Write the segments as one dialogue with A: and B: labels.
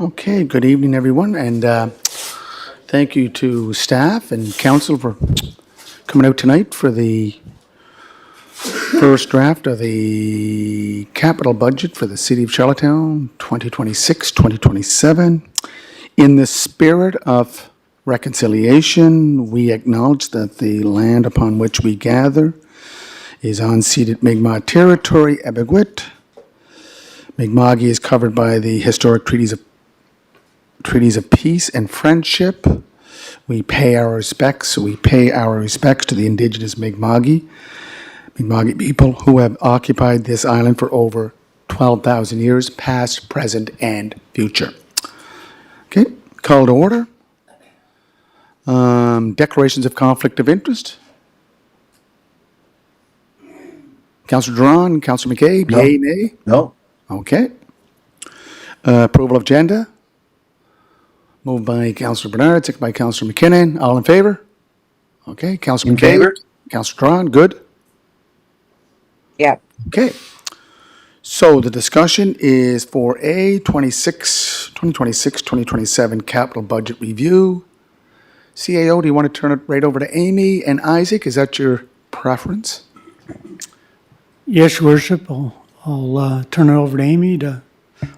A: Okay, good evening, everyone, and thank you to staff and council for coming out tonight for the first draft of the capital budget for the City of Charlottetown, 2026-2027. In the spirit of reconciliation, we acknowledge that the land upon which we gather is unceded Mi'kmaq territory, Ebegwit. Mi'kma'ki is covered by the historic treaties of peace and friendship. We pay our respects to the indigenous Mi'kma'ki people who have occupied this island for over 12,000 years, past, present, and future. Okay, call to order. Declarations of conflict of interest. Councillor Duran, Councillor McCabe,
B: No.
A: yay, nay?
B: No.
A: Okay. Approval of agenda. Moved by Councillor Bernard, second by Councillor McKinnon. All in favor? Okay, Councillor
B: In
A: McCabe.
B: favor?
A: Councillor Duran, good?
C: Yeah.
A: Okay. So the discussion is for 2026-2027 capital budget review. CAO, do you want to turn it right over to Amy and Isaac? Is that your preference?
D: Yes, Your Worship. I'll turn it over to Amy to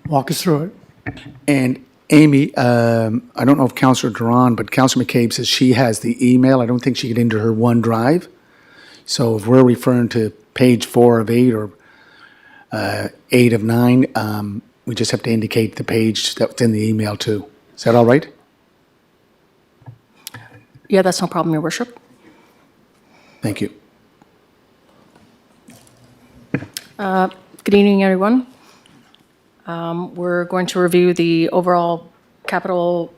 D: walk us through it.
A: And Amy, I don't know if Councillor Duran, but Councillor McCabe says she has the email. I don't think she could enter her OneDrive. So if we're referring to page 4 of 8 or 8 of 9, we just have to indicate the page that's in the email too. Is that all right?
E: Yeah, that's no problem, Your Worship.
A: Thank you.
E: Good evening, everyone. We're going to review the overall capital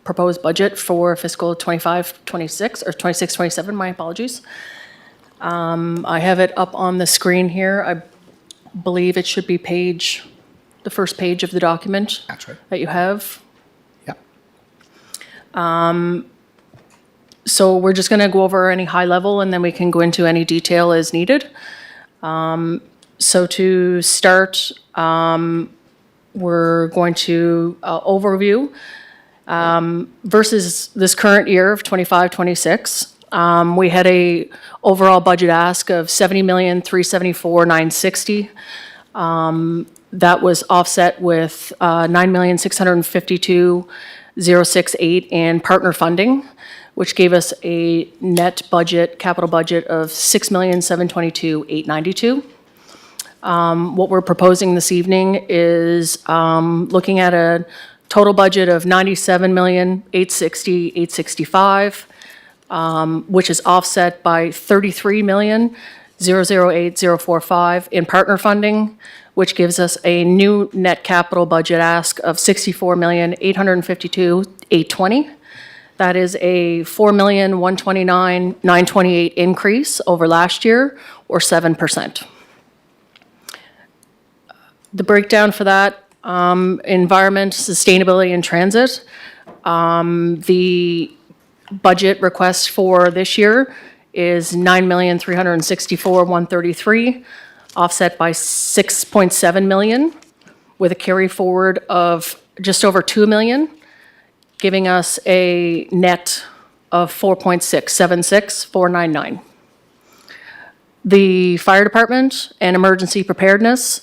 E: proposed budget for fiscal 25-26, or 26-27, my apologies. I have it up on the screen here. I believe it should be the first page of the document.
A: That's right.
E: That you have.
A: Yeah.
E: So we're just going to go over any high level, and then we can go into any detail as needed. So to start, we're going to overview versus this current year of 25-26. We had a overall budget ask of $70,374,960. That was offset with $9,652,068 in partner funding, which gave us a net budget, capital budget of $6,722,892. What we're proposing this evening is looking at a total budget of $97,860,865, which is offset by $33,008,045 in partner funding, which gives us a new net capital budget ask of $64,852,820. That is a $4,129,928 increase over last year, or 7%. The breakdown for that, environment, sustainability, and transit. The budget request for this year is $9,364,133, offset by $6.7 million, with a carry forward of just over $2 million, giving us a net of $4.676499. The fire department and emergency preparedness.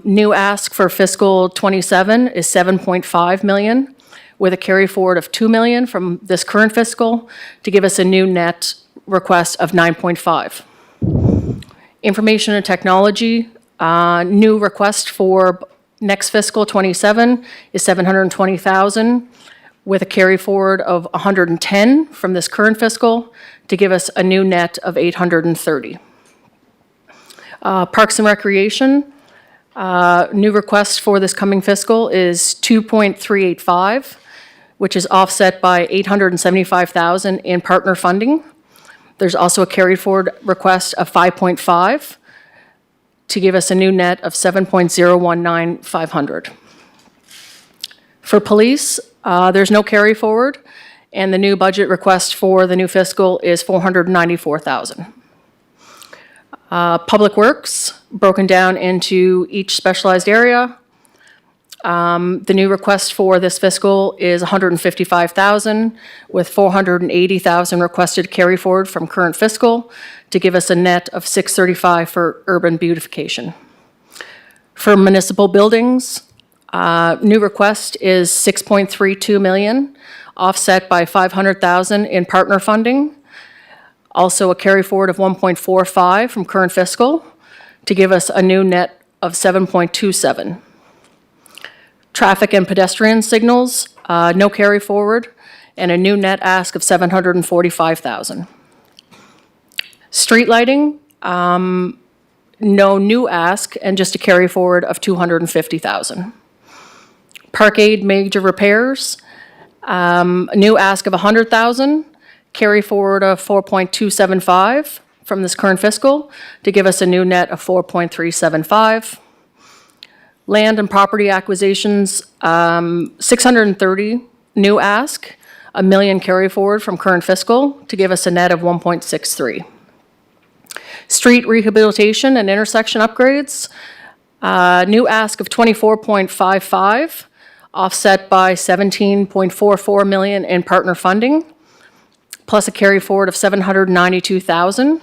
E: New ask for fiscal 27 is $7.5 million, with a carry forward of $2 million from this current fiscal to give us a new net request of $9.5. Information and technology, new request for next fiscal 27 is $720,000, with a carry forward of $110 from this current fiscal to give us a new net of $830. Parks and Recreation. New request for this coming fiscal is $2.385, which is offset by $875,000 in partner funding. There's also a carry forward request of $5.5 to give us a new net of $7.019500. For police, there's no carry forward, and the new budget request for the new fiscal is $494,000. Public Works, broken down into each specialized area. The new request for this fiscal is $155,000, with $480,000 requested carry forward from current fiscal to give us a net of $635,000 for urban beautification. For municipal buildings, new request is $6.32 million, offset by $500,000 in partner funding. Also a carry forward of $1.45 from current fiscal to give us a new net of $7.27. Traffic and pedestrian signals, no carry forward, and a new net ask of $745,000. Street lighting, no new ask, and just a carry forward of $250,000. Park aid major repairs, a new ask of $100,000, carry forward of $4.275 from this current fiscal to give us a new net of $4.375. Land and property acquisitions, 630 new ask, $1 million carry forward from current fiscal to give us a net of 1.63. Street rehabilitation and intersection upgrades, new ask of 24.55, offset by 17.44 million in partner funding, plus a carry forward of 792,000,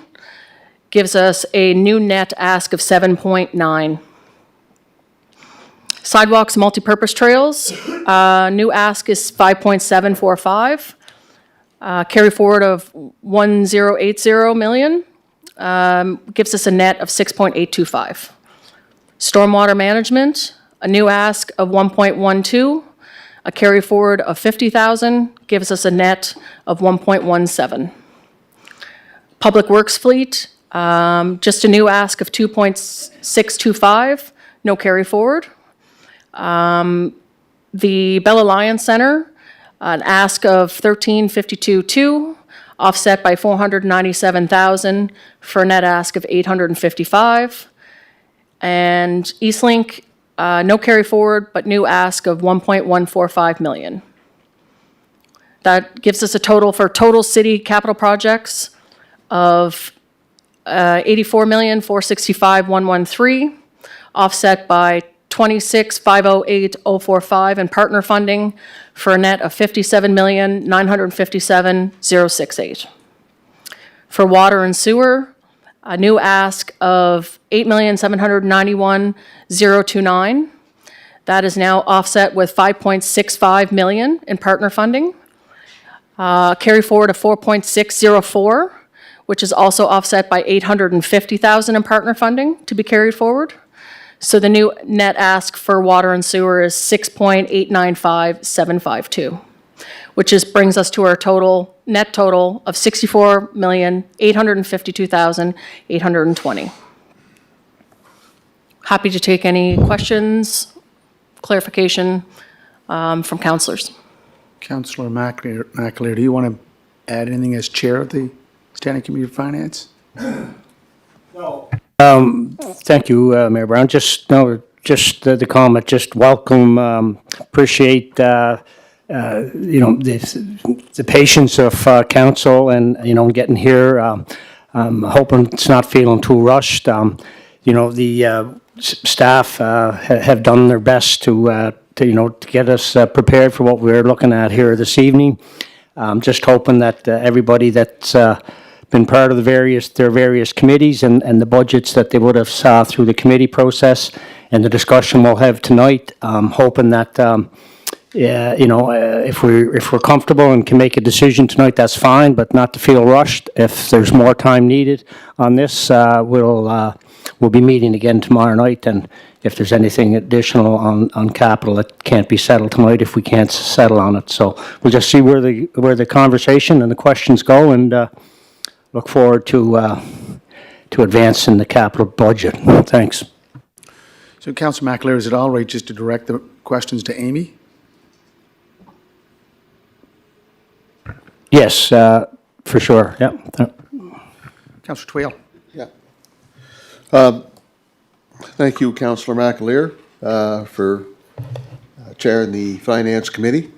E: gives us a new net ask of 7.9. Sidewalks, multipurpose trails, new ask is 5.745, carry forward of 1080 million, gives us a net of 6.825. Stormwater management, a new ask of 1.12, a carry forward of 50,000, gives us a net of 1.17. Public works fleet, just a new ask of 2.625, no carry forward. The Bella Lions Center, an ask of 1352.2, offset by 497,000 for a net ask of 855. And Eastlink, no carry forward, but new ask of 1.145 million. That gives us a total for total city capital projects of 84,465,113, offset by 26,508,045 in partner funding for a net of 57,957,068. For water and sewer, a new ask of 8,791,029. That is now offset with 5.65 million in partner funding. Carry forward of 4.604, which is also offset by 850,000 in partner funding to be carried forward. So the new net ask for water and sewer is 6.895752, which brings us to our net total of 64,852,820. Happy to take any questions, clarification from councilors.
A: Councillor McAleer, do you want to add anything as chair of the Standing Committee of Finance?
B: Thank you, Mayor Brown. Just the comment, just welcome, appreciate, the patience of council and, getting here. I'm hoping it's not feeling too rushed. The staff have done their best to get us prepared for what we're looking at here this evening. Just hoping that everybody that's been part of their various committees and the budgets that they would have saw through the committee process and the discussion we'll have tonight. Hoping that if we're comfortable and can make a decision tonight, that's fine, but not to feel rushed. If there's more time needed on this, we'll be meeting again tomorrow night, and if there's anything additional on capital that can't be settled tonight, if we can't settle on it. So we'll just see where the conversation and the questions go, and look forward to advancing the capital budget. Thanks.
A: So, Councillor McAleer, is it all right just to direct the questions to Amy?
B: Yes, for sure. Yeah.
A: Councillor Twill.
F: Yeah. Thank you, Councillor McAleer, for chairing the Finance Committee.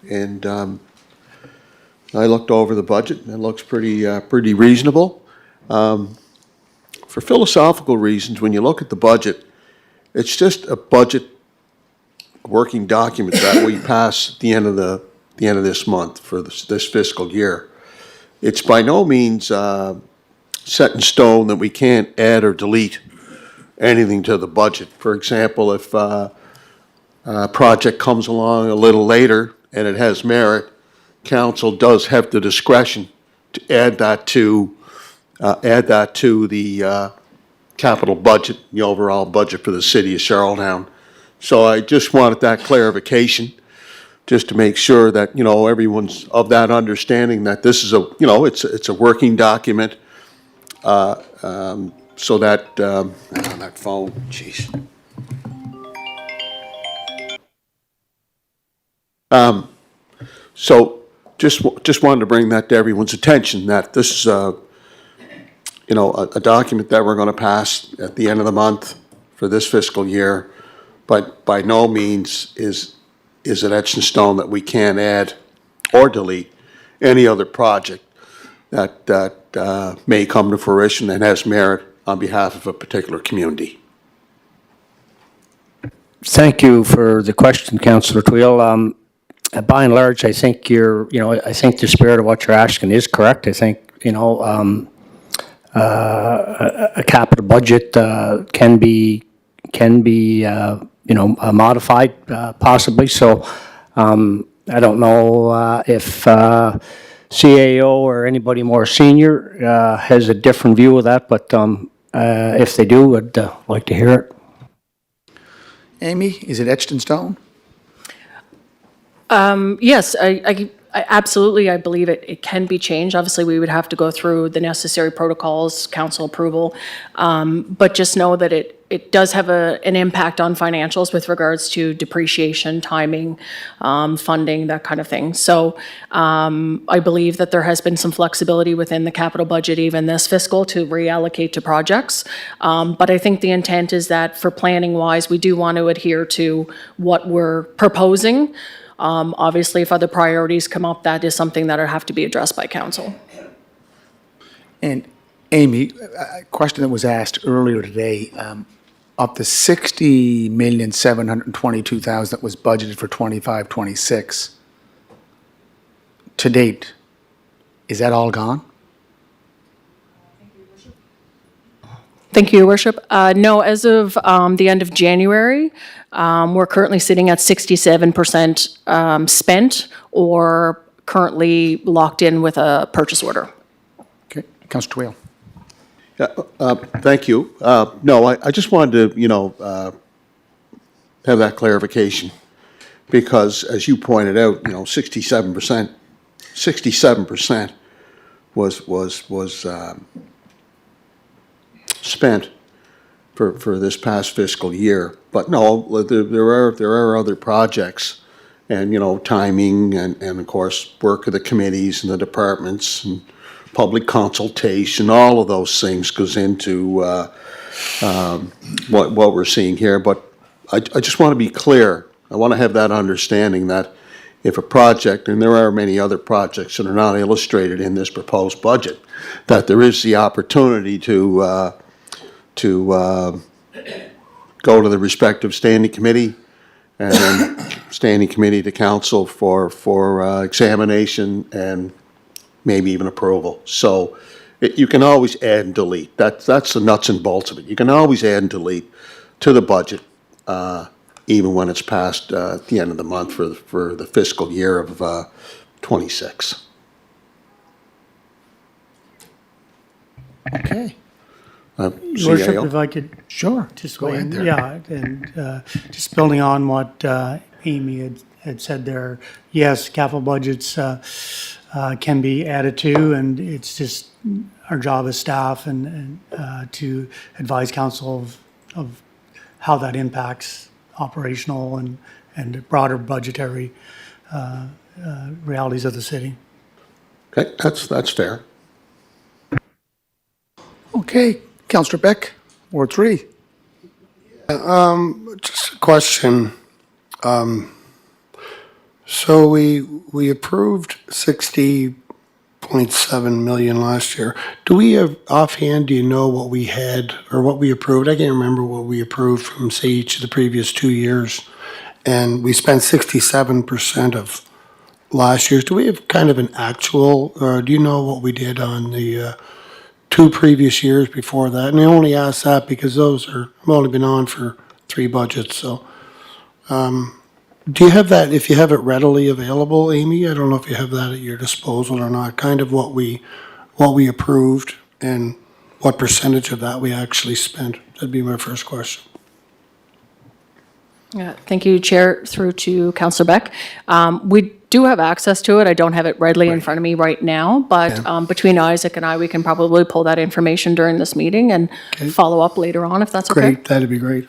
F: And I looked over the budget, and it looks pretty reasonable. For philosophical reasons, when you look at the budget, it's just a budget working document that we pass at the end of this month for this fiscal year. It's by no means set in stone that we can't add or delete anything to the budget. For example, if a project comes along a little later and it has merit, council does have the discretion to add that to the capital budget, the overall budget for the city of Charlottetown. So I just wanted that clarification, just to make sure that, everyone's of that understanding that this is it's a working document. So that, on that phone, jeez. So just wanted to bring that to everyone's attention, that this is a document that we're going to pass at the end of the month for this fiscal year, but by no means is it etched in stone that we can't add or delete any other project that may come to fruition and has merit on behalf of a particular community.
B: Thank you for the question, Councillor Twill. By and large, I think I think the spirit of what you're asking is correct. I think, a capital budget can be modified possibly. So I don't know if CAO or anybody more senior has a different view of that, but if they do, I'd like to hear it.
A: Amy, is it etched in stone?
E: Yes, I absolutely, I believe it can be changed. Obviously, we would have to go through the necessary protocols, council approval, but just know that it does have an impact on financials with regards to depreciation, timing, funding, that kind of thing. So I believe that there has been some flexibility within the capital budget, even this fiscal, to reallocate to projects. But I think the intent is that for planning-wise, we do want to adhere to what we're proposing. Obviously, if other priorities come up, that is something that would have to be addressed by council.
A: And Amy, a question that was asked earlier today, of the $60,722,000 that was budgeted for 25-26 to date, is that all gone?
E: Thank you, Your Worship. No, as of the end of January, we're currently sitting at 67% spent or currently locked in with a purchase order.
A: Okay, Councillor Twill.
F: Thank you. No, I just wanted to, have that clarification, because as you pointed out, 67% was spent for this past fiscal year. But no, there are other projects, and timing, and of course work of the committees and the departments and public consultation. All of those things goes into what we're seeing here. But I just want to be clear. I want to have that understanding that if a project, and there are many other projects that are not illustrated in this proposed budget, that there is the opportunity to go to the respective standing committee and then standing committee to council for examination and maybe even approval. So you can always add and delete. That's the nuts and bolts of it. You can always add and delete to the budget, even when it's passed at the end of the month for the fiscal year of 26.
A: Okay,
D: Your Worship,
F: CAO?
D: if I could
A: sure.
D: just
A: Go
D: go
A: ahead
D: in.
A: there.
D: Yeah, and just building on what Amy had said there, yes, capital budgets can be added to, and it's just our job as staff and to advise council of how that impacts operational and broader budgetary realities of the city.
F: Okay, that's fair.
A: Okay, Councillor Beck, Ward 3.
G: Just a question. So we approved 60.7 million last year. Do we have offhand, do you know what we had or what we approved? I can't remember what we approved from, say, each of the previous 2 years. and we spent 67% of last year's. Do we have kind of an actual, or do you know what we did on the 2 previous years before that? And I only ask that because those have only been on for 3 budgets, so. Do you have that, if you have it readily available, Amy? I don't know if you have that at your disposal or not, kind of what we approved and what percentage of that we actually spent. That'd be my first question.
E: Yeah, thank you, Chair, through to Councillor Beck. We do have access to it. I don't have it readily in front of me right now, but between Isaac and I, we can probably pull that information during this meeting and follow up later on, if that's okay.
G: Great, that'd be great.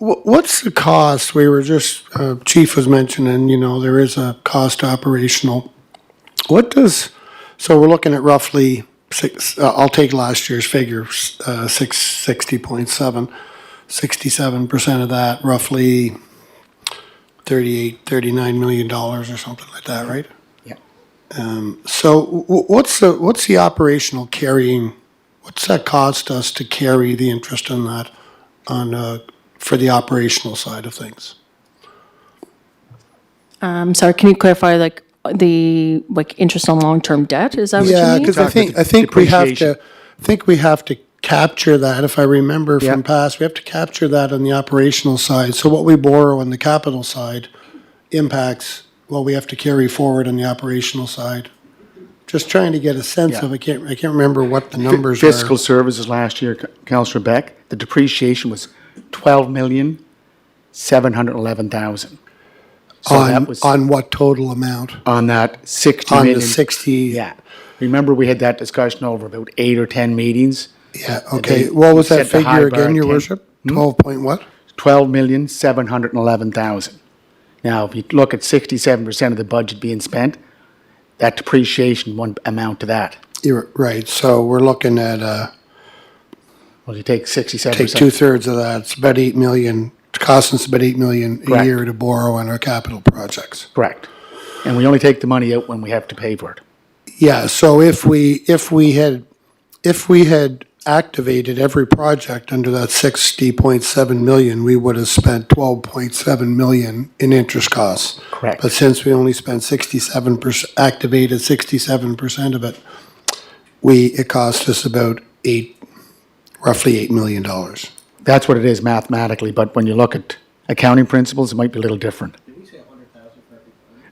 G: What's the cost? We were just, Chief was mentioning, there is a cost operational. So we're looking at roughly I'll take last year's figure, 60.7, 67% of that, roughly $39 million or something like that, right?
A: Yeah.
G: So what's the operational carrying, what's that cost us to carry the interest on that, for the operational side of things?
E: Sorry, can you clarify, the interest on long-term debt? Is that what you mean?
G: Yeah, because I think we have to capture that. If I remember from past, we have to capture that on the operational side. So what we borrow on the capital side impacts what we have to carry forward on the operational side. Just trying to get a sense of. I can't remember what the numbers are.
A: Fiscal services last year, Councillor Beck, the depreciation was $12,711,000. So that was
G: On what total amount?
A: on that 60
G: On
A: million.
G: the 60?
A: Yeah. Remember, we had that discussion over about 8 or 10 meetings?
G: Yeah, okay. What was that
A: set the high
G: figure
A: bar
G: again,
A: at
G: Your
A: 10.
G: Worship? 12 point what?
A: 12,711,000. Now, if you look at 67% of the budget being spent, that depreciation won't amount to that.
G: You're right, so we're looking at,
A: Well, you take 67%.
G: take 2/3 of that, it's about 8 million, it's costing us about 8 million a
A: Correct.
G: year to borrow on our capital projects.
A: Correct. And we only take the money out when we have to pay for it.
G: Yeah, so if we had activated every project under that 60.7 million, we would have spent 12.7 million in interest costs.
A: Correct.
G: But since we only spent 67%, activated 67% of it, it cost us about roughly $8 million.
A: That's what it is mathematically, but when you look at accounting principles, it might be a little different.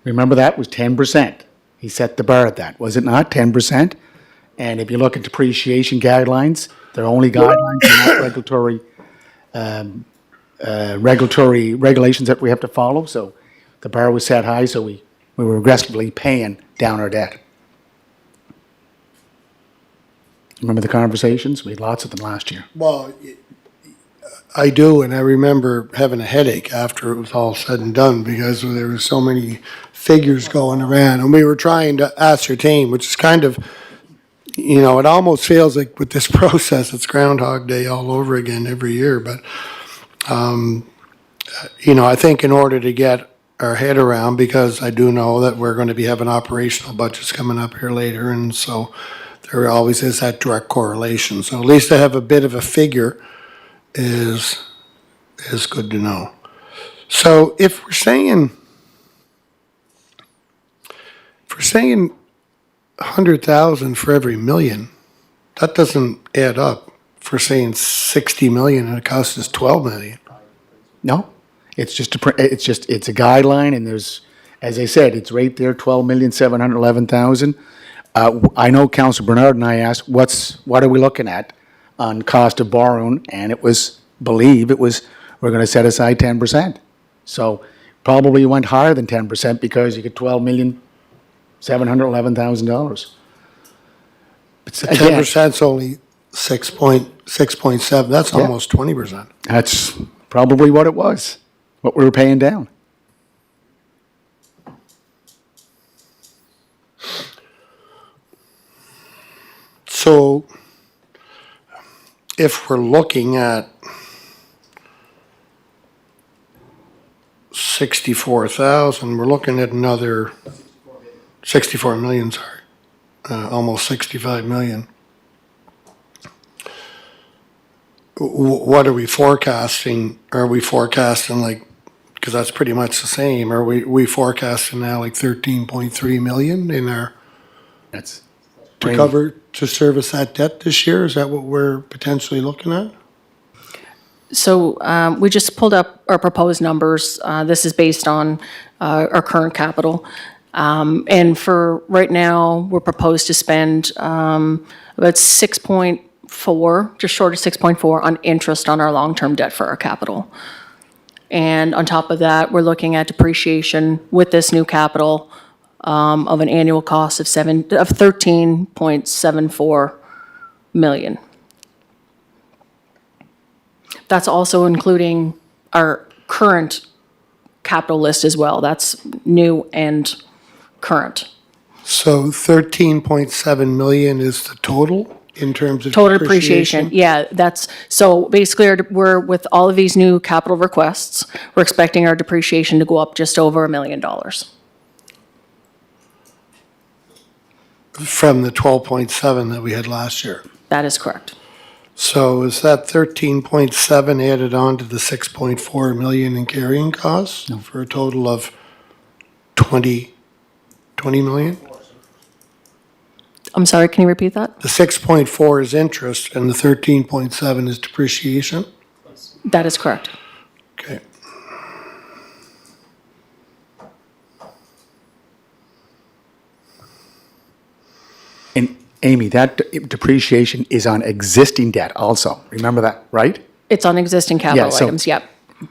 A: Remember, that was 10%. He set the bar at that, was it not, 10%? And if you look at depreciation guidelines, they're only guidelines, they're not regulatory regulations that we have to follow. So the bar was set high, so we were aggressively paying down our debt. Remember the conversations? We had lots of them last year.
G: Well, I do, and I remember having a headache after it was all said and done because there were so many figures going around, and we were trying to ascertain, which is kind of, it almost feels like with this process, it's Groundhog Day all over again every year. But, I think in order to get our head around, because I do know that we're going to be having operational budgets coming up here later, and so there always is that direct correlation. So at least to have a bit of a figure is good to know. So if we're saying 100,000 for every million, that doesn't add up. If we're saying 60 million and it costs us 12 million.
A: No, it's just a guideline, and there's, as I said, it's right there, 12,711,000. I know Councillor Bernard and I asked, what are we looking at on cost of borrowing, and we're going to set aside 10%. So probably went higher than 10% because you get $12,711,000.
G: 10% is only 6.7. That's almost 20%.
A: That's probably what it was, what we were paying down.
G: So if we're looking at 64,000, we're looking at another 64 million, almost 65 million. What are we forecasting? Are we forecasting because because that's pretty much the same. Are we forecasting now like 13.3 million in our,
A: That's
G: to cover, to service that debt this year? Is that what we're potentially looking at?
E: So we just pulled up our proposed numbers. This is based on our current capital. And for right now, we're proposed to spend about 6.4, just short of 6.4 on interest on our long-term debt for our capital. And on top of that, we're looking at depreciation with this new capital of an annual cost of 13.74 million. That's also including our current capital list as well. That's new and current.
G: So 13.7 million is the total in terms of
E: Total depreciation, yeah, that's, so basically, we're, with all of these new capital requests, we're expecting our depreciation to go up just over $1 million.
G: From the 12.7 that we had last year.
E: That is correct.
G: So is that 13.7 added on to the 6.4 million in carrying costs for a total of 20 million?
E: I'm sorry, can you repeat that?
G: The 6.4 is interest and the 13.7 is depreciation?
E: That is correct.
G: Okay.
A: And Amy, that depreciation is on existing debt also. Remember that, right?
E: It's on existing capital
A: Yeah, so-
E: items, yep.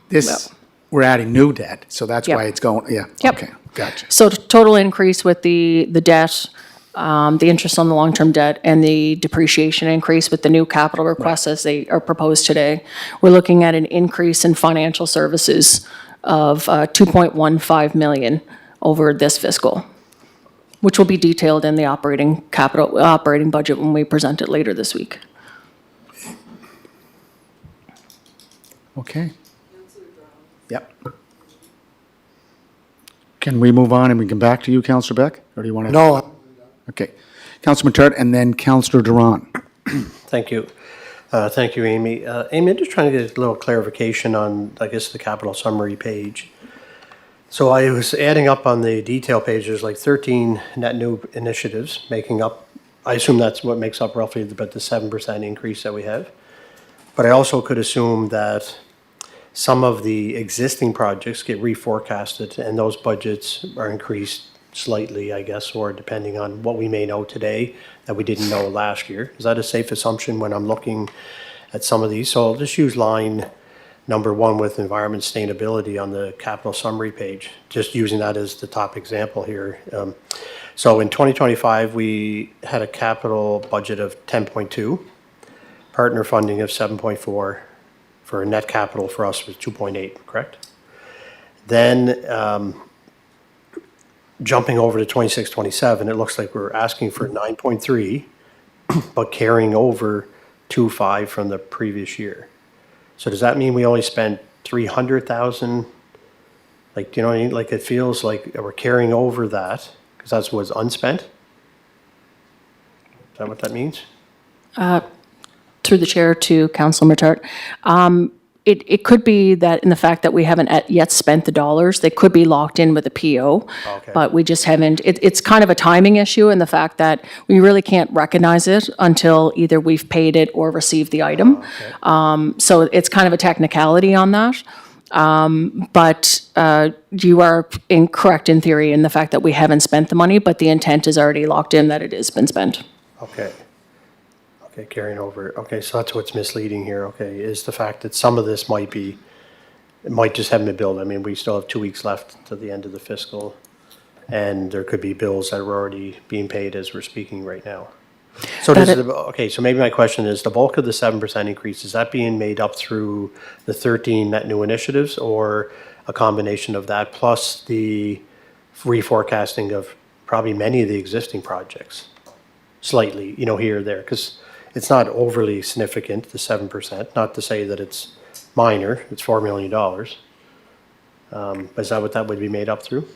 A: This, we're adding new debt, so that's why
E: Yep.
A: it's going, yeah.
E: Yep.
A: Okay, gotcha.
E: So the total increase with the debt, the interest on the long-term debt, and the depreciation increase with the new capital requests as they are proposed today, we're looking at an increase in financial services of 2.15 million over this fiscal, which will be detailed in the operating budget when we present it later this week.
A: Okay. Yep. Can we move on and we come back to you, Counselor Beck? Or do you want to?
G: No,
A: Okay. Counselor Matert and then Counselor Duran.
B: Thank you. Thank you, Amy. Amy, I'm just trying to get a little clarification on, I guess, the capital summary page. So I was adding up on the detail page, there's like 13 net new initiatives making up, I assume that's what makes up roughly about the 7% increase that we have. But I also could assume that some of the existing projects get reforecasted and those budgets are increased slightly, I guess, or depending on what we may know today that we didn't know last year. Is that a safe assumption when I'm looking at some of these? So I'll just use line number 1 with environment sustainability on the capital summary page, just using that as the top example here. So in 2025, we had a capital budget of 10.2, partner funding of 7.4, for a net capital for us was 2.8, correct? Then jumping over to 26, 27, it looks like we're asking for 9.3, but carrying over 2.5 from the previous year. So does that mean we only spent 300,000? Like, you know what I mean? Like, it feels like we're carrying over that because that's what's unspent? Is that what that means?
E: Through the chair to Councilor Matart. It could be that in the fact that we haven't yet spent the dollars, they could be locked in with a PO,
B: Okay.
E: but we just haven't. It's kind of a timing issue in the fact that we really can't recognize it until either we've paid it or received the item. So it's kind of a technicality on that. But you are incorrect in theory in the fact that we haven't spent the money, but the intent is already locked in that it has been spent.
B: Okay. Okay, carrying over. Okay, so that's what's misleading here, okay, is the fact that some of this might be, it might just haven't been billed. I mean, we still have 2 weeks left to the end of the fiscal, and there could be bills that are already being paid as we're speaking right now. So does okay, so maybe my question is, the bulk of the 7% increase, is that being made up through the 13 net new initiatives, or a combination of that plus the reforecasting of probably many of the existing projects? Slightly, you know, here or there, because it's not overly significant, the 7%, not to say that it's minor, it's $4 million. Is that what that would be made up through?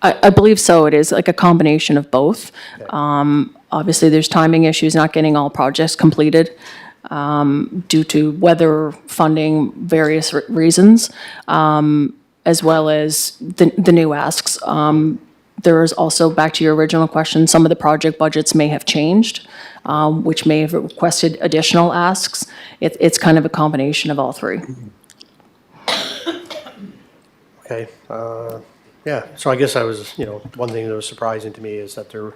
E: I believe so. It is like a combination of both. Obviously, there's timing issues, not getting all projects completed due to weather, funding, various reasons. as well as the new asks. There is also, back to your original question, some of the project budgets may have changed, which may have requested additional asks. It's kind of a combination of all three.
H: Okay, yeah, so I guess I was, one thing that was surprising to me is that there,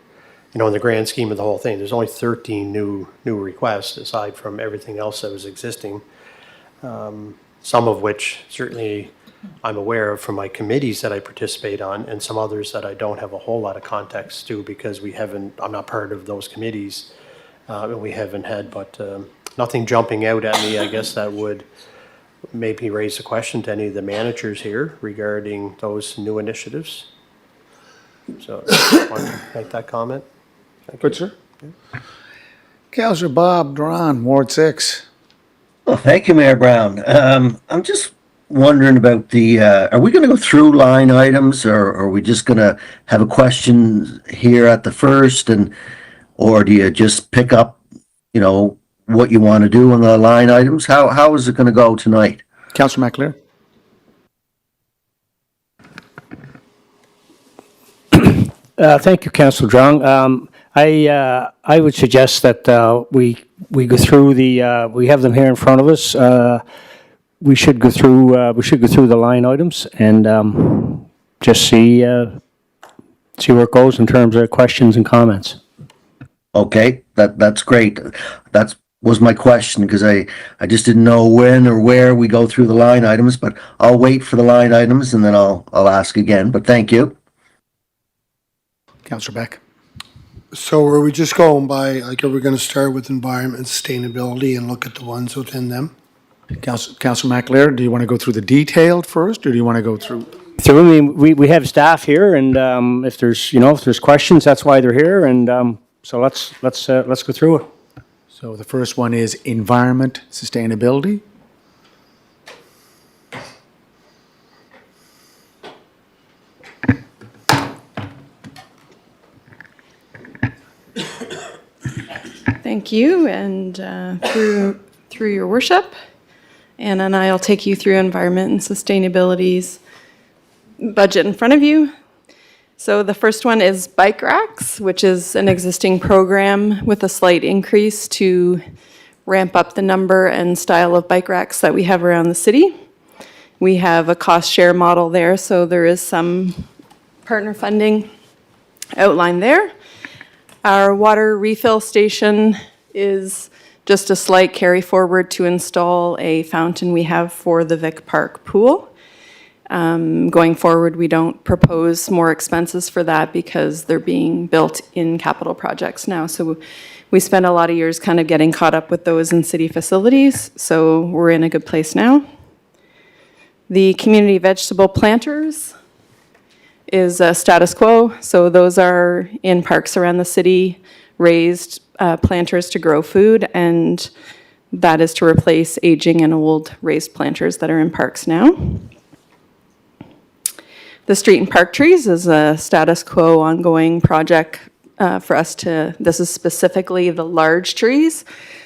H: in the grand scheme of the whole thing, there's only 13 new requests aside from everything else that was existing. Some of which certainly I'm aware of from my committees that I participate on, and some others that I don't have a whole lot of context to because I'm not part of those committees. And we haven't had, but nothing jumping out at me, I guess, that would maybe raise a question to any of the managers here regarding those new initiatives. So, want to make that comment?
A: Good, sir. Councillor Bob Duran, Ward 6.
I: Well, thank you, Mayor Brown. I'm just wondering about are we going to go through line items, or are we just going to have a question here at the first, or do you just pick up, what you want to do on the line items? How is it going to go tonight?
A: Councillor McAleer.
B: Thank you, Councillor Drong. I would suggest that we go through we have them here in front of us. We should go through the line items and just see where it goes in terms of questions and comments.
I: Okay, that's great. That was my question, because I just didn't know when or where we go through the line items, but I'll wait for the line items and then I'll ask again, but thank you.
A: Councillor Beck.
G: So are we just going by, are we going to start with environment and sustainability and look at the ones within them?
A: Councillor McAleer, do you want to go through the detailed first, or do you want to go through?
B: So I mean, we have staff here, and if there's questions, that's why they're here, and so let's go through it.
A: So the first one is environment, sustainability.
J: Thank you, and through your worship, Anna and I will take you through environment and sustainability's budget in front of you. So the first one is bike racks, which is an existing program with a slight increase to ramp up the number and style of bike racks that we have around the city. We have a cost share model there, so there is some partner funding outlined there. Our water refill station is just a slight carry forward to install a fountain we have for the Vic Park pool. Going forward, we don't propose more expenses for that because they're being built in capital projects now. So we spent a lot of years kind of getting caught up with those in city facilities, so we're in a good place now. The community vegetable planters is status quo. So those are in parks around the city, raised planters to grow food, and that is to replace aging and old raised planters that are in parks now. The street and park trees is a status quo ongoing project for us this is specifically the large trees.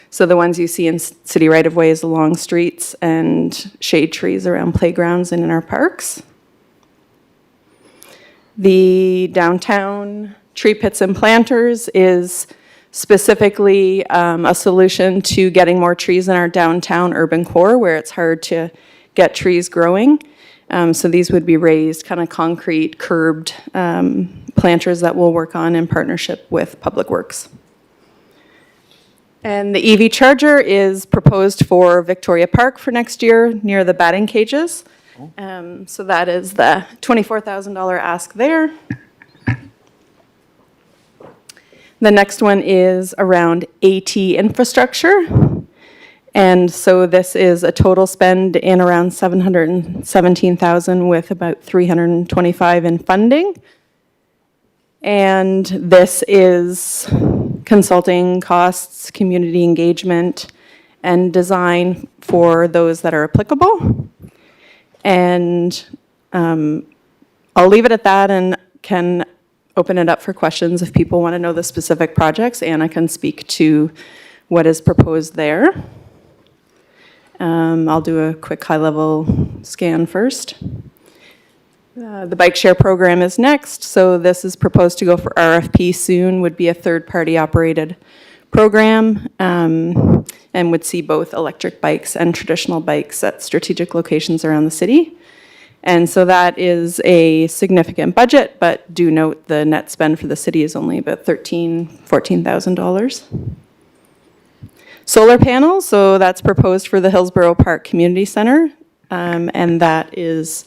J: So the ones you see in city right-of-ways along streets and shade trees around playgrounds and in our parks. The downtown tree pits and planters is specifically a solution to getting more trees in our downtown urban core where it's hard to get trees growing. So these would be raised, kind of concrete, curbed planters that we'll work on in partnership with Public Works. And the EV charger is proposed for Victoria Park for next year near the batting cages. So that is the $24,000 ask there. The next one is around AT infrastructure. And so this is a total spend in around $717,000 with about $325,000 in funding. And this is consulting costs, community engagement, and design for those that are applicable. And I'll leave it at that and can open it up for questions if people want to know the specific projects. Anna can speak to what is proposed there. I'll do a quick high-level scan first. The bike share program is next, so this is proposed to go for RFP soon, would be a third-party operated program, and would see both electric bikes and traditional bikes at strategic locations around the city. And so that is a significant budget, but do note the net spend for the city is only about $14,000. Solar panels, so that's proposed for the Hillsborough Park Community Center, and that is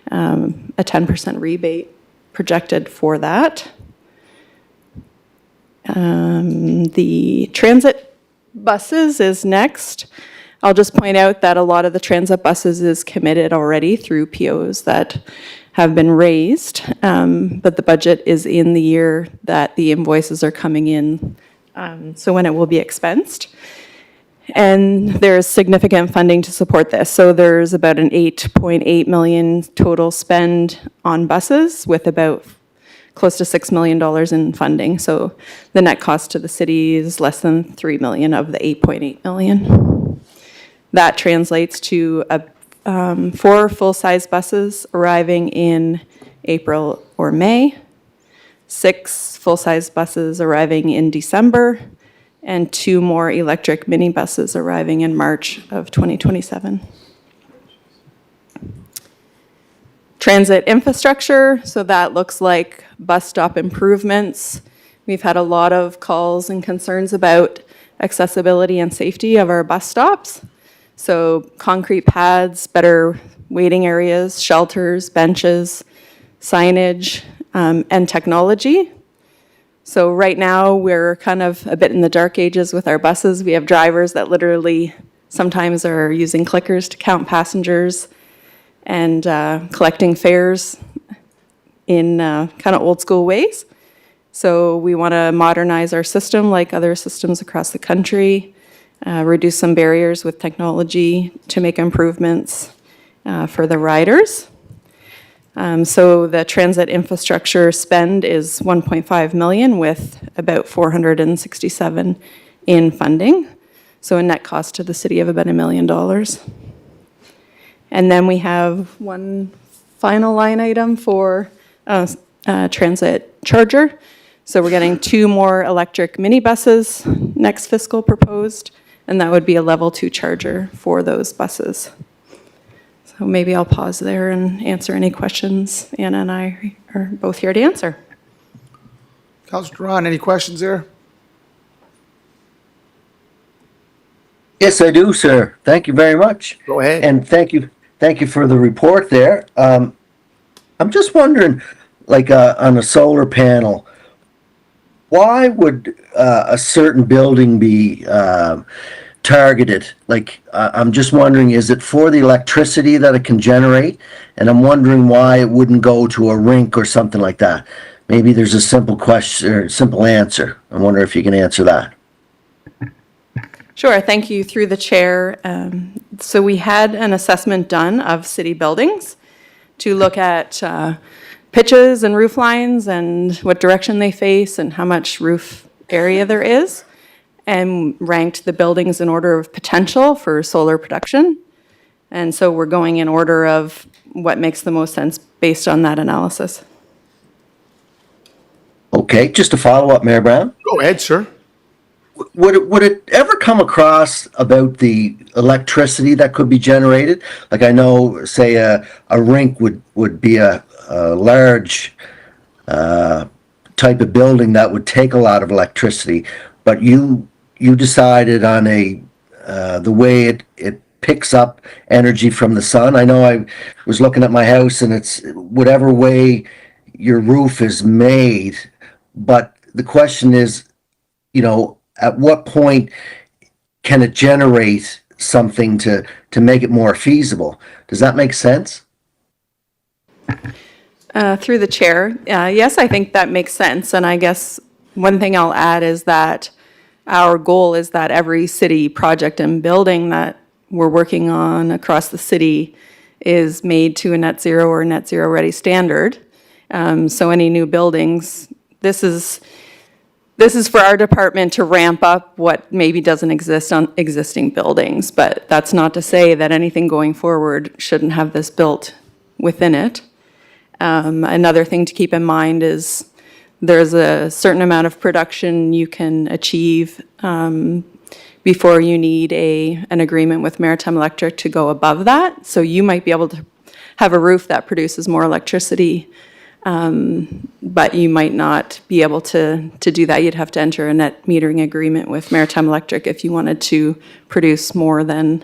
J: a 10% rebate projected for that. The transit buses is next. I'll just point out that a lot of the transit buses is committed already through POs that have been raised, but the budget is in the year that the invoices are coming in, so when it will be expensed. And there's significant funding to support this. So there's about an $8.8 million total spend on buses with about close to $6 million in funding. So the net cost to the city is less than $3 million of the $8.8 million. That translates to 4 full-size buses arriving in April or May, 6 full-size buses arriving in December, and 2 more electric minibuses arriving in March of 2027. Transit infrastructure, so that looks like bus stop improvements. We've had a lot of calls and concerns about accessibility and safety of our bus stops. So concrete pads, better waiting areas, shelters, benches, signage, and technology. So right now, we're kind of a bit in the dark ages with our buses. We have drivers that literally sometimes are using clickers to count passengers and collecting fares in kind of old school ways. So we want to modernize our system like other systems across the country, reduce some barriers with technology to make improvements for the riders. So the transit infrastructure spend is $1.5 million with about 467 in funding. So a net cost to the city of about $1 million. And then we have one final line item for transit charger. So we're getting 2 more electric minibuses next fiscal proposed, and that would be a level 2 charger for those buses. So maybe I'll pause there and answer any questions. Anna and I are both here to answer.
A: Councilor Duran, any questions there?
I: Yes, I do, sir. Thank you very much.
A: Go ahead.
I: And thank you for the report there. I'm just wondering, like on a solar panel, why would a certain building be targeted? Like, I'm just wondering, is it for the electricity that it can generate? And I'm wondering why it wouldn't go to a rink or something like that. Maybe there's a simple question or simple answer. I wonder if you can answer that.
J: Sure, thank you through the chair. So we had an assessment done of city buildings to look at pitches and roof lines and what direction they face and how much roof area there is, and ranked the buildings in order of potential for solar production. And so we're going in order of what makes the most sense based on that analysis.
I: Okay, just to follow up, Mayor Brown.
A: Go ahead, sir.
I: Would it ever come across about the electricity that could be generated? Like, I know, say a rink would be a large type of building that would take a lot of electricity, but you decided on the way it picks up energy from the sun. I know I was looking at my house, and it's whatever way your roof is made, but the question is, at what point can it generate something to make it more feasible? Does that make sense?
J: Through the chair, yes, I think that makes sense. And I guess one thing I'll add is that our goal is that every city project and building that we're working on across the city is made to a net zero or net zero ready standard. So any new buildings, this is for our department to ramp up what maybe doesn't exist on existing buildings, but that's not to say that anything going forward shouldn't have this built within it. Another thing to keep in mind is there's a certain amount of production you can achieve before you need an agreement with Maritime Electric to go above that. So you might be able to have a roof that produces more electricity, but you might not be able to do that. You'd have to enter a net metering agreement with Maritime Electric if you wanted to produce more than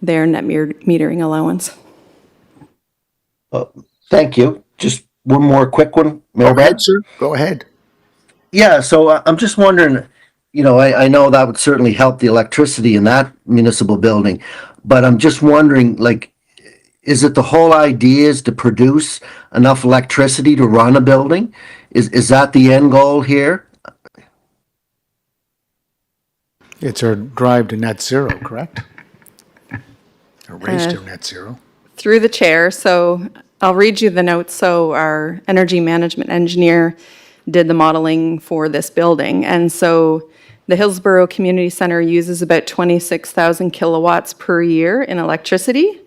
J: their net metering allowance.
I: Well, thank you. Just one more quick one, Mayor
A: Go
I: Brown.
A: ahead, sir. Go ahead.
I: Yeah, so I'm just wondering, I know that would certainly help the electricity in that municipal building, but I'm just wondering, like, is it the whole idea is to produce enough electricity to run a building? Is that the end goal here?
A: It's our drive to net zero, correct? A race to net zero.
J: Through the chair, so I'll read you the notes. So our energy management engineer did the modeling for this building. And so the Hillsborough Community Center uses about 26,000 kilowatts per year in electricity,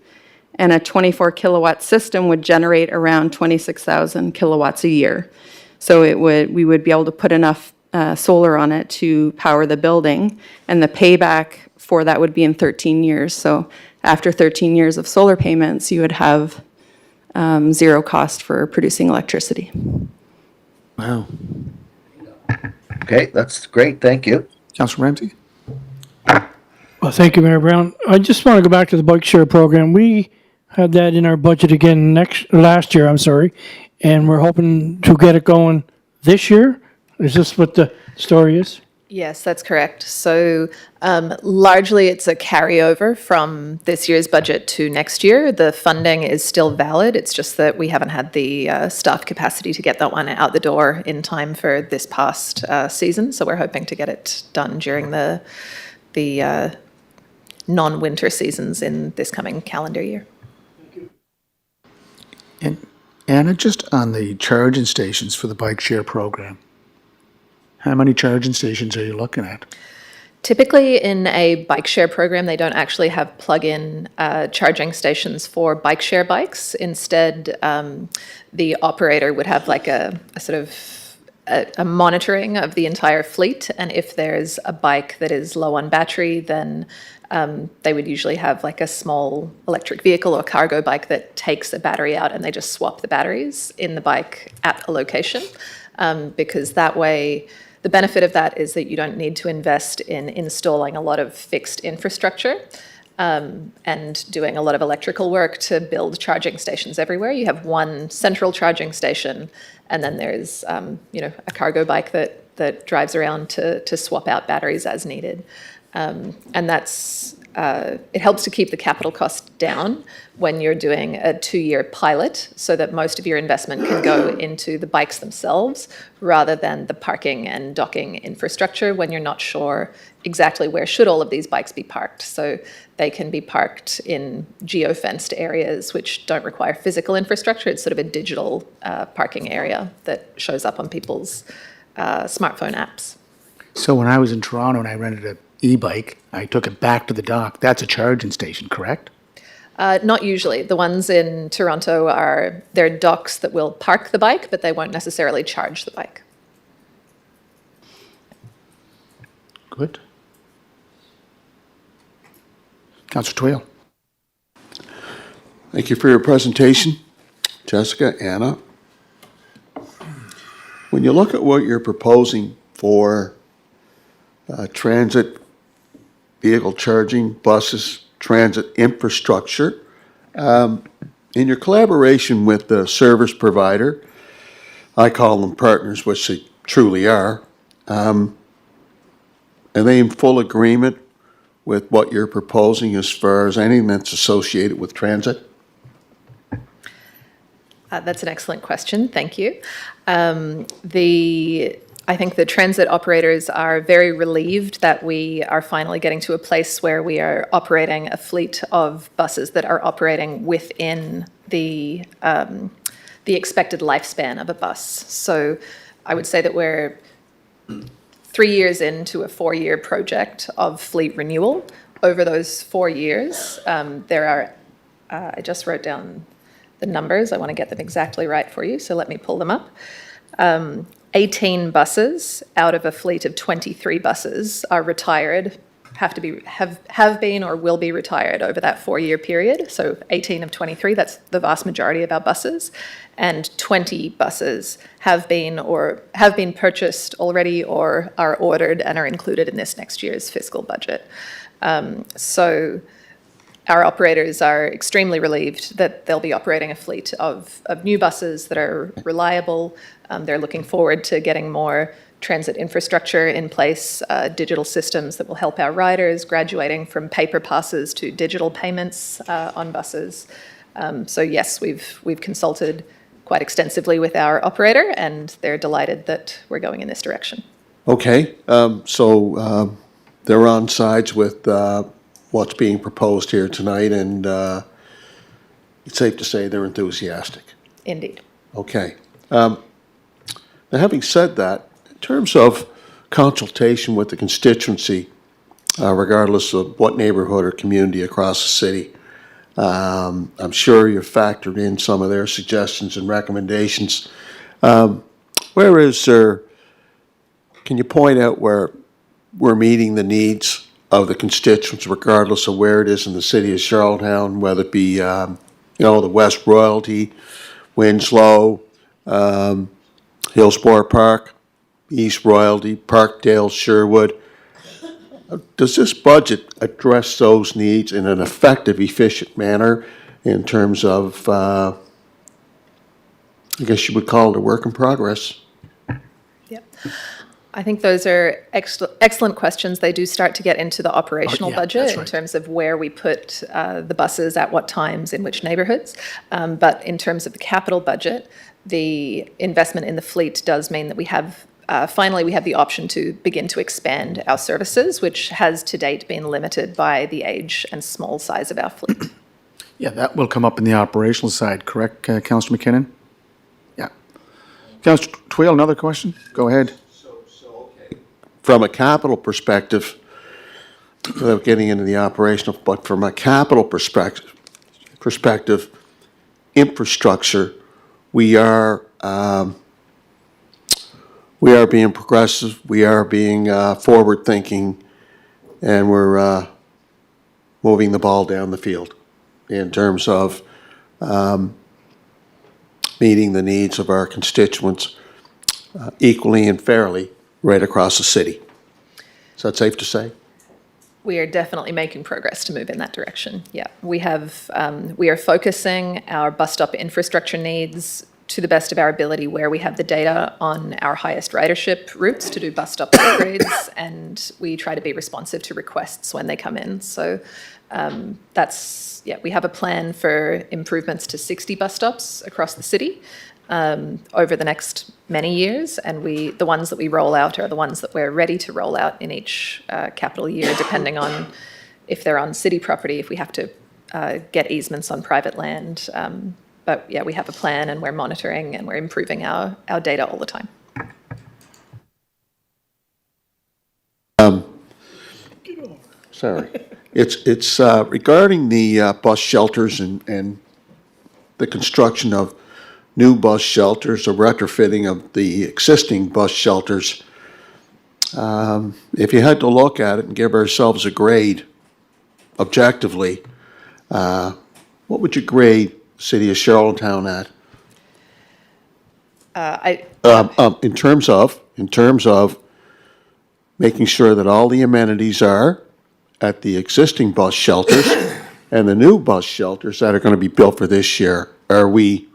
J: and a 24 kilowatt system would generate around 26,000 kilowatts a year. So we would be able to put enough solar on it to power the building, and the payback for that would be in 13 years. So after 13 years of solar payments, you would have zero cost for producing electricity.
A: Wow.
I: Okay, that's great. Thank you.
A: Councilor Ramsey?
K: Well, thank you, Mayor Brown. I just want to go back to the bike share program. We had that in our budget again last year, and we're hoping to get it going this year. Is this what the story is?
L: Yes, that's correct. So largely it's a carryover from this year's budget to next year. The funding is still valid. It's just that we haven't had the staff capacity to get that one out the door in time for this past season. So we're hoping to get it done during the non-winter seasons in this coming calendar year.
A: And Anna, just on the charging stations for the bike share program, how many charging stations are you looking at?
L: Typically in a bike share program, they don't actually have plug-in charging stations for bike share bikes. Instead, the operator would have like a sort of a monitoring of the entire fleet. And if there's a bike that is low on battery, then they would usually have like a small electric vehicle or cargo bike that takes the battery out, and they just swap the batteries in the bike at a location. Because that way, the benefit of that is that you don't need to invest in installing a lot of fixed infrastructure and doing a lot of electrical work to build charging stations everywhere. You have one central charging station, and then there's a cargo bike that drives around to swap out batteries as needed. And that's it helps to keep the capital cost down when you're doing a 2-year pilot, so that most of your investment can go into the bikes themselves rather than the parking and docking infrastructure when you're not sure exactly where should all of these bikes be parked. So they can be parked in geo-fenced areas which don't require physical infrastructure. It's sort of a digital parking area that shows up on people's smartphone apps.
A: So when I was in Toronto and I rented an e-bike, I took it back to the dock. That's a charging station, correct?
L: Not usually. The ones in Toronto they're docks that will park the bike, but they won't necessarily charge the bike.
A: Good. Councilor Twill.
F: Thank you for your presentation, Jessica, Anna. When you look at what you're proposing for transit vehicle charging, buses, transit infrastructure, in your collaboration with the service provider, I call them partners, which they truly are they in full agreement with what you're proposing as far as anything that's associated with transit?
L: That's an excellent question. Thank you. I think the transit operators are very relieved that we are finally getting to a place where we are operating a fleet of buses that are operating within the expected lifespan of a bus. So I would say that we're 3 years into a 4-year project of fleet renewal. Over those 4 years, there are, I just wrote down the numbers. I want to get them exactly right for you, so let me pull them up. 18 buses out of a fleet of 23 buses are retired, have been or will be retired over that 4-year period. So 18 of 23, that's the vast majority of our buses. And 20 buses have been purchased already or are ordered and are included in this next year's fiscal budget. So our operators are extremely relieved that they'll be operating a fleet of new buses that are reliable. They're looking forward to getting more transit infrastructure in place, digital systems that will help our riders, graduating from paper passes to digital payments on buses. So yes, we've consulted quite extensively with our operator, and they're delighted that we're going in this direction.
F: Okay, so they're on sides with what's being proposed here tonight, and it's safe to say they're enthusiastic.
L: Indeed.
F: Okay. Now, having said that, in terms of consultation with the constituency, regardless of what neighborhood or community across the city, I'm sure you've factored in some of their suggestions and recommendations. Where is there, can you point out where we're meeting the needs of the constituents, regardless of where it is in the city of Charlottetown, whether it be, the West Royalty, Winslow, Hillsborough Park, East Royalty, Parkdale, Sherwood? Does this budget address those needs in an effective, efficient manner in terms of, I guess you would call it a work in progress?
L: Yep. I think those are excellent questions. They do start to get into the operational budget in terms of where we put the buses at what times in which neighborhoods. But in terms of the capital budget, the investment in the fleet does mean that we have finally we have the option to begin to expand our services, which has to date been limited by the age and small size of our fleet.
A: Yeah, that will come up in the operational side, correct, Councillor McKinnon? Yeah. Councillor Twill, another question? Go ahead.
F: From a capital perspective, without getting into the operational, but from a capital perspective, infrastructure, we are being progressive, we are being forward-thinking, and we're moving the ball down the field in terms of meeting the needs of our constituents equally and fairly right across the city. Is that safe to say?
L: We are definitely making progress to move in that direction. Yeah, we are focusing our bus stop infrastructure needs to the best of our ability where we have the data on our highest ridership routes to do bus stop upgrades, and we try to be responsive to requests when they come in. So we have a plan for improvements to 60 bus stops across the city over the next many years, and the ones that we roll out are the ones that we're ready to roll out in each capital year, depending on if they're on city property, if we have to get easements on private land. But yeah, we have a plan, and we're monitoring, and we're improving our data all the time.
F: Sorry. It's regarding the bus shelters and the construction of new bus shelters or retrofitting of the existing bus shelters. If you had to look at it and give ourselves a grade objectively, what would you grade the city of Charlottetown at? In terms of making sure that all the amenities are at the existing bus shelters and the new bus shelters that are going to be built for this year. Are we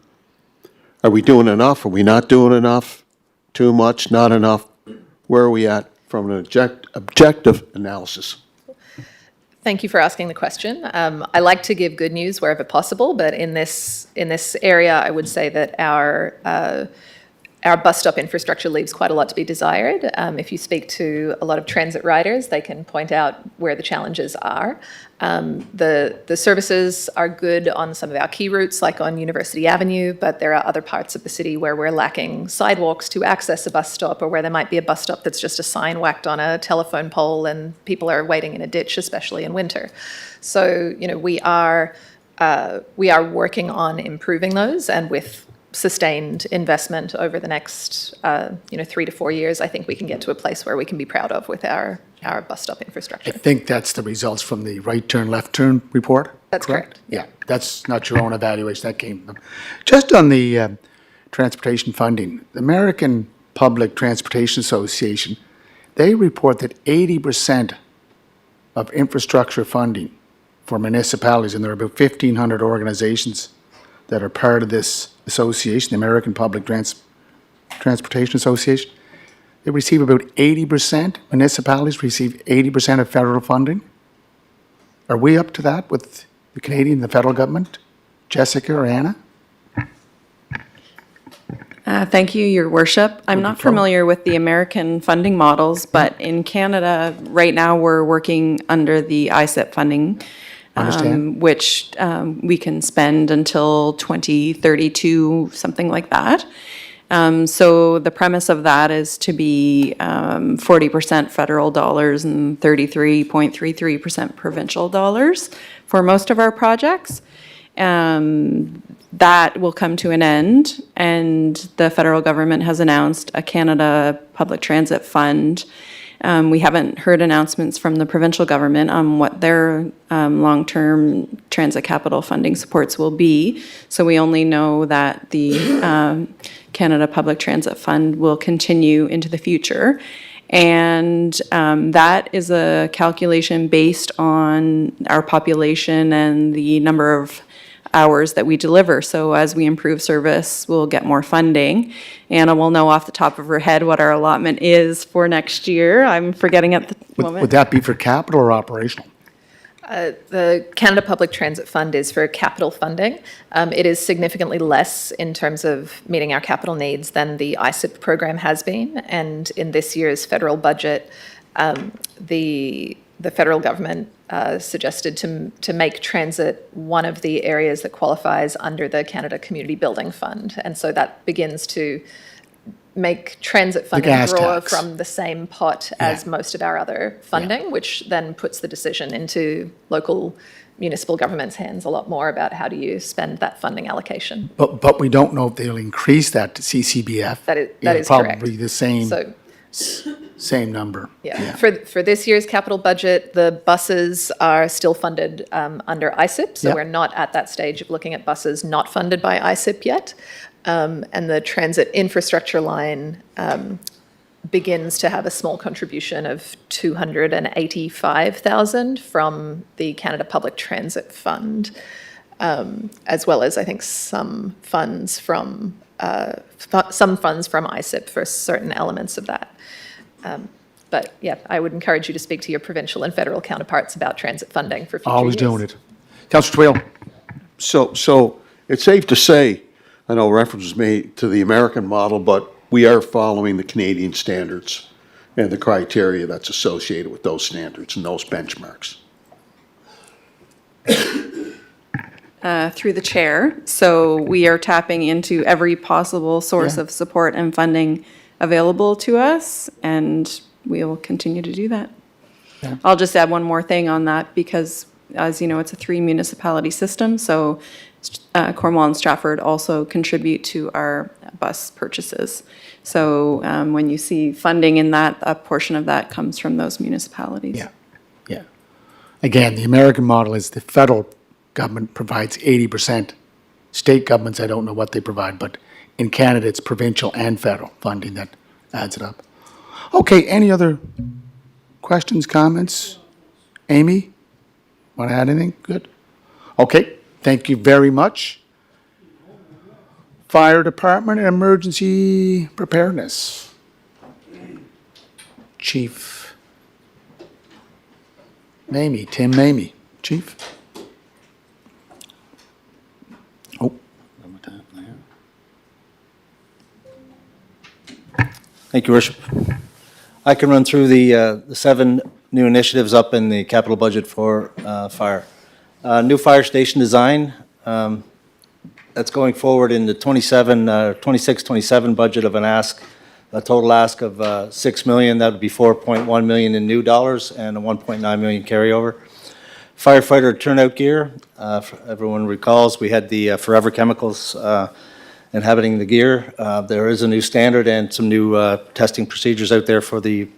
F: doing enough? Are we not doing enough? Too much? Not enough? Where are we at from an objective analysis?
L: Thank you for asking the question. I like to give good news wherever possible, but in this area, I would say that our bus stop infrastructure leaves quite a lot to be desired. If you speak to a lot of transit riders, they can point out where the challenges are. The services are good on some of our key routes, like on University Avenue, but there are other parts of the city where we're lacking sidewalks to access a bus stop, or where there might be a bus stop that's just a sign whacked on a telephone pole and people are waiting in a ditch, especially in winter. So, we are we are working on improving those, and with sustained investment over the next 3 to 4 years, I think we can get to a place where we can be proud of with our bus stop
A: I
L: infrastructure.
A: think that's the results from the right turn, left turn report?
L: That's correct.
A: Yeah, that's not your own evaluation, that came from them. Just on the transportation funding, the American Public Transportation Association, they report that 80% of infrastructure funding for municipalities, and there are about 1,500 organizations that are part of this association, the American Public Transportation Association, they receive about 80%, municipalities receive 80% of federal funding. Are we up to that with the Canadian, the federal government? Jessica or Anna?
J: Thank you, Your Worship. I'm not familiar with the American funding models, but in Canada, right now, we're working under the ISIP funding,
A: Understand.
J: which we can spend until 2032, something like that. So the premise of that is to be 40% federal dollars and 33.33% provincial dollars for most of our projects. That will come to an end, and the federal government has announced a Canada Public Transit Fund. We haven't heard announcements from the provincial government on what their long-term transit capital funding supports will be. So we only know that the Canada Public Transit Fund will continue into the future. And that is a calculation based on our population and the number of hours that we deliver. So as we improve service, we'll get more funding. Anna will know off the top of her head what our allotment is for next year. I'm forgetting at the
A: Would
J: moment.
A: that be for capital or operational?
L: The Canada Public Transit Fund is for capital funding. It is significantly less in terms of meeting our capital needs than the ISIP program has been. And in this year's federal budget, the federal government suggested to make transit one of the areas that qualifies under the Canada Community Building Fund. And so that begins to make transit funding
A: gas
L: draw
A: tax.
L: from the same pot as most of our other funding, which then puts the decision into local municipal government's hands a lot more about how do you spend that funding allocation.
A: But we don't know if they'll increase that to CCBF.
L: That is
A: It'll
L: correct.
A: Probably the same,
L: So,
A: same number.
L: yeah, for this year's capital budget, the buses are still funded under ISIP, so
A: Yep.
L: we're not at that stage of looking at buses not funded by ISIP yet. And the transit infrastructure line begins to have a small contribution of 285,000 from the Canada Public Transit Fund, as well as I think some funds from ISIP for certain elements of that. But yeah, I would encourage you to speak to your provincial and federal counterparts about transit funding for future
A: Always
L: years.
A: doing it. Councillor Twill?
F: So it's safe to say, I know reference was made to the American model, but we are following the Canadian standards and the criteria that's associated with those standards and those benchmarks.
J: Through the chair. So we are tapping into every possible source of support and funding available to us, and we will continue to do that. I'll just add one more thing on that, because as you know, it's a 3-municipality system, so Cornwall and Stratford also contribute to our bus purchases. So when you see funding in that, a portion of that comes from those municipalities.
A: Yeah, yeah. Again, the American model is the federal government provides 80%. State governments, I don't know what they provide, but in Canada, it's provincial and federal funding that adds it up. Okay, any other questions, comments? Amy, want to add anything? Good. Okay, thank you very much. Fire Department and Emergency Preparedness. Chief Mamie, Tim Mamie. Chief? Oh.
M: Thank you, Worship. I can run through the 7 new initiatives up in the capital budget for fire. New fire station design, that's going forward in the 26-27 budget of a total ask of $6 million. That would be $4.1 million in new dollars and a $1.9 million carryover. Firefighter turnout gear, everyone recalls, we had the Forever Chemicals inhabiting the gear. There is a new standard and some new testing procedures out there for the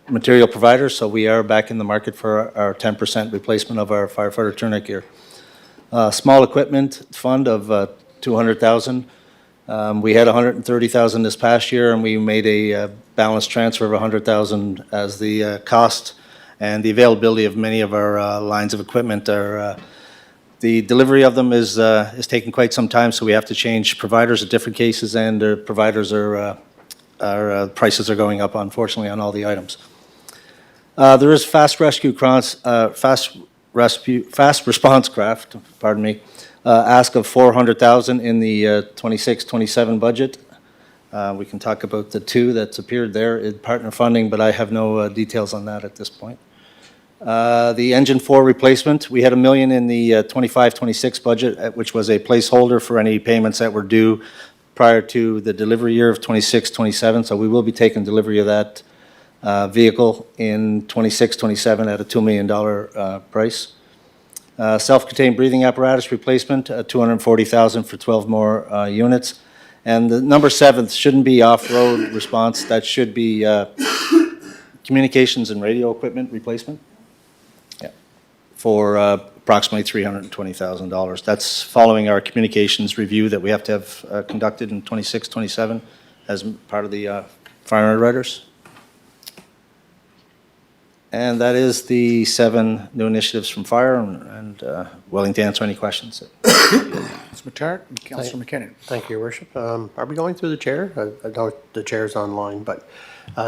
M: material providers, so we are back in the market for our 10% replacement of our firefighter turnout gear. Small equipment fund of $200,000. We had $130,000 this past year, and we made a balance transfer of $100,000 as the cost and the availability of many of our lines of equipment are. The delivery of them is taking quite some time, so we have to change providers in different cases, and the providers prices are going up, unfortunately, on all the items. There is fast response craft, pardon me, ask of $400,000 in the 26-27 budget. We can talk about the two that's appeared there in partner funding, but I have no details on that at this point. The engine 4 replacement, we had $1 million in the 25-26 budget, which was a placeholder for any payments that were due prior to the delivery year of 26-27. So we will be taking delivery of that vehicle in 26-27 at a $2 million price. Self-contained breathing apparatus replacement, $240,000 for 12 more units. And the number 7 shouldn't be off-road response. That should be communications and radio equipment replacement. Yeah, for approximately $320,000. That's following our communications review that we have to have conducted in 26-27 as part of the fire underwriters. And that is the 7 new initiatives from fire, and willing to answer any questions.
A: Councilor Matart and Councilor McKinnon.
H: Thank you, Your Worship. Are we going through the chair? I know the chair's online, but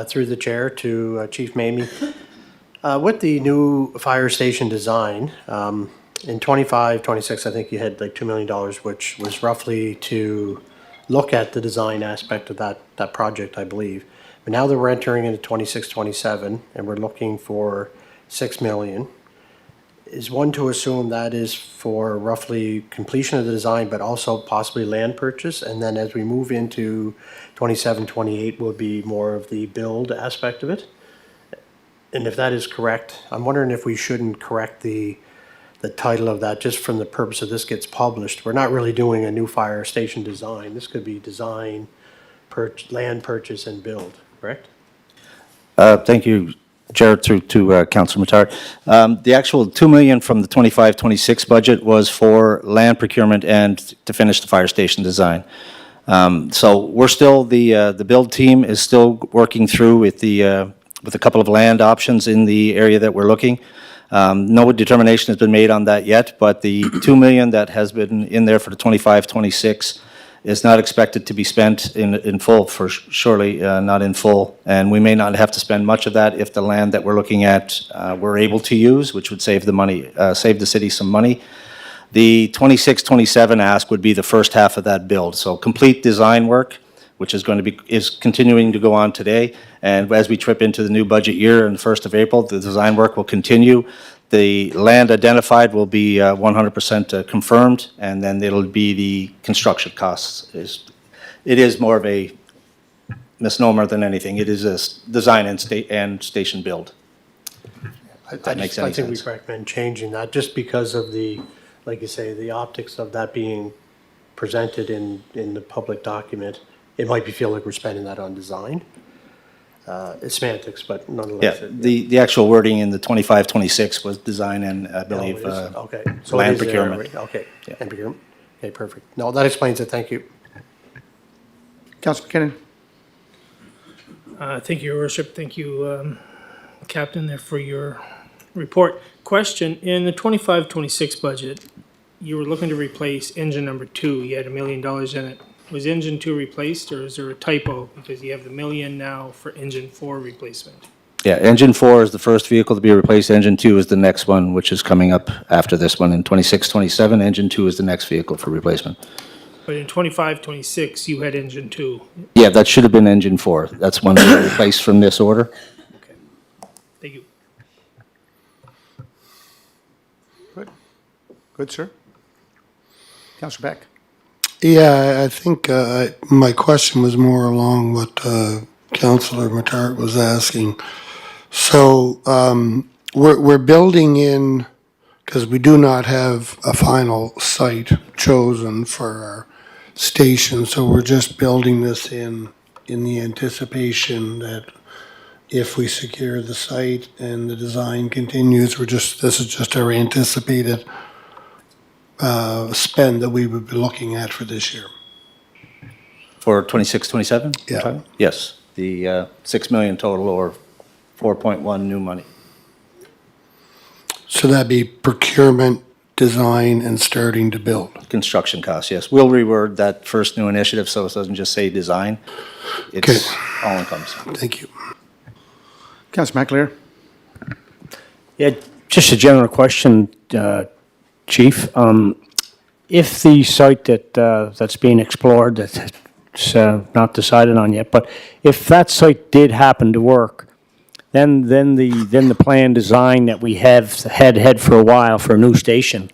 H: through the chair to Chief Mamie. With the new fire station design, in 25-26, I think you had like $2 million, which was roughly to look at the design aspect of that project, I believe. But now that we're entering into 26-27 and we're looking for $6 million, is one to assume that is for roughly completion of the design, but also possibly land purchase? And then as we move into 27-28 will be more of the build aspect of it? And if that is correct, I'm wondering if we shouldn't correct the title of that just from the purpose of this gets published. We're not really doing a new fire station design. This could be design, land purchase, and build, correct?
M: Thank you, Chair, to Councilor Matart. The actual $2 million from the 25-26 budget was for land procurement and to finish the fire station design. So we're still, the build team is still working through with a couple of land options in the area that we're looking. No determination has been made on that yet, but the $2 million that has been in there for the 25-26 is not expected to be spent in full, for surely not in full. And we may not have to spend much of that if the land that we're looking at we're able to use, which would save the money, save the city some money. The 26-27 ask would be the first half of that build. So complete design work, which is continuing to go on today. And as we trip into the new budget year on the 1st of April, the design work will continue. The land identified will be 100% confirmed, and then it'll be the construction costs. It is more of a misnomer than anything. It is a design and station build.
H: I
M: makes any
H: think we
M: sense.
H: recommend changing that just because of the, like you say, the optics of that being presented in the public document. It might feel like we're spending that on design. It's semantics, but nonetheless.
M: Yeah, the actual wording in the 25-26 was design and I believe
H: Okay. So
M: land
H: it is there,
M: procurement.
H: right? Okay,
M: Yeah.
H: land procurement. Okay, perfect. No, that explains it. Thank you.
A: Councilor McKinnon.
K: Thank you, Your Worship. Thank you, Captain, there for your report. Question, in the 25-26 budget, you were looking to replace engine number 2. You had $1 million in it. Was engine 2 replaced, or is there a typo? Because you have the $1 million now for engine 4 replacement.
M: Yeah, engine 4 is the first vehicle to be replaced. Engine 2 is the next one, which is coming up after this one in 26-27. Engine 2 is the next vehicle for replacement.
K: But in 25-26, you had engine 2.
M: Yeah, that should have been engine 4. That's one that we replaced from this order.
K: Okay. Thank you.
A: Good, sir. Councilor Beck.
G: Yeah, I think my question was more along what Councillor Matart was asking. So we're building in because we do not have a final site chosen for our station, so we're just building this in the anticipation that if we secure the site and the design continues, this is just our anticipated spend that we would be looking at for this year.
M: For 26, 27?
G: Yeah.
M: Yes, the 6 million total or 4.1 new money.
G: So that'd be procurement, design, and starting to build.
M: Construction costs, yes. We'll reword that first new initiative so it doesn't just say design. It's all encompassing.
G: Thank you.
A: Councillor McAleer?
B: Yeah, just a general question, Chief. If the site that's being explored, that's not decided on yet, but if that site did happen to work, then the plan design that we have had for a while for a new station,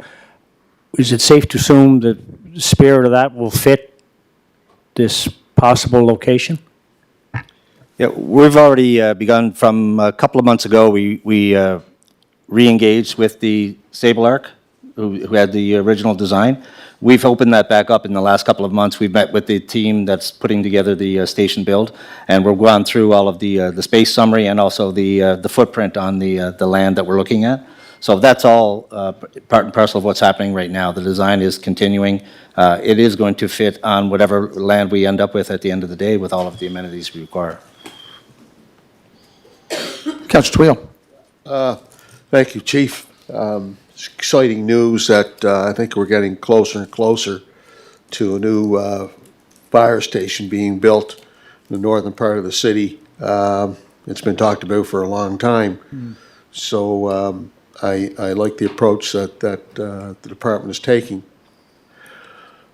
B: is it safe to assume that the spirit of that will fit this possible location?
M: Yeah, we've already begun from a couple of months ago. We re-engaged with the Sable Arc, who had the original design. We've opened that back up in the last couple of months. We've met with the team that's putting together the station build, and we've gone through all of the space summary and also the footprint on the land that we're looking at. So that's all part and parcel of what's happening right now. The design is continuing. It is going to fit on whatever land we end up with at the end of the day with all of the amenities we require.
A: Councillor Twill?
F: Thank you, Chief. It's exciting news that I think we're getting closer and closer to a new fire station being built in the northern part of the city. It's been talked about for a long time. So I like the approach that the department is taking.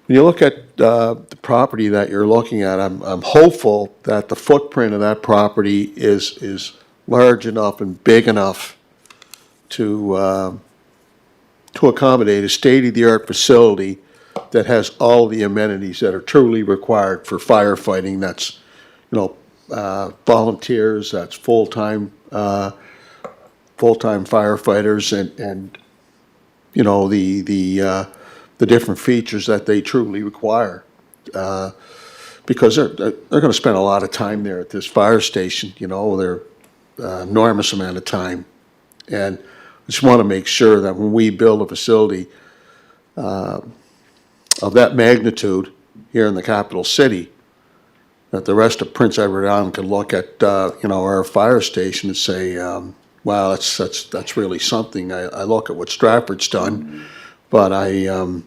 F: When you look at the property that you're looking at, I'm hopeful that the footprint of that property is large enough and big enough to accommodate a state-of-the-art facility that has all the amenities that are truly required for firefighting. That's, volunteers, that's full-time firefighters, and the different features that they truly require. Because they're going to spend a lot of time there at this fire station. They're enormous amount of time, and I just want to make sure that when we build a facility of that magnitude here in the capital city, that the rest of Prince Edward Island can look at our fire station and say, wow, that's really something. I look at what Stratford's done, but I'm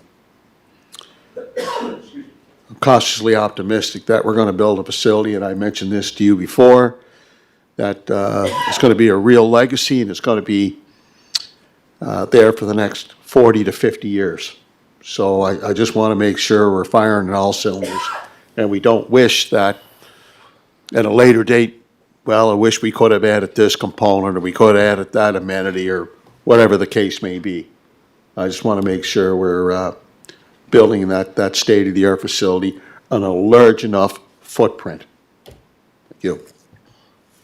F: cautiously optimistic that we're going to build a facility, and I mentioned this to you before, that it's going to be a real legacy, and it's going to be there for the next 40 to 50 years. So I just want to make sure we're firing on all cylinders, and we don't wish that at a later date, well, I wish we could have added this component, or we could have added that amenity, or whatever the case may be. I just want to make sure we're building that state-of-the-art facility on a large enough footprint. Thank you.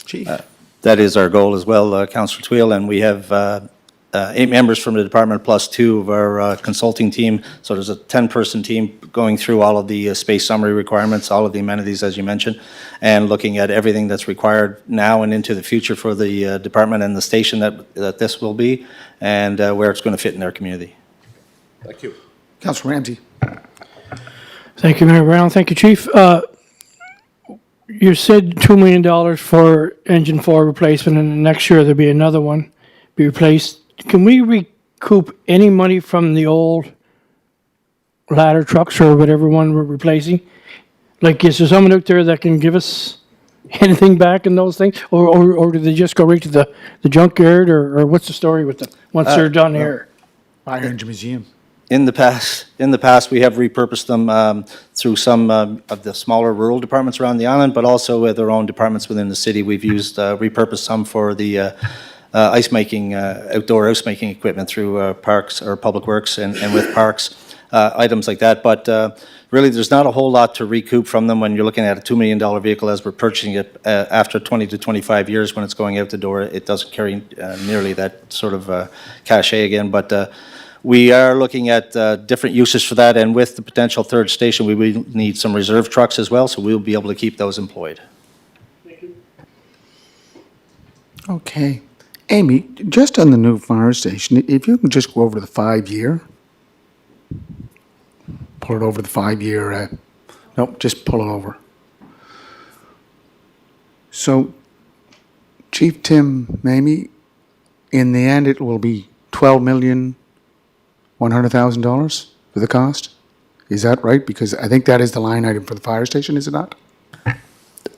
A: Chief?
M: That is our goal as well, Councillor Twill, and we have 8 members from the department plus 2 of our consulting team. So there's a 10-person team going through all of the space summary requirements, all of the amenities, as you mentioned, and looking at everything that's required now and into the future for the department and the station that this will be, and where it's going to fit in their community.
F: Thank you.
A: Councillor Ramsey?
K: Thank you, Mayor Brown. Thank you, Chief. You said $2 million for engine 4 replacement, and next year there'll be another one be replaced. Can we recoup any money from the old ladder trucks or whatever one we're replacing? Like, is there someone out there that can give us anything back in those things? Or do they just go right to the junkyard, or what's the story with them once they're done here?
A: Fire Engine Museum.
M: In the past, we have repurposed them through some of the smaller rural departments around the island, but also with our own departments within the city. We've repurposed some for the ice making, outdoor ice making equipment through parks or public works and with parks, items like that. But really, there's not a whole lot to recoup from them when you're looking at a $2 million vehicle as we're purchasing it after 20 to 25 years when it's going out the door. It doesn't carry nearly that sort of cachet again, but we are looking at different uses for that, and with the potential third station, we will need some reserve trucks as well, so we'll be able to keep those employed.
A: Okay. Amy, just on the new fire station, if you can just go over to the 5-year, pull it over to the 5-year, nope, just pull it over. So, Chief Tim Mamie, in the end, it will be $12,100,000 for the cost? Is that right? Because I think that is the line item for the fire station, is it not?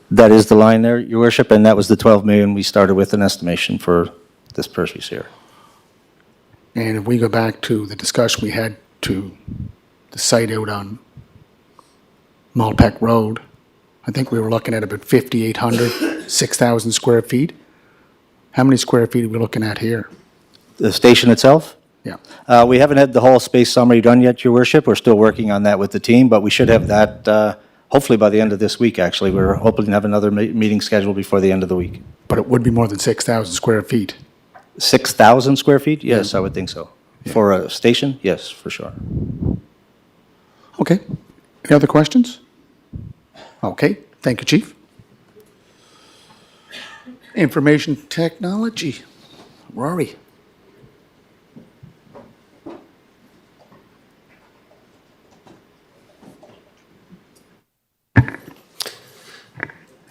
M: That is the line there, Your Worship, and that was the 12 million we started with an estimation for this purchase here.
A: And if we go back to the discussion we had to the site out on Malpeck Road, I think we were looking at about 5,800, 6,000 square feet. How many square feet are we looking at here?
M: The station itself?
A: Yeah.
M: We haven't had the whole space summary done yet, Your Worship. We're still working on that with the team, but we should have that hopefully by the end of this week, actually. We're hoping to have another meeting scheduled before the end of the week.
A: But it would be more than 6,000 square feet.
M: 6,000 square feet? Yes, I would think so. For a station? Yes, for sure.
A: Okay. Any other questions? Okay. Thank you, Chief. Information technology. Rory.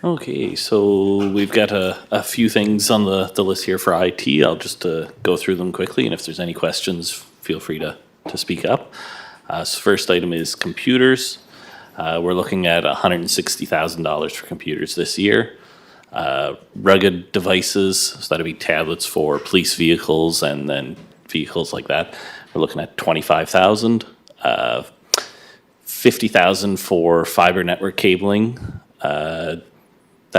N: Okay, so we've got a few things on the list here for IT. I'll just go through them quickly, and if there's any questions, feel free to speak up. So first item is computers. We're looking at $160,000 for computers this year. Rugged devices, so that'd be tablets for police vehicles and then vehicles like that. We're looking at $25,000. $50,000 for fiber network cabling. That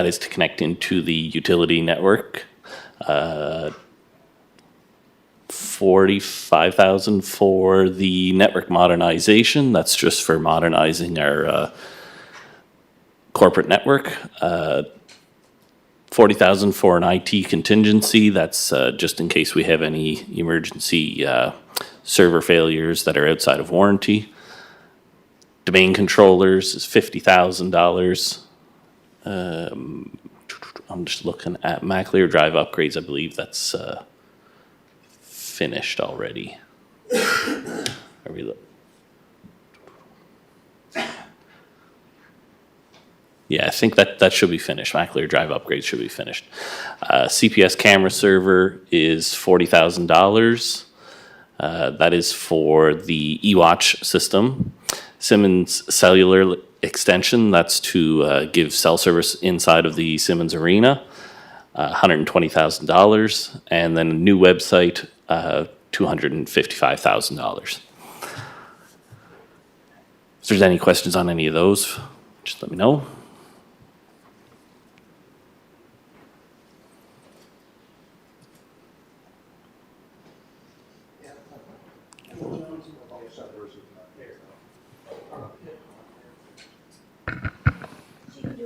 N: is to connect into the utility network. $45,000 for the network modernization. That's just for modernizing our corporate network. $40,000 for an IT contingency. That's just in case we have any emergency server failures that are outside of warranty. Domain controllers is $50,000. I'm just looking at MacLear Drive upgrades. I believe that's finished already. Are we Yeah, I think that should be finished. MacLear Drive upgrades should be finished. CPS camera server is $40,000. That is for the eWatch system. Simmons Cellular extension, that's to give cell service inside of the Simmons Arena, $120,000. And then a new website, $255,000. If there's any questions on any of those, just let me know.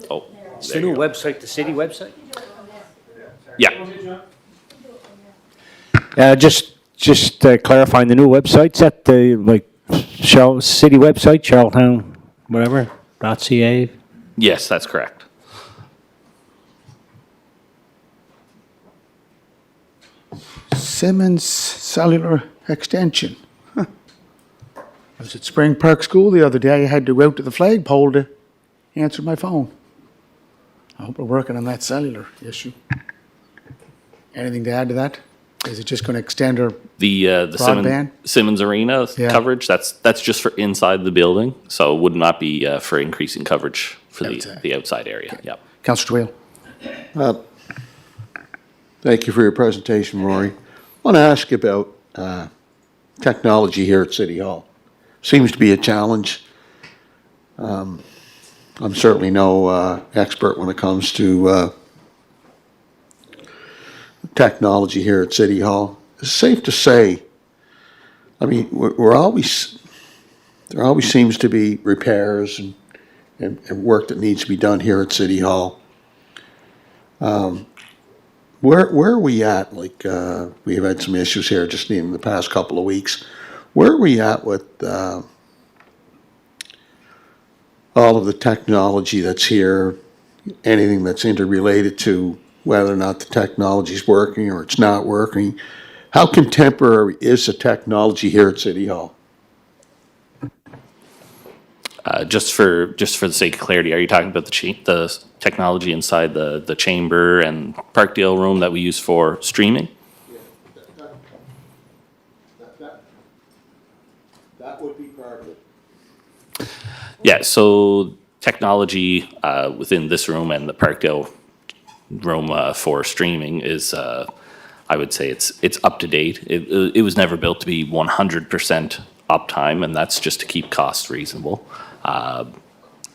N: Oh,
B: It's the new website, the city website?
N: yeah.
B: Just clarifying, the new website's at the, city website, Charlottetown, whatever, .ca?
N: Yes, that's correct.
A: Simmons Cellular Extension. Huh. I was at Spring Park School the other day. I had to go out to the flagpole to answer my phone. I hope we're working on that cellular issue. Anything to add to that? Is it just going to extend our
N: The
A: broadband?
N: Simmons Arena
A: Yeah.
N: coverage, that's just for inside the building, so it would not be for increasing coverage for
A: Outside.
N: the outside area. Yep.
A: Councillor Twill?
F: Thank you for your presentation, Rory. I want to ask you about technology here at City Hall. Seems to be a challenge. I'm certainly no expert when it comes to technology here at City Hall. It's safe to say, I mean, we're always there always seems to be repairs and work that needs to be done here at City Hall. Where are we at? Like, we have had some issues here just in the past couple of weeks. Where are we at with all of the technology that's here? Anything that's interrelated to whether or not the technology is working or it's not working? How contemporary is the technology here at City Hall?
N: Just for the sake of clarity, are you talking about the technology inside the chamber and Parkdale room that we use for streaming?
F: That would be part of it.
N: Yeah, so technology within this room and the Parkdale room for streaming is, I would say it's up to date. It was never built to be 100% uptime, and that's just to keep costs reasonable.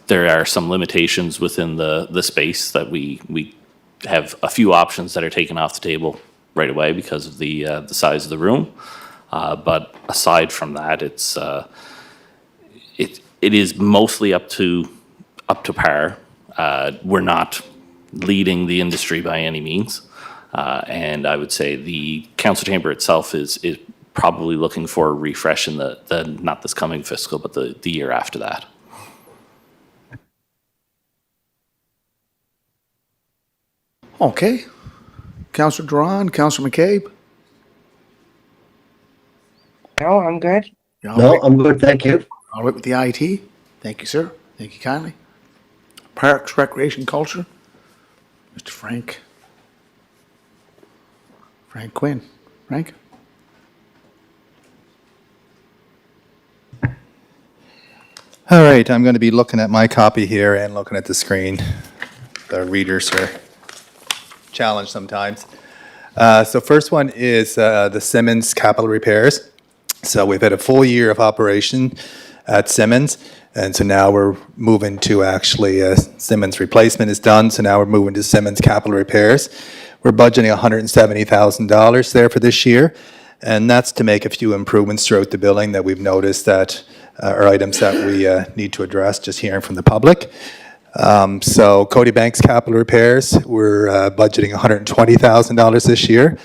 N: There are some limitations within the space that we have a few options that are taken off the table right away because of the size of the room. But aside from that, it is mostly up to par. We're not leading the industry by any means. And I would say the council chamber itself is probably looking for a refresh in the not this coming fiscal, but the year after that.
A: Okay. Councillor Duran, Councillor McCabe?
C: No, I'm good.
A: You're all
I: No,
A: right?
I: I'm good, thank you.
A: All right with the IT? Thank you, sir. Thank you kindly. Parks, Recreation, Culture? Mr. Frank Quinn. Frank?
O: All right, I'm going to be looking at my copy here and looking at the screen. The readers are challenged sometimes. So first one is the Simmons capital repairs. So we've had a full year of operation at Simmons, and so now we're moving to actually Simmons replacement is done, so now we're moving to Simmons capital repairs. We're budgeting $170,000 there for this year, and that's to make a few improvements throughout the building that we've noticed that are items that we need to address, just hearing from the public. So Cody Banks capital repairs, we're budgeting $120,000 this year,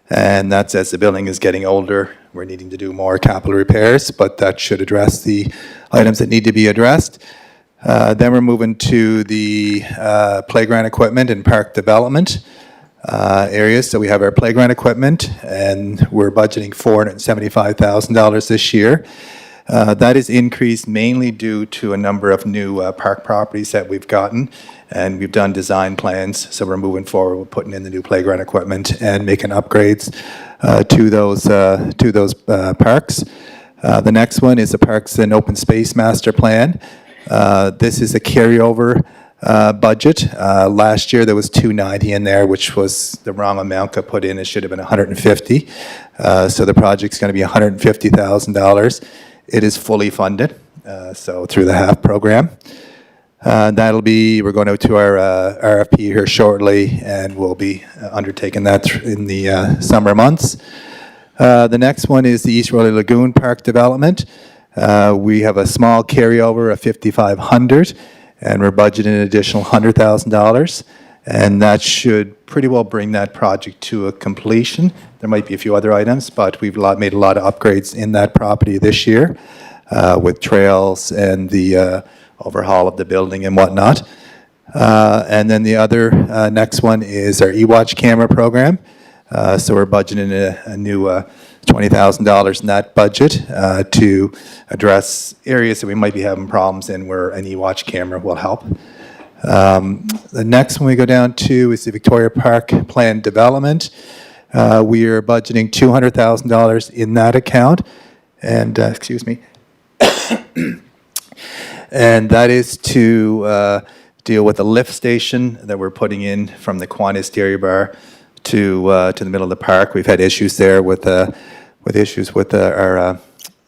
O: and that's as the building is getting older. We're needing to do more capital repairs, but that should address the items that need to be addressed. Then we're moving to the playground equipment and park development areas. So we have our playground equipment, and we're budgeting $475,000 this year. That is increased mainly due to a number of new park properties that we've gotten, and we've done design plans, so we're moving forward with putting in the new playground equipment and making upgrades to those parks. The next one is the Parks and Open Space Master Plan. This is a carryover budget. Last year there was $290 in there, which was the wrong amount got put in. It should have been $150. So the project's going to be $150,000. It is fully funded, so through the HAF program. We're going out to our RFP here shortly, and we'll be undertaking that in the summer months. The next one is the East Rolly Lagoon Park development. We have a small carryover of $5,500, and we're budgeting an additional $100,000, and that should pretty well bring that project to a completion. There might be a few other items, but we've made a lot of upgrades in that property this year with trails and the overhaul of the building and whatnot. And then the other next one is our eWatch camera program. So we're budgeting a new $20,000 in that budget to address areas that we might be having problems in where an eWatch camera will help. The next one we go down to is the Victoria Park Plan Development. We are budgeting $200,000 in that account, and and that is to deal with the lift station that we're putting in from the Kiwanis Dairy Bar to the middle of the park. We've had issues there with issues with our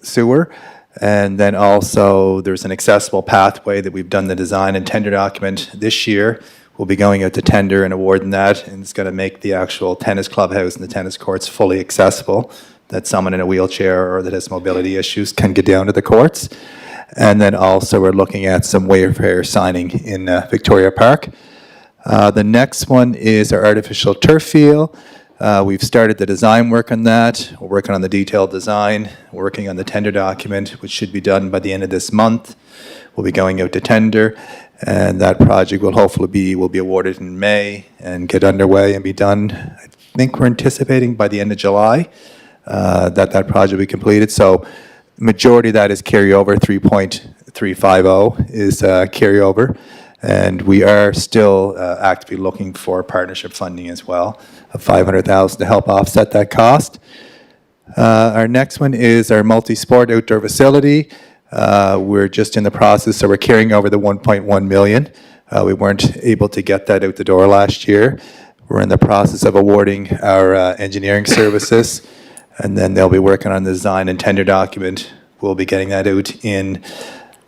O: sewer. And then also there's an accessible pathway that we've done the design and tender document this year. We'll be going out to tender and awarding that, and it's going to make the actual tennis clubhouse and the tennis courts fully accessible, that someone in a wheelchair or that has mobility issues can get down to the courts. And then also we're looking at some wayfair signing in Victoria Park. The next one is our artificial turf field. We've started the design work on that. We're working on the detailed design, working on the tender document, which should be done by the end of this month. We'll be going out to tender, and that project will be awarded in May and get underway and be done. I think we're anticipating by the end of July that project will be completed. So majority of that is carryover, 3.350 is carryover. And we are still actively looking for partnership funding as well of $500,000 to help offset that cost. Our next one is our multi-sport outdoor facility. We're just in the process, so we're carrying over the 1.1 million. We weren't able to get that out the door last year. We're in the process of awarding our engineering services, and then they'll be working on the design and tender document. We'll be getting that out in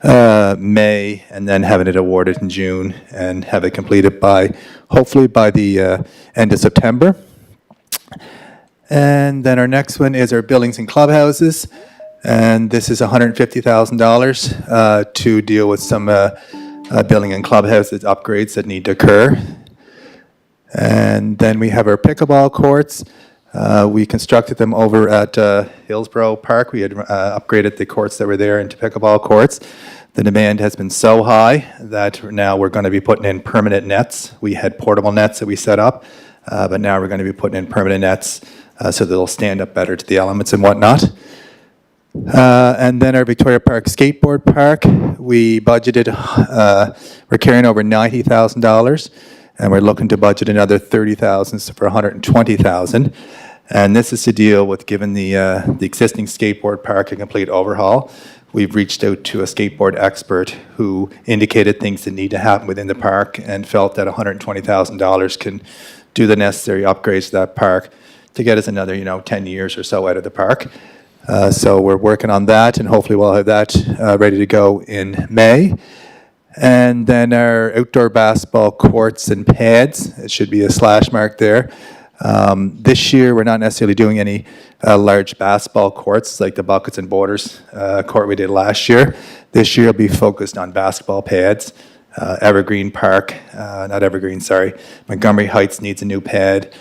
O: May, and then having it awarded in June, and have it completed hopefully by the end of September. And then our next one is our buildings and clubhouses, and this is $150,000 to deal with some building and clubhouses upgrades that need to occur. And then we have our pickleball courts. We constructed them over at Hillsborough Park. We had upgraded the courts that were there into pickleball courts. The demand has been so high that now we're going to be putting in permanent nets. We had portable nets that we set up, but now we're going to be putting in permanent nets so they'll stand up better to the elements and whatnot. And then our Victoria Park Skateboard Park, we budgeted, we're carrying over $90,000. And we're looking to budget another $30,000 for $120,000. And this is to deal with, given the existing skateboard park a complete overhaul. We've reached out to a skateboard expert who indicated things that need to happen within the park and felt that $120,000 can do the necessary upgrades to that park to get us another 10 years or so out of the park. So we're working on that, and hopefully we'll have that ready to go in May. And then our outdoor basketball courts and pads, it should be a slash mark there. This year, we're not necessarily doing any large basketball courts like the Buckets and Borders court we did last year. This year will be focused on basketball pads. Montgomery Heights needs a new pad.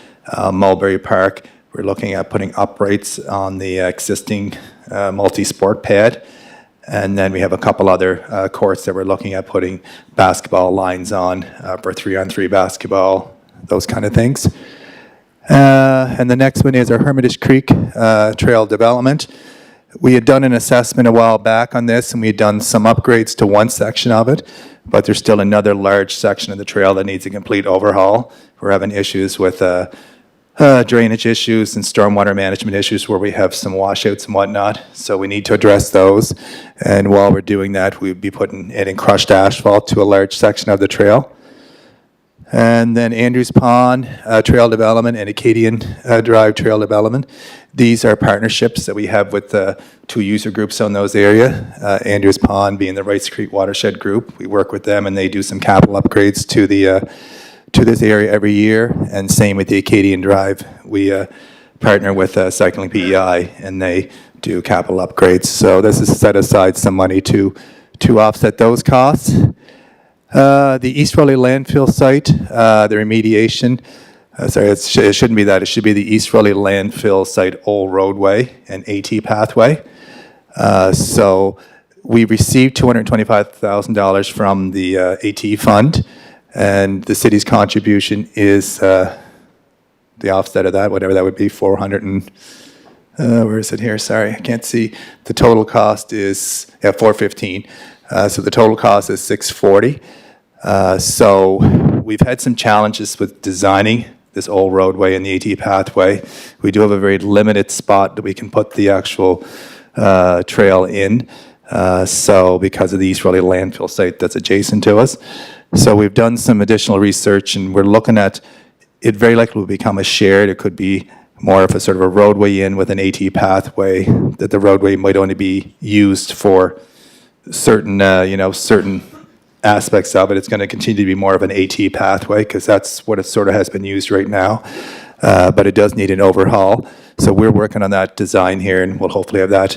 O: Mulberry Park, we're looking at putting uprights on the existing multi-sport pad. And then we have a couple other courts that we're looking at putting basketball lines on for 3-on-3 basketball, those kind of things. And the next one is our Hermitage Creek Trail development. We had done an assessment a while back on this, and we had done some upgrades to one section of it, but there's still another large section of the trail that needs a complete overhaul. We're having issues with drainage issues and stormwater management issues where we have some washouts and whatnot, so we need to address those. And while we're doing that, we'd be putting it in crushed asphalt to a large section of the trail. And then Andrews Pond Trail Development and Acadian Drive Trail Development. These are partnerships that we have with two user groups on those area. Andrews Pond being the Rice Creek Watershed Group. We work with them, and they do some capital upgrades to this area every year, and same with the Acadian Drive. We partner with Cycling PEI, and they do capital upgrades. So this is set aside some money to offset those costs. The East Rowley landfill site, the remediation, it shouldn't be that. It should be the East Rowley landfill site old roadway and AT pathway. So we received $225,000 from the AT fund. And the city's contribution is the offset of that, whatever that would be, 400 and, where is it here? Sorry, I can't see. The total cost is 415. So the total cost is 640. So we've had some challenges with designing this old roadway and the AT pathway. We do have a very limited spot that we can put the actual trail in. So because of the East Rowley landfill site that's adjacent to us. So we've done some additional research, and we're looking at it very likely will become a shared. It could be more of a sort of a roadway in with an AT pathway, that the roadway might only be used for certain, certain aspects of it. It's going to continue to be more of an AT pathway because that's what it sort of has been used right now. But it does need an overhaul. So we're working on that design here, and we'll hopefully have that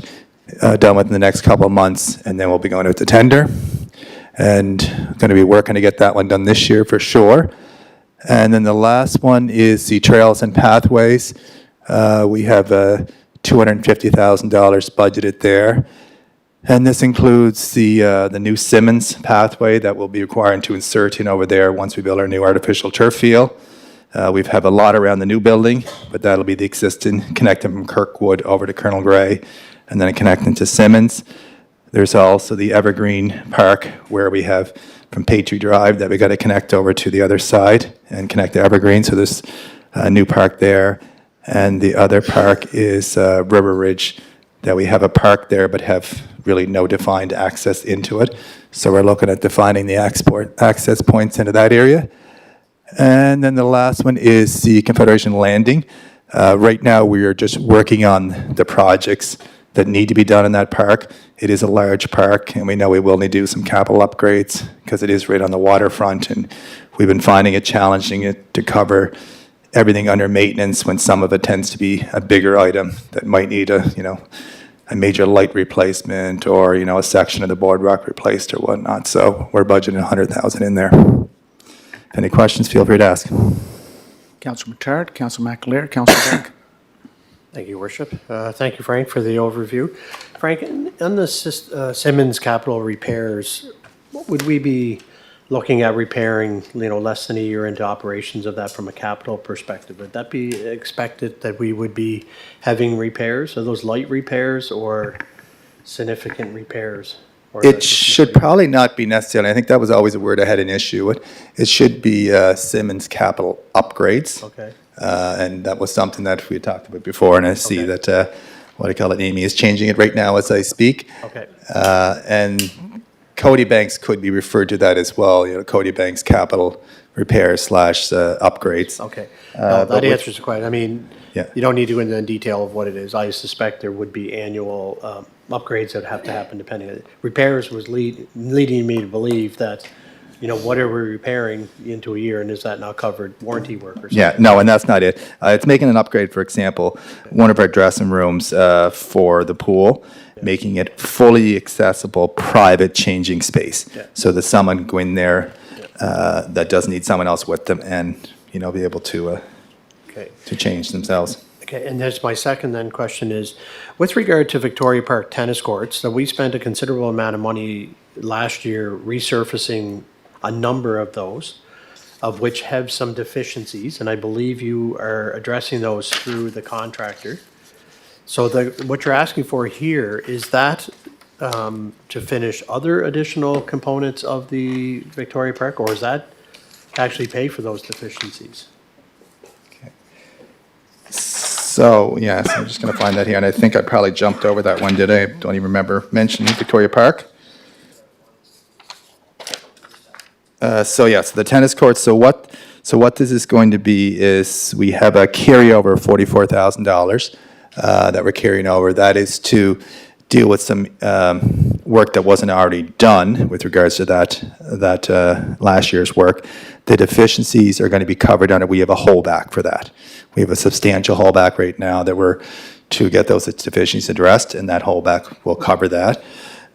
O: done within the next couple of months, and then we'll be going out to tender. And going to be working to get that one done this year for sure. And then the last one is the trails and pathways. We have $250,000 budgeted there. And this includes the new Simmons pathway that we'll be requiring to insert in over there once we build our new artificial turf field. We have a lot around the new building, but that'll be the existing, connecting from Kirkwood over to Colonel Gray, and then connecting to Simmons. There's also the Evergreen Park where we have from Patriot Drive that we got to connect over to the other side and connect to Evergreen. So there's a new park there. And the other park is River Ridge, that we have a park there but have really no defined access into it. So we're looking at defining the access points into that area. And then the last one is the Confederation Landing. Right now, we are just working on the projects that need to be done in that park. It is a large park, and we know we will need to do some capital upgrades because it is right on the waterfront, and we've been finding it challenging to cover everything under maintenance when some of it tends to be a bigger item that might need a major light replacement or, a section of the boardwalk replaced or whatnot. So we're budgeting $100,000 in there. If any questions, feel free to ask.
A: Councilor Matard, Councilor McAleer, Councilor Beck.
H: Thank you, Worship. Thank you, Frank, for the overview. Frank, on the Simmons capital repairs, what would we be looking at repairing, less than a year into operations of that from a capital perspective? Would that be expected that we would be having repairs? Are those light repairs or significant repairs? Or
O: It should probably not be necessarily, I think that was always a word I had an issue with. It should be Simmons capital upgrades.
H: Okay.
O: And that was something that we had talked about before, and I see that, Amy is changing it right now as I speak.
H: Okay.
O: And Cody Banks could be referred to that as well, Cody Banks capital repairs / upgrades.
H: Okay.
O: but
H: That
O: which-
H: answers the question. I mean,
O: Yeah.
H: you don't need to go into the detail of what it is. I suspect there would be annual upgrades that have to happen depending. Repairs was leading me to believe that, what are we repairing into a year, and is that not covered warranty work or something?
O: Yeah, no, and that's not it. It's making an upgrade, for example, one of our dressing rooms for the pool, making it fully accessible, private changing space.
H: Yeah.
O: So that someone can go in there that doesn't need someone else with them and, be able to
H: Okay.
O: change themselves.
H: Okay, and there's my second then question is, with regard to Victoria Park tennis courts, so we spent a considerable amount of money last year resurfacing a number of those, of which have some deficiencies, and I believe you are addressing those through the contractor. So what you're asking for here, is that to finish other additional components of the Victoria Park, or is that to actually pay for those deficiencies?
O: So, yes, I'm just going to find that here, and I think I probably jumped over that one, did I? Don't even remember mentioning Victoria Park. So the tennis courts, so what this is going to be is we have a carryover of $44,000 that we're carrying over. That is to deal with some work that wasn't already done with regards to that last year's work. The deficiencies are going to be covered under, we have a holdback for that. We have a substantial holdback right now that we're to get those deficiencies addressed, and that holdback will cover that.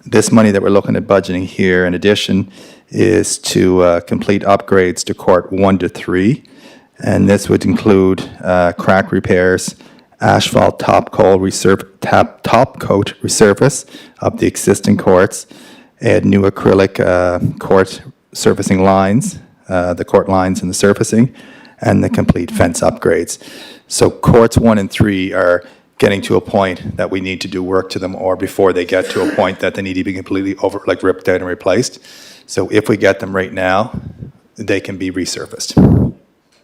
O: This money that we're looking at budgeting here, in addition, is to complete upgrades to court 1 to 3, and this would include crack repairs, asphalt top coat resurface of the existing courts, add new acrylic court surfacing lines, the court lines and the surfacing, and the complete fence upgrades. So courts 1 and 3 are getting to a point that we need to do work to them, or before they get to a point that they need to be completely ripped out and replaced. So if we get them right now, they can be resurfaced.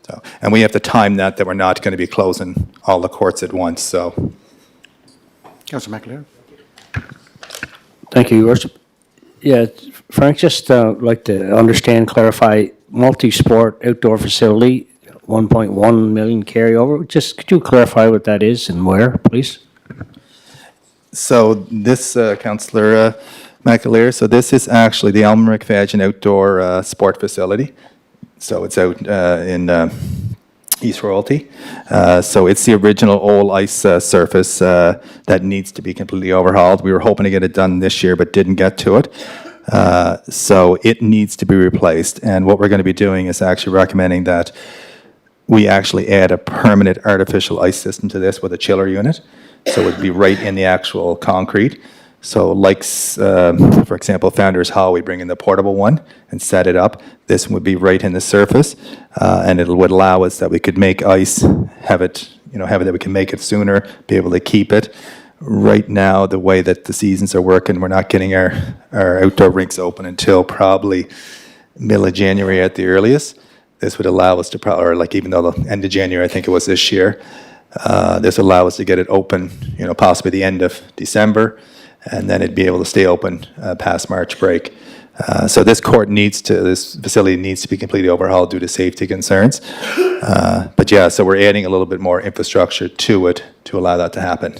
O: So, and we have to time that we're not going to be closing all the courts at once, so.
A: Councilor McAleer.
B: Thank you, Your Worship. Yeah, Frank, just like to understand, clarify, multi-sport outdoor facility, 1.1 million carryover. Just could you clarify what that is and where, please?
O: So this, Councillor McAleer, so this is actually the Elmer McFadgen Outdoor Sport Facility. So it's out in East Royalty. So it's the original old ice surface that needs to be completely overhauled. We were hoping to get it done this year, but didn't get to it. So it needs to be replaced. And what we're going to be doing is actually recommending that we actually add a permanent artificial ice system to this with a chiller unit. So it would be right in the actual concrete. So like, for example, Founders Hall, we bring in the portable one and set it up. This would be right in the surface, and it would allow us that we could make ice, have it that we can make it sooner, be able to keep it. Right now, the way that the seasons are working, we're not getting our outdoor rinks open until probably middle of January at the earliest. This would allow us to or like even though the end of January, I think it was this year, this would allow us to get it open, possibly the end of December, and then it'd be able to stay open past March break. So this facility needs to be completely overhauled due to safety concerns. But yeah, so we're adding a little bit more infrastructure to it to allow that to happen.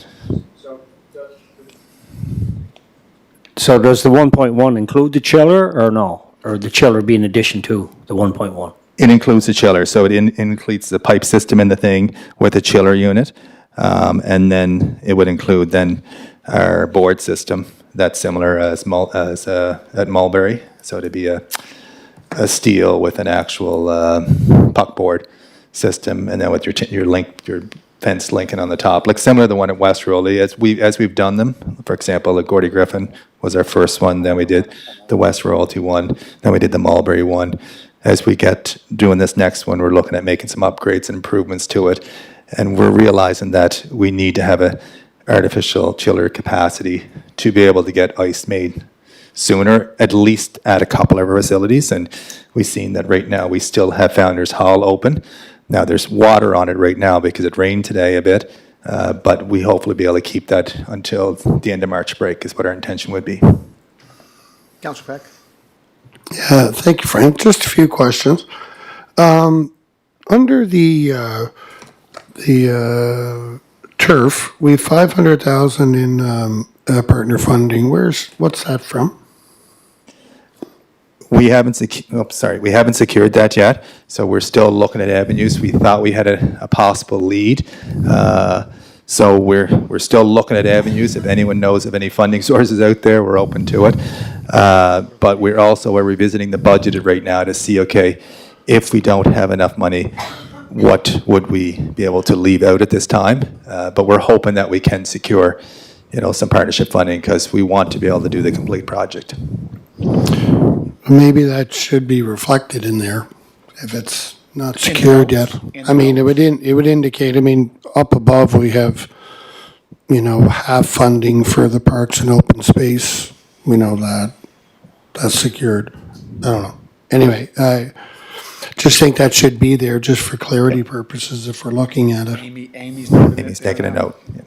B: So does the 1.1 include the chiller or no? Or the chiller be in addition to the 1.1?
O: It includes the chiller, so it includes the pipe system in the thing with the chiller unit. And then it would include then our board system that's similar as at Mulberry. So it'd be a steel with an actual puck board system, and then with your fence linking on the top, like similar to the one at West Rowley. As we've done them, for example, the Gordy Griffin was our first one. Then we did the West Royalty one. Then we did the Mulberry one. As we get doing this next one, we're looking at making some upgrades and improvements to it. And we're realizing that we need to have a artificial chiller capacity to be able to get ice made sooner, at least at a couple of our facilities. And we've seen that right now we still have Founders Hall open. Now there's water on it right now because it rained today a bit, but we hopefully be able to keep that until the end of March break is what our intention would be.
A: Councillor Peck?
G: Yeah, thank you, Frank. Just a few questions. Under the turf, we have 500,000 in partner funding. What's that from?
O: We haven't secured that yet, so we're still looking at avenues. We thought we had a possible lead. So we're still looking at avenues. If anyone knows of any funding sources out there, we're open to it. But we're revisiting the budget right now to see, okay, if we don't have enough money, what would we be able to leave out at this time? But we're hoping that we can secure, some partnership funding because we want to be able to do the complete project.
G: Maybe that should be reflected in there if it's not secured yet. I mean, it would indicate, up above we have, half funding for the parks and open space. We know that's secured. I don't know. Anyway, I just think that should be there just for clarity purposes if we're looking at it.
A: Amy's
O: taking a note. Yeah.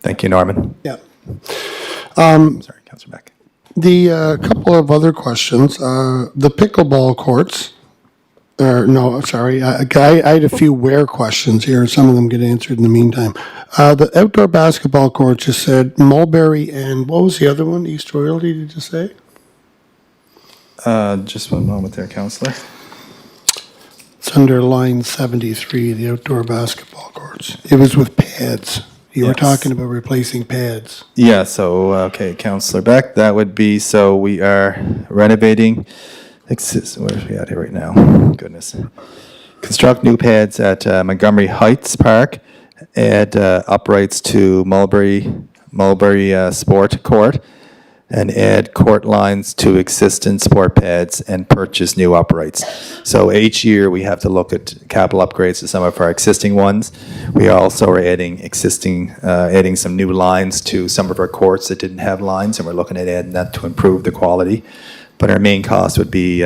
O: Thank you, Norman.
G: Yeah.
O: Sorry, Councillor Beck.
G: The couple of other questions. The pickleball courts. I had a few where questions here. Some of them get answered in the meantime. The outdoor basketball courts, you said Mulberry and what was the other one? East Royalty, did you say?
O: Just one moment there, Councillor.
G: It's under line 73, the outdoor basketball courts. It was with pads. You were talking about replacing pads.
O: Yeah, so, okay, Councillor Beck, that would be, so we are renovating, where are we at here right now? Goodness. Construct new pads at Montgomery Heights Park, add uprights to Mulberry Sport Court, and add court lines to existing sport pads and purchase new uprights. So each year we have to look at capital upgrades to some of our existing ones. We also are adding some new lines to some of our courts that didn't have lines, and we're looking at adding that to improve the quality. But our main cost would be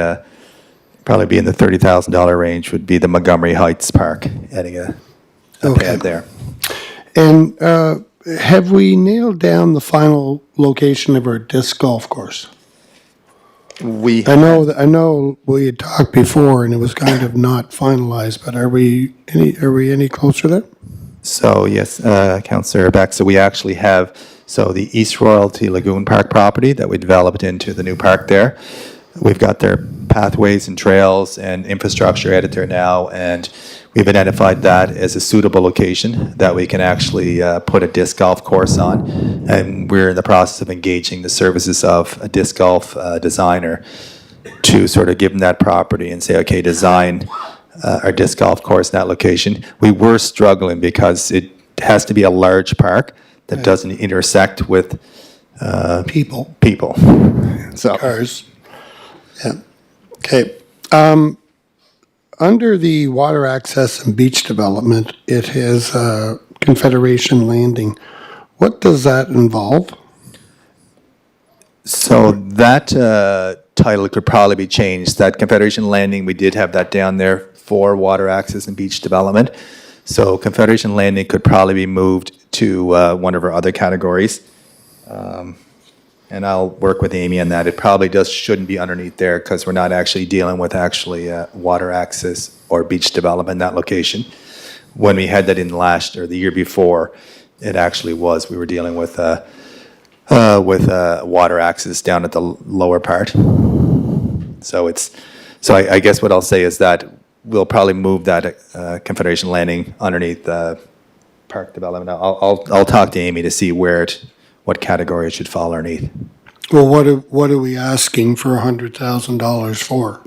O: probably be in the $30,000 range. Would be the Montgomery Heights Park, adding a pad there.
G: And have we nailed down the final location of our disc golf course? I know we had talked before and it was kind of not finalized, but are we any closer there?
O: So yes, Councillor Beck, so we actually have, the East Royalty Lagoon Park property that we developed into the new park there. We've got their pathways and trails and infrastructure editor now, and we've identified that as a suitable location that we can actually put a disc golf course on. And we're in the process of engaging the services of a disc golf designer to sort of give them that property and say, okay, design our disc golf course in that location. We were struggling because it has to be a large park that doesn't intersect with
G: People,
O: So,
G: cars. Yeah. Okay. Under the water access and beach development, it has Confederation Landing. What does that involve?
O: so that title could probably be changed. That Confederation Landing, we did have that down there for water access and beach development. So Confederation Landing could probably be moved to one of our other categories. And I'll work with Amy on that. It probably shouldn't be underneath there because we're not actually dealing with water access or beach development in that location. When we had that in the year before, it actually was. We were dealing with water access down at the lower part. So I guess what I'll say is that we'll probably move that Confederation Landing underneath park development. I'll talk to Amy to see what category it should fall underneath.
G: Well, what are we asking for $100,000 for?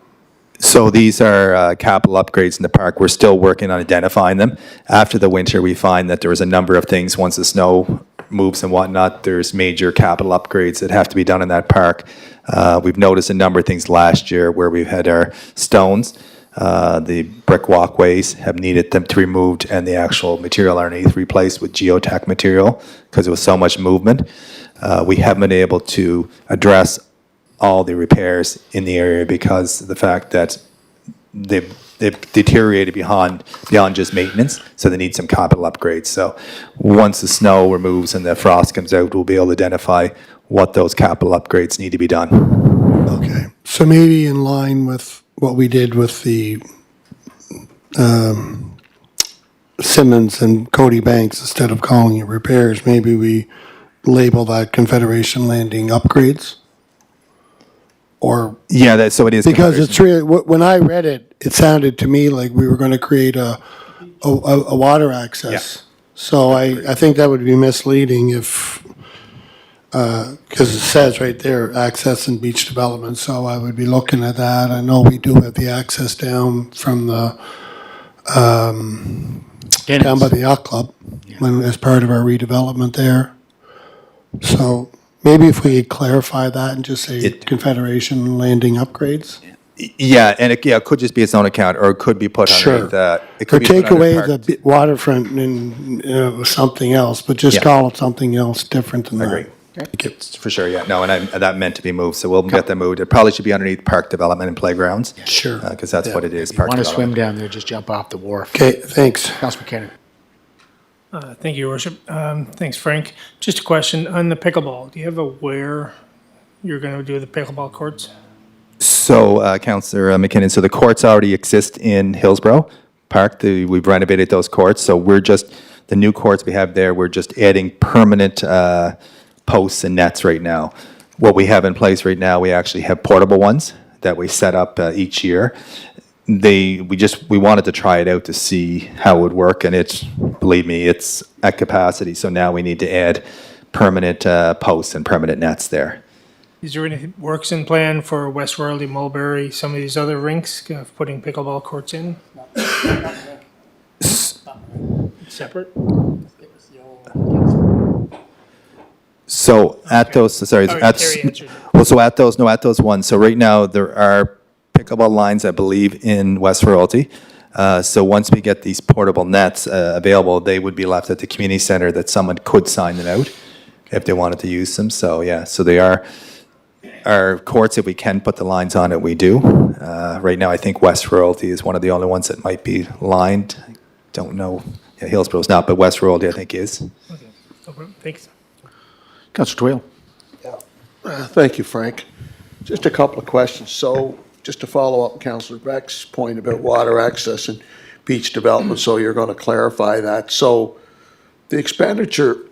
O: So these are capital upgrades in the park. We're still working on identifying them. After the winter, we find that there was a number of things. Once the snow moves and whatnot, there's major capital upgrades that have to be done in that park. We've noticed a number of things last year where we've had our stones. The brick walkways have needed them to be removed and the actual material underneath replaced with geotech material because there was so much movement. We haven't been able to address all the repairs in the area because of the fact that they've deteriorated beyond just maintenance, so they need some capital upgrades. So once the snow removes and the frost comes out, we'll be able to identify what those capital upgrades need to be done.
G: Okay, so maybe in line with what we did with the Simmons and Cody Banks, instead of calling it repairs, maybe we label that Confederation Landing upgrades? Or,
O: Yeah, so it is.
G: because it's really, when I read it, it sounded to me like we were going to create a water access. So I think that would be misleading if, because it says right there, access and beach development, so I would be looking at that. I know we do have the access down from the, down by the yacht club, as part of our redevelopment there. So maybe if we clarify that and just say Confederation Landing upgrades?
O: Yeah, and it could just be its own account, or it could be put underneath that.
G: Or take away the waterfront and something else, but just call it something else different than that.
O: Agree. For sure, yeah. No, and that meant to be moved, so we'll get that moved. It probably should be underneath park development and playgrounds.
G: Sure.
O: Because that's what it is,
A: You
O: park
A: want to
O: development.
A: swim down there, just jump off the wharf.
G: Okay, thanks.
A: Councilor McKinnon.
K: Thank you, Your Worship. Thanks, Frank. Just a question on the pickleball. Do you have a where you're going to do the pickleball courts?
O: So, Councillor McKinnon, so the courts already exist in Hillsborough Park. We've renovated those courts, so the new courts we have there, we're just adding permanent posts and nets right now. What we have in place right now, we actually have portable ones that we set up each year. We wanted to try it out to see how it would work, and believe me, it's at capacity. So now we need to add permanent posts and permanent nets there.
K: Is there any works in plan for West Royalty, Mulberry, some of these other rinks, putting pickleball courts in? Separate?
O: So at those, sorry,
K: Terry
O: at those ones. So right now there are pickleball lines, I believe, in West Royalty. So once we get these portable nets available, they would be left at the community center that someone could sign them out if they wanted to use them. So yeah, so they are our courts. If we can put the lines on it, we do. Right now, I think West Royalty is one of the only ones that might be lined. Don't know. Yeah, Hillsborough's not, but West Royalty I think is.
K: Okay, no problem. Thanks.
A: Councilor Twill.
F: Thank you, Frank. Just a couple of questions. So just to follow up Councillor Beck's point about water access and beach development, so you're going to clarify that. So the expenditure,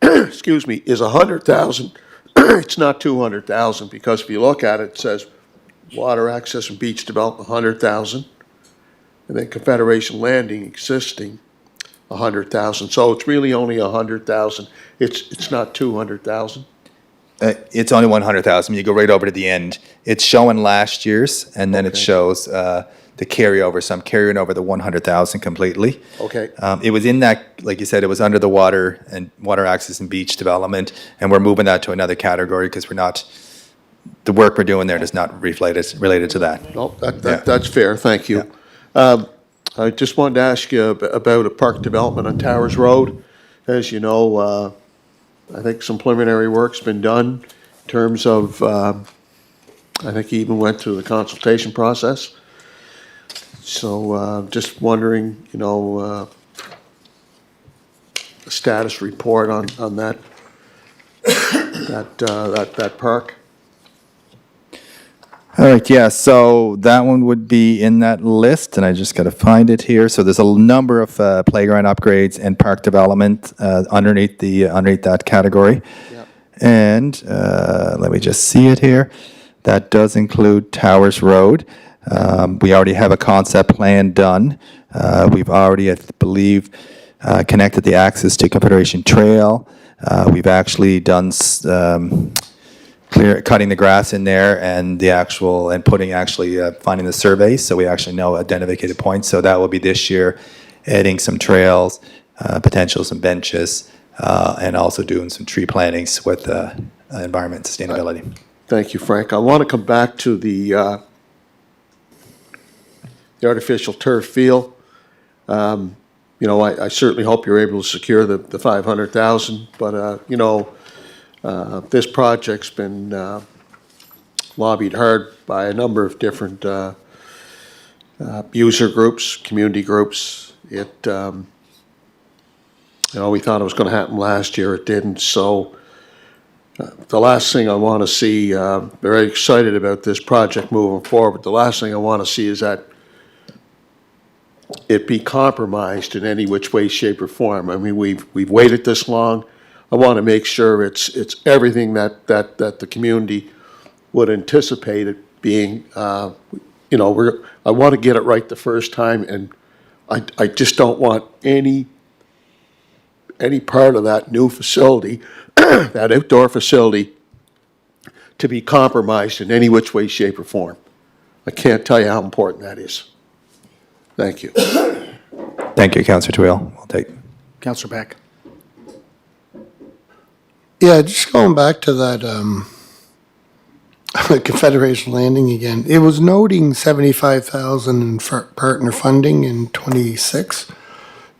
F: excuse me, is 100,000. It's not 200,000, because if you look at it, it says water access and beach development, 100,000. And then Confederation Landing existing, 100,000. So it's really only 100,000. It's not 200,000.
O: It's only 100,000. You go right over to the end. It's showing last year's, and then it shows the carryover. So I'm carrying over the 100,000 completely.
F: Okay.
O: It was in that, like you said, it was under the water and water access and beach development, and we're moving that to another category because we're not. The work we're doing there is not related to that.
F: No, that's fair. Thank you. I just wanted to ask you about a park development on Towers Road. As you know, I think some preliminary work's been done in terms of, I think he even went through the consultation process. So just wondering, a status report on that park.
O: All right, yeah, so that one would be in that list, and I just got to find it here. So there's a number of playground upgrades and park development underneath that category.
F: Yep.
O: And let me just see it here. That does include Towers Road. We already have a concept plan done. We've already, I believe, connected the access to Confederation Trail. We've actually done cutting the grass in there and finding the surveys, so we actually know identified points. So that will be this year, adding some trails, potential some benches, and also doing some tree plantings with environment and sustainability.
F: Thank you, Frank. I want to come back to the artificial turf field. I certainly hope you're able to secure the 500,000, but this project's been lobbied hard by a number of different user groups, community groups. We thought it was going to happen last year. It didn't. So the last thing I want to see, very excited about this project moving forward. The last thing I want to see is that it be compromised in any which way, shape, or form. I mean, we've waited this long. I want to make sure it's everything that the community would anticipate it being. I want to get it right the first time, and I just don't want any part of that new facility, that outdoor facility, to be compromised in any which way, shape, or form. I can't tell you how important that is. Thank you.
O: Thank you, Councillor Twill. We'll take.
A: Councillor Beck.
G: Yeah, just going back to that Confederation Landing again. It was noting 75,000 in partner funding in 26,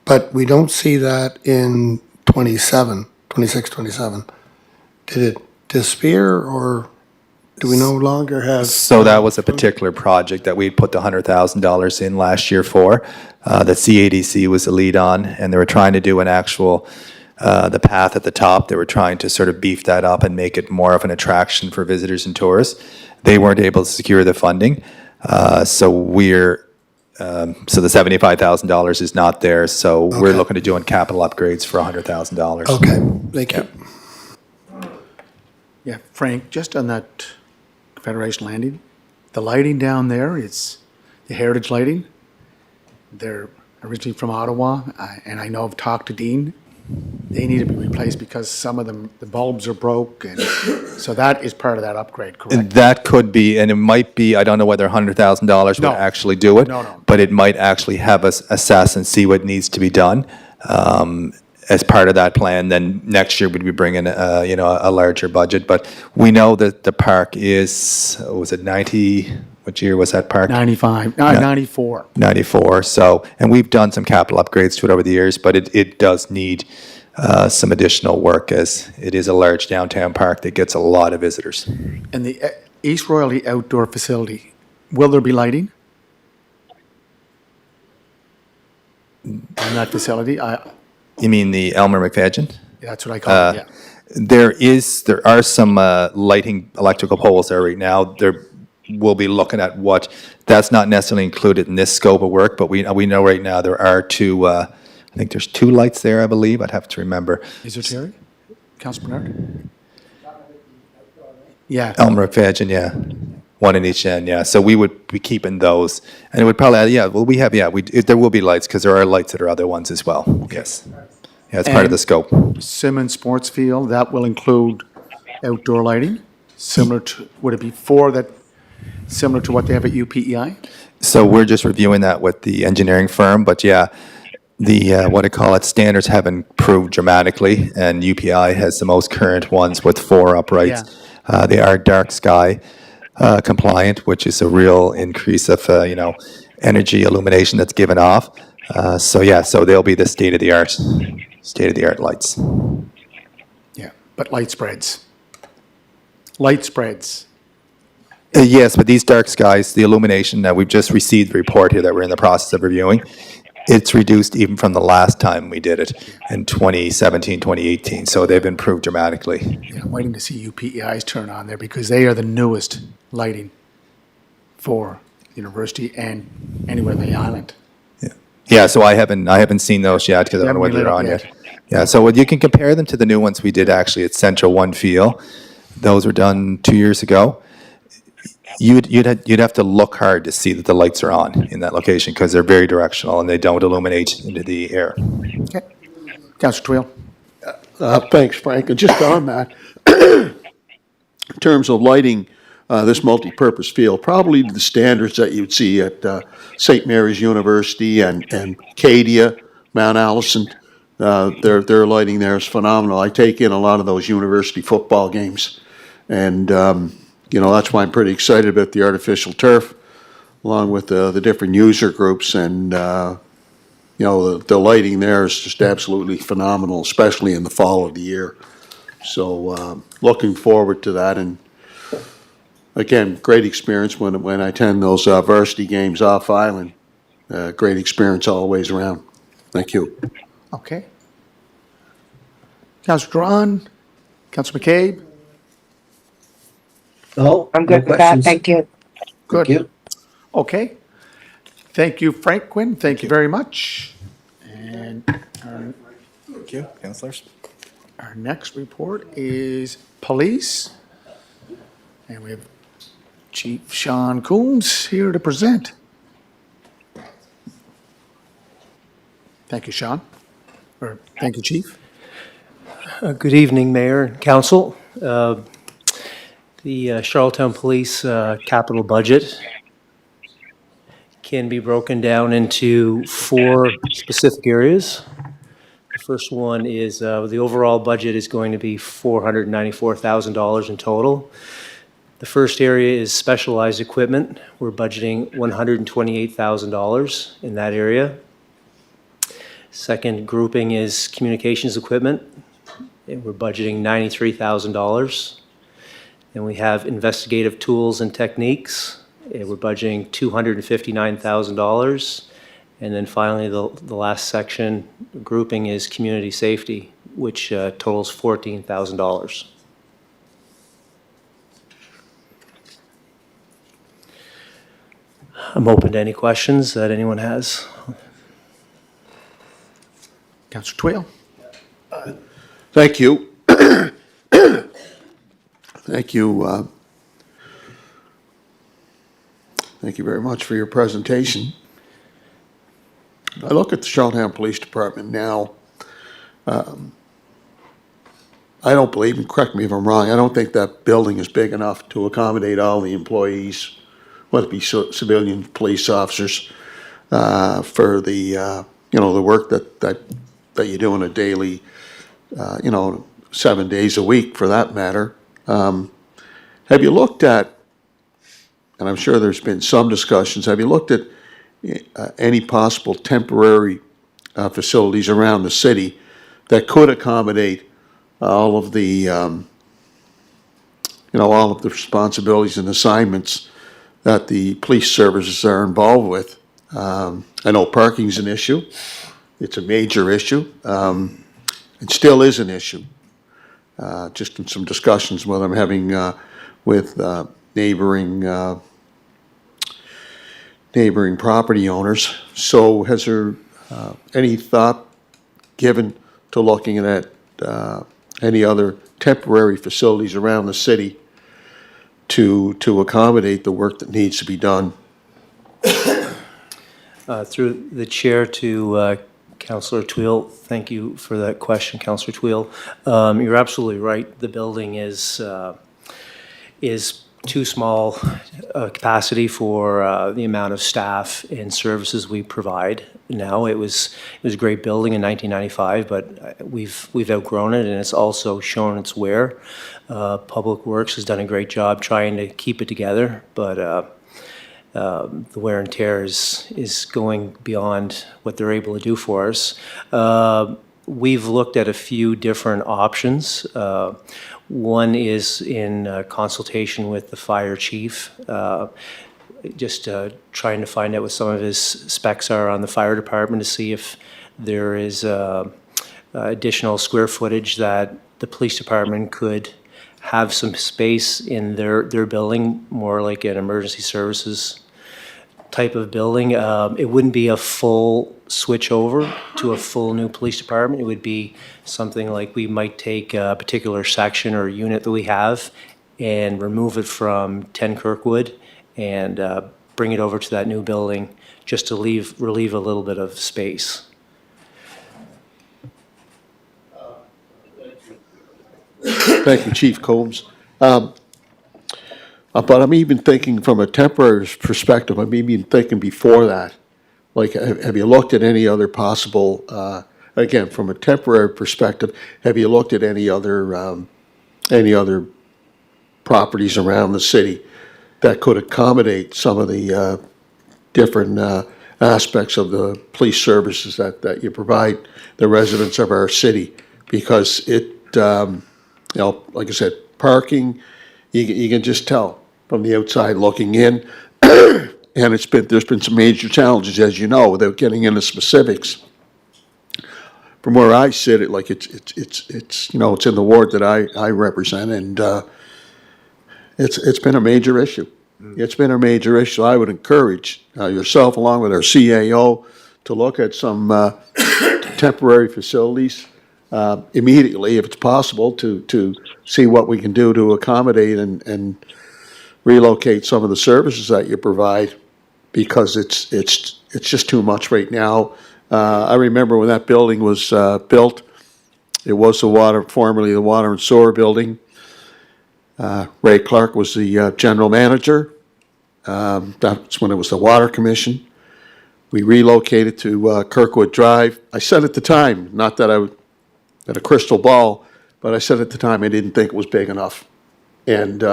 G: but we don't see that in 27. Did it disappear, or do we no longer have?
O: So that was a particular project that we put the $100,000 in last year for, that CADC was the lead on, and they were trying to do an actual, the path at the top, they were trying to sort of beef that up and make it more of an attraction for visitors and tourists. They weren't able to secure the funding, so the $75,000 is not there, so we're looking to doing capital upgrades for $100,000.
G: Okay, thank you.
A: Yeah, Frank, just on that Confederation Landing, the lighting down there, it's the heritage lighting. They're originally from Ottawa, and I know I've talked to Dean. They need to be replaced because some of them, the bulbs are broke, and so that is part of that upgrade, correct?
O: That could be, and it might be, I don't know whether $100,000 would
A: No.
O: actually do it.
A: No.
O: But it might actually have us assess and see what needs to be done as part of that plan. Then next year we'd be bringing, a larger budget. But we know that the park is, was it 90, what year was that park?
A: 95, 94.
O: 94. So, and we've done some capital upgrades to it over the years, but it does need some additional work, as it is a large downtown park that gets a lot of visitors.
A: And the East Royalty Outdoor Facility, will there be lighting on that facility?
O: You mean the Elmer McFadgen?
A: That's what I call it, yeah.
O: There are some lighting electrical poles there right now. We'll be looking at that's not necessarily included in this scope of work, but we know right now there are two, I think there's 2 lights there, I believe. I'd have to remember.
A: Is there, Terry? Councilor Bernard? Yeah.
O: Elmer McFadgen, yeah. One in each end, yeah. So we would be keeping those, and it would probably, yeah, well, we have, yeah, there will be lights, because there are lights that are other ones as well, yes. Yeah, it's part of the scope.
A: Simmons Sports Field, that will include outdoor lighting, similar to, would it be similar to what they have at UPEI?
O: So we're just reviewing that with the engineering firm, but yeah, the, what I call it, standards have improved dramatically, and UPI has the most current ones with 4 uprights. They are dark sky compliant, which is a real increase of, energy illumination that's given off. So yeah, so they'll be the state-of-the-art lights.
A: Yeah, but light spreads. Light spreads.
O: Yes, but these dark skies, the illumination, we've just received the report here that we're in the process of reviewing. It's reduced even from the last time we did it in 2017, 2018. So they've improved dramatically.
A: Yeah, I'm waiting to see UPEI's turn on there because they are the newest lighting for university and anywhere on the island.
O: Yeah, so I haven't seen those yet because I don't know whether they're on yet. Yeah, so you can compare them to the new ones we did actually at Central One Feel. Those were done 2 years ago. You'd have to look hard to see that the lights are on in that location because they're very directional and they don't illuminate into the air.
A: Okay. Councillor Twill.
F: Thanks, Frank. And just on that, in terms of lighting this multi-purpose field, probably the standards that you'd see at St. Mary's University and Cadia, Mount Allison, their lighting there is phenomenal. I take in a lot of those university football games, and that's why I'm pretty excited about the artificial turf, along with the different user groups, and the lighting there is just absolutely phenomenal, especially in the fall of the year. So looking forward to that, and again, great experience when I attend those varsity games off island. Great experience all the ways around. Thank you.
A: Okay. Councillor Drawn, Councillor McCabe.
I: No,
C: I'm good with that. Thank you.
A: Good.
I: Thank you.
A: Okay. Thank you, Frank Quinn. Thank you very much. And
O: Thank you, councillors.
A: our next report is police. And we have Chief Sean Coombs here to present. Thank you, Sean. Or thank you, Chief.
P: Good evening, Mayor and Council. The Charlottetown Police capital budget can be broken down into 4 specific areas. The first one is the overall budget is going to be $494,000 in total. The first area is specialized equipment. We're budgeting $128,000 in that area. Second grouping is communications equipment. And we're budgeting $93,000. Then we have investigative tools and techniques. And we're budgeting $259,000. And then finally, the last section grouping is community safety, which totals $14,000. I'm open to any questions that anyone has.
A: Councillor Twill.
F: Thank you. Thank you. Thank you very much for your presentation. I look at the Charlottetown Police Department now. I don't believe, and correct me if I'm wrong, I don't think that building is big enough to accommodate all the employees, whether it be civilian police officers, for the the work that you do on a daily, 7 days a week for that matter. Have you looked at, and I'm sure there's been some discussions, have you looked at any possible temporary facilities around the city that could accommodate all of the, all of the responsibilities and assignments that the police services are involved with? I know parking's an issue. It's a major issue. It still is an issue. Just in some discussions with I'm having with neighboring property owners. So has there any thought given to looking at any other temporary facilities around the city to accommodate the work that needs to be done.
P: Through the chair to Councillor Twill, thank you for that question, Councillor Twill. You're absolutely right. The building is too small capacity for the amount of staff and services we provide now. It was a great building in 1995, but we've outgrown it, and it's also shown its wear. Public Works has done a great job trying to keep it together, but the wear and tear is going beyond what they're able to do for us. We've looked at a few different options. One is in consultation with the fire chief, just trying to find out what some of his specs are on the fire department to see if there is additional square footage that the police department could have some space in their building, more like an emergency services type of building. It wouldn't be a full switch over to a full new police department. It would be something like we might take a particular section or unit that we have and remove it from 10 Kirkwood and bring it over to that new building just to relieve a little bit of space.
F: Thank you, Chief Combs. But I'm even thinking from a temporary perspective, I'm even thinking before that. Like, have you looked at any other possible, again, from a temporary perspective, have you looked at any other properties around the city that could accommodate some of the different aspects of the police services that you provide the residents of our city? Because it, like I said, parking, you can just tell from the outside looking in. And there's been some major challenges, as you know, without getting into specifics. From where I sit, it's in the ward that I represent, and it's been a major issue. It's been a major issue. I would encourage yourself, along with our CAO, to look at some temporary facilities immediately, if it's possible, to see what we can do to accommodate and relocate some of the services that you provide, because it's just too much right now. I remember when that building was built, it was formerly the Water and Sewer Building. Ray Clark was the general manager. That's when it was the Water Commission. We relocated to Kirkwood Drive. I said at the time, not that I had a crystal ball, but I said at the time I didn't think it was big enough. And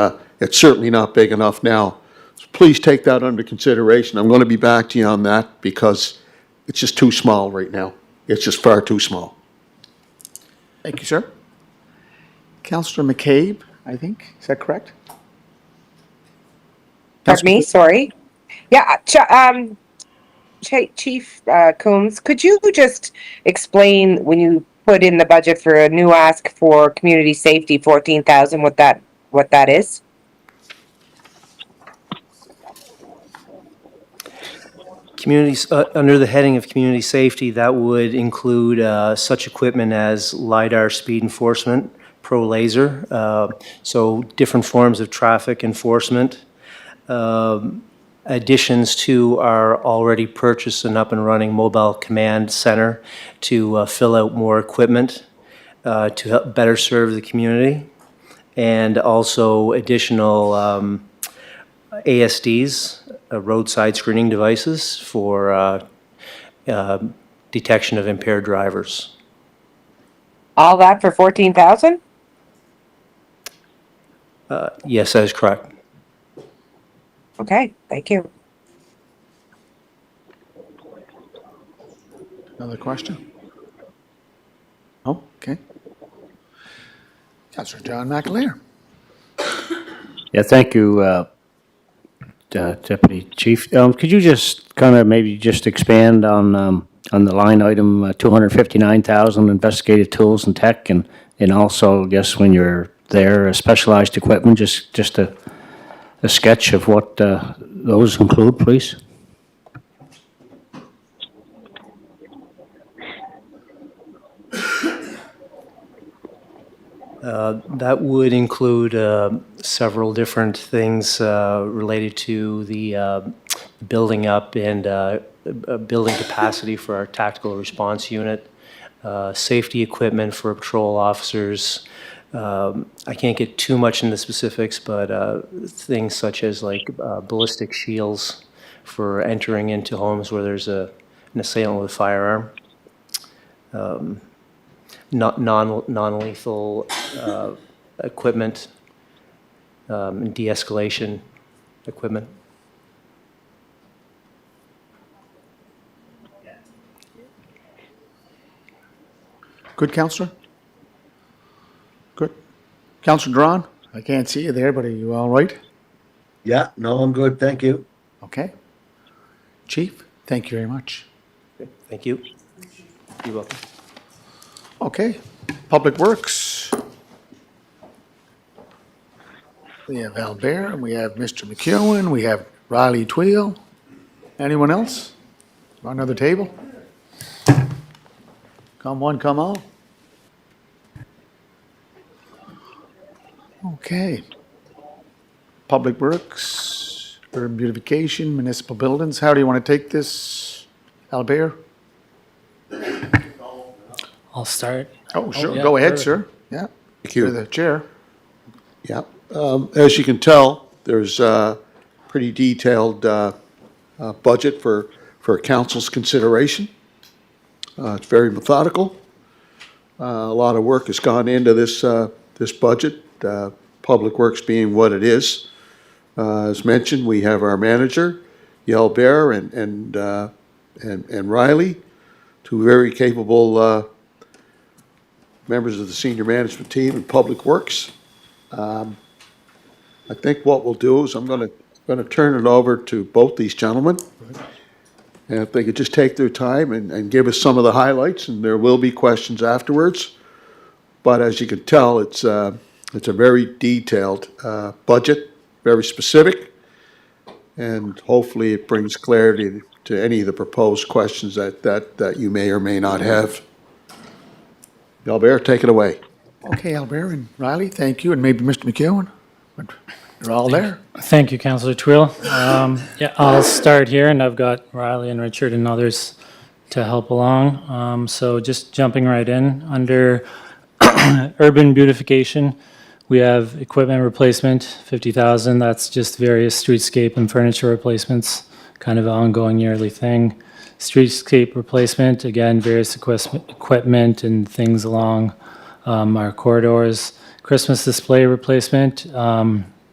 F: it's certainly not big enough now. So please take that under consideration. I'm going to be back to you on that because it's just too small right now. It's just far too small.
A: Thank you, sir. Councillor McCabe, I think, is that correct?
C: Pardon me, sorry. Yeah, Chief Combs, could you just explain when you put in the budget for a new ask for community safety, 14,000, what that is?
P: Communities, under the heading of community safety, that would include such equipment as LiDAR speed enforcement, Pro Laser, so different forms of traffic enforcement, additions to our already purchased and up and running mobile command center to fill out more equipment to help better serve the community, and also additional ASDs, roadside screening devices for detection of impaired drivers.
C: All that for 14,000?
P: Yes, that is correct.
C: Okay, thank you.
A: Another question? Oh, okay. Councillor John McAleer.
B: Yeah, thank you, Deputy Chief. Could you just kind of maybe just expand on the line item 259,000 investigative tools and tech, and also, I guess, when you're there, specialized equipment, just a sketch of what those include, please?
P: That would include several different things related to the building up and building capacity for our tactical response unit, safety equipment for patrol officers. I can't get too much into specifics, but things such as like ballistic shields for entering into homes where there's an assailant with a firearm. Non-lethal equipment, and de-escalation equipment.
A: Good, Counselor? Good. Counselor Drawn? I can't see you there, but are you all right?
I: Yeah, no, I'm good, thank you.
A: Okay. Chief, thank you very much.
P: Thank you. You're welcome.
A: Okay, Public Works. We have Albert, and we have Mr. McEwen, we have Riley Tweel. Anyone else? On another table? Come one, come all. Okay. Public Works, urban beautification, municipal buildings. How do you want to take this, Albert?
Q: I'll start.
A: Oh, sure,
Q: yeah,
A: go ahead,
Q: perfect.
A: sir. Yeah.
F: Thank you.
A: You're the chair.
F: Yeah, as you can tell, there's a pretty detailed budget for council's consideration. It's very methodical. A lot of work has gone into this budget, Public Works being what it is. As mentioned, we have our manager, Yael Bear, and Riley, two very capable members of the senior management team in Public Works. I think what we'll do is I'm going to turn it over to both these gentlemen. And if they could just take their time and give us some of the highlights, and there will be questions afterwards. But as you can tell, it's a very detailed budget, very specific, and hopefully it brings clarity to any of the proposed questions that you may or may not have. Albert, take it away.
A: Okay, Albert and Riley, thank you, and maybe Mr. McEwen. But they're all there.
Q: Thank you, Councillor Twill. Yeah, I'll start here, and I've got Riley and Richard and others to help along. So just jumping right in, under urban beautification, we have equipment replacement, 50,000. That's just various streetscape and furniture replacements, kind of an ongoing yearly thing. Streetscape replacement, again, various equipment and things along our corridors. Christmas display replacement,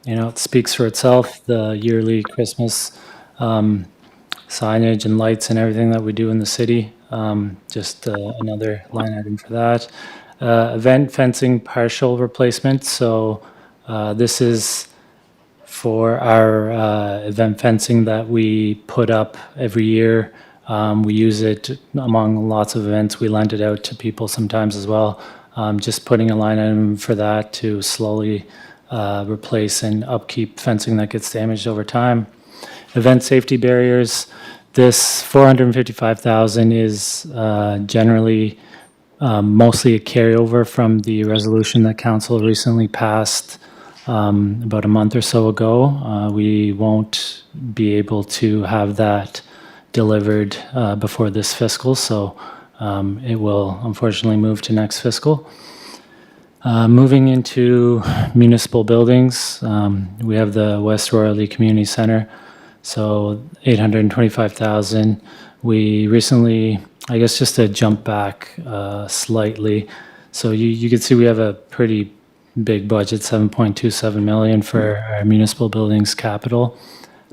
Q: it speaks for itself, the yearly Christmas signage and lights and everything that we do in the city. Just another line item for that. Event fencing partial replacement. So this is for our event fencing that we put up every year. We use it among lots of events. We lend it out to people sometimes as well. Just putting a line item for that to slowly replace and upkeep fencing that gets damaged over time. Event safety barriers. This 455,000 is generally mostly a carryover from the resolution that council recently passed about a month or so ago. We won't be able to have that delivered before this fiscal, so it will unfortunately move to next fiscal. Moving into municipal buildings, we have the West Royalty Community Center, so 825,000. We recently, I guess just to jump back slightly, so you can see we have a pretty big budget, 7.27 million for our municipal buildings capital.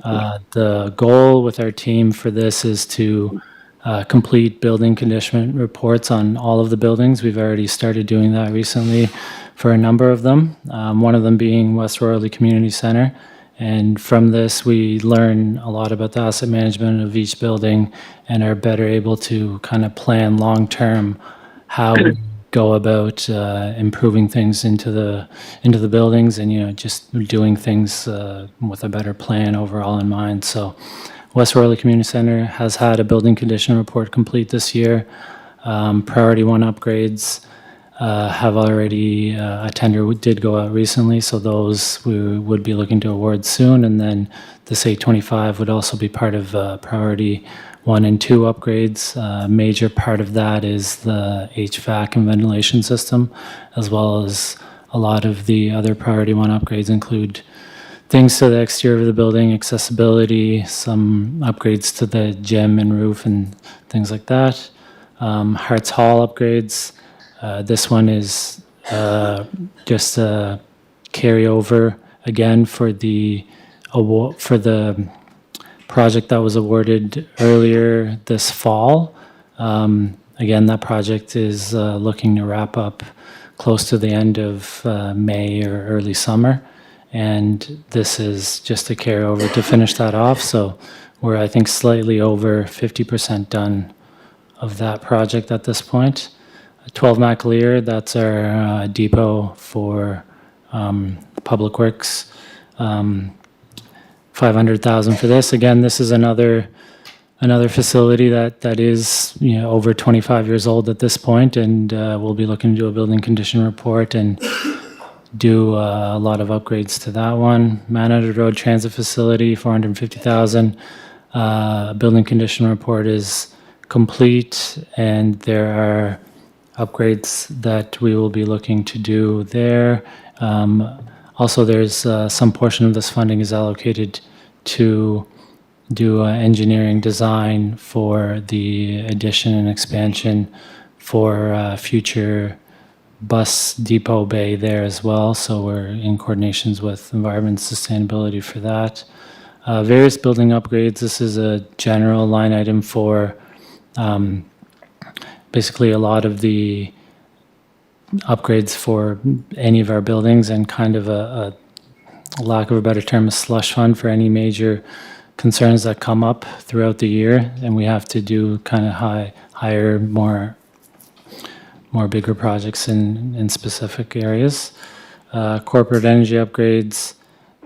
Q: The goal with our team for this is to complete building condition reports on all of the buildings. We've already started doing that recently for a number of them, one of them being West Royalty Community Center. And from this, we learn a lot about the asset management of each building and are better able to kind of plan long-term how we go about improving things into the buildings and, just doing things with a better plan overall in mind. So West Royalty Community Center has had a building condition report complete this year. Priority 1 upgrades have already, a tender did go out recently, so those we would be looking to award soon. And then this 825 would also be part of priority 1 and 2 upgrades. Major part of that is the HVAC and ventilation system, as well as a lot of the other priority 1 upgrades include things to the exterior of the building, accessibility, some upgrades to the gym and roof and things like that. Harts Hall upgrades. This one is just a carryover again for the award for the project that was awarded earlier this fall. Again, that project is looking to wrap up close to the end of May or early summer. And this is just a carryover to finish that off. So we're, I think, slightly over 50% done of that project at this point. 12 McAleer, that's our depot for Public Works. 500,000 for this. Again, this is another facility that is, you know, over 25 years old at this point, and we'll be looking to do a building condition report and do a lot of upgrades to that one. Manhattan Road Transit Facility, 450,000. Building condition report is complete, and there are upgrades that we will be looking to do there. Also, there's some portion of this funding is allocated to do engineering design for the addition and expansion for future bus depot bay there as well. So we're in coordinations with environment and sustainability for that. Various building upgrades. This is a general line item for basically a lot of the upgrades for any of our buildings, and kind of a lack of a better term, a slush fund for any major concerns that come up throughout the year, and we have to do kind of higher, more bigger projects in specific areas. Corporate energy upgrades.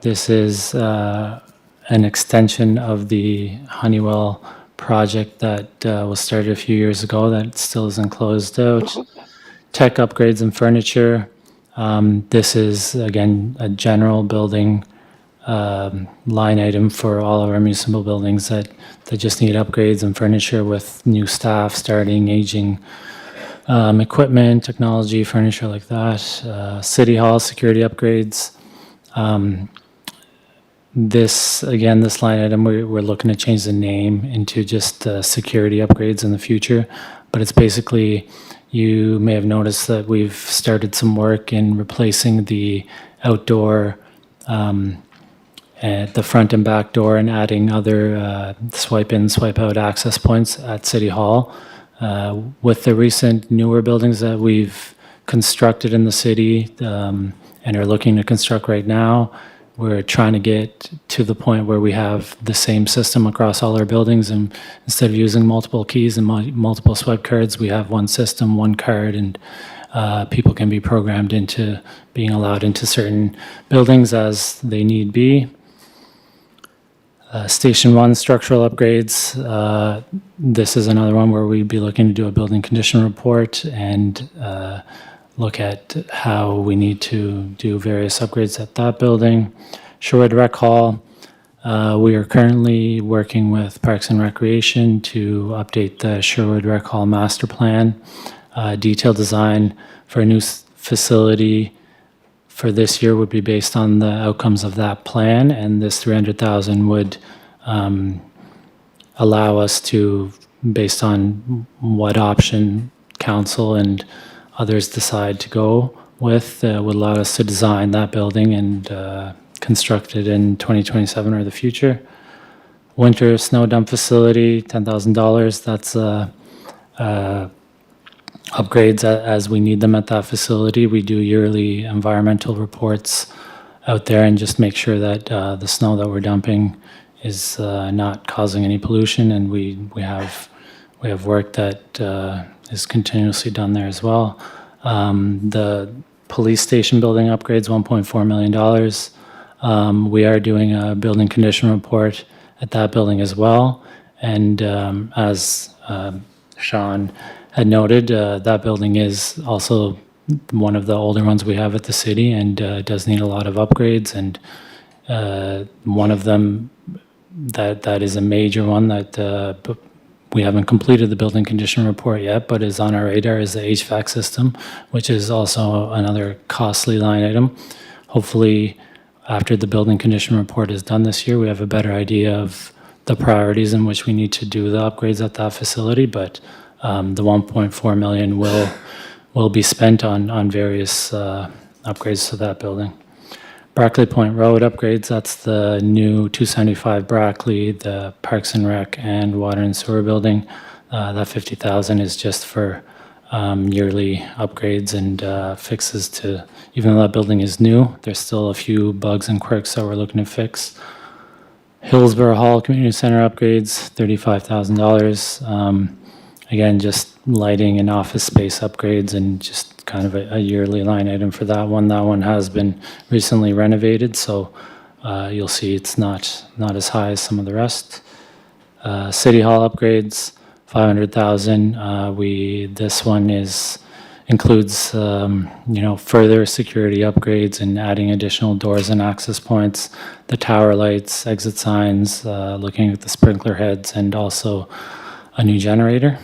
Q: This is an extension of the Honeywell project that was started a few years ago that still isn't closed out. Tech upgrades and furniture. This is, again, a general building line item for all of our municipal buildings that just need upgrades and furniture with new staff starting, aging equipment, technology, furniture like that. City Hall security upgrades. This line item, we're looking to change the name into just security upgrades in the future, but it's basically, you may have noticed that we've started some work in replacing the outdoor, at the front and back door, and adding other swipe in, swipe out access points at City Hall. With the recent newer buildings that we've constructed in the city and are looking to construct right now, we're trying to get to the point where we have the same system across all our buildings, and instead of using multiple keys and multiple swipe cards, we have one system, one card, and people can be programmed into being allowed into certain buildings as they need be. Station 1 structural upgrades. This is another one where we'd be looking to do a building condition report and look at how we need to do various upgrades at that building. Sherwood Rec Hall. We are currently working with Parks and Recreation to update the Sherwood Rec Hall master plan. Detailed design for a new facility for this year would be based on the outcomes of that plan, and this 300,000 would allow us to, based on what option council and others decide to go with, would allow us to design that building and construct it in 2027 or the future. Winter snow dump facility, $10,000. That's upgrades as we need them at that facility. We do yearly environmental reports out there and just make sure that the snow that we're dumping is not causing any pollution, and we have work that is continuously done there as well. The police station building upgrades, $1.4 million. We are doing a building condition report at that building as well, and as Sean had noted, that building is also one of the older ones we have at the city, and does need a lot of upgrades. And one of them that is a major one that we haven't completed the building condition report yet, but is on our radar, is the HVAC system, which is also another costly line item. Hopefully, after the building condition report is done this year, we have a better idea of the priorities in which we need to do the upgrades at that facility. But the 1.4 million will be spent on various upgrades to that building. Brackley Point Road upgrades, that's the new 275 Brackley, the Parks and Rec and Water and Sewer building. That 50,000 is just for yearly upgrades and fixes to, even though that building is new, there's still a few bugs and quirks that we're looking to fix. Hillsborough Hall Community Center upgrades, $35,000. Again, just lighting and office space upgrades and just kind of a yearly line item for that one. That one has been recently renovated, so you'll see it's not as high as some of the rest. City Hall upgrades, $500,000. This one includes further security upgrades and adding additional doors and access points, the tower lights, exit signs, looking at the sprinkler heads, and also a new generator.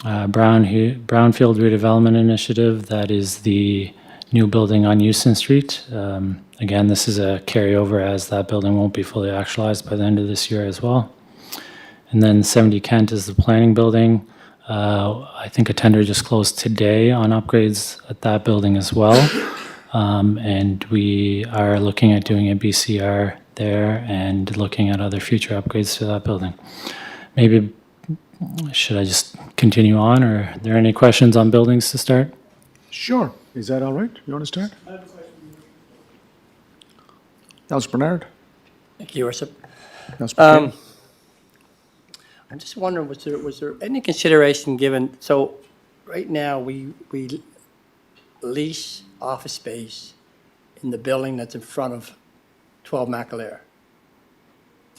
Q: Brownfield redevelopment initiative, that is the new building on Euston Street. Again, this is a carryover as that building won't be fully actualized by the end of this year as well. And then 70 Kent is the planning building. I think a tender just closed today on upgrades at that building as well. And we are looking at doing a BCR there and looking at other future upgrades to that building. Maybe, should I just continue on, or are there any questions on buildings to start?
A: Sure. Is that all right? You want to start? Councilor Bernard?
R: Thank you, Worship.
A: Councilor Bernard?
R: I'm just wondering, was there any consideration given, so right now, we lease office space in the building that's in front of 12 McAleer,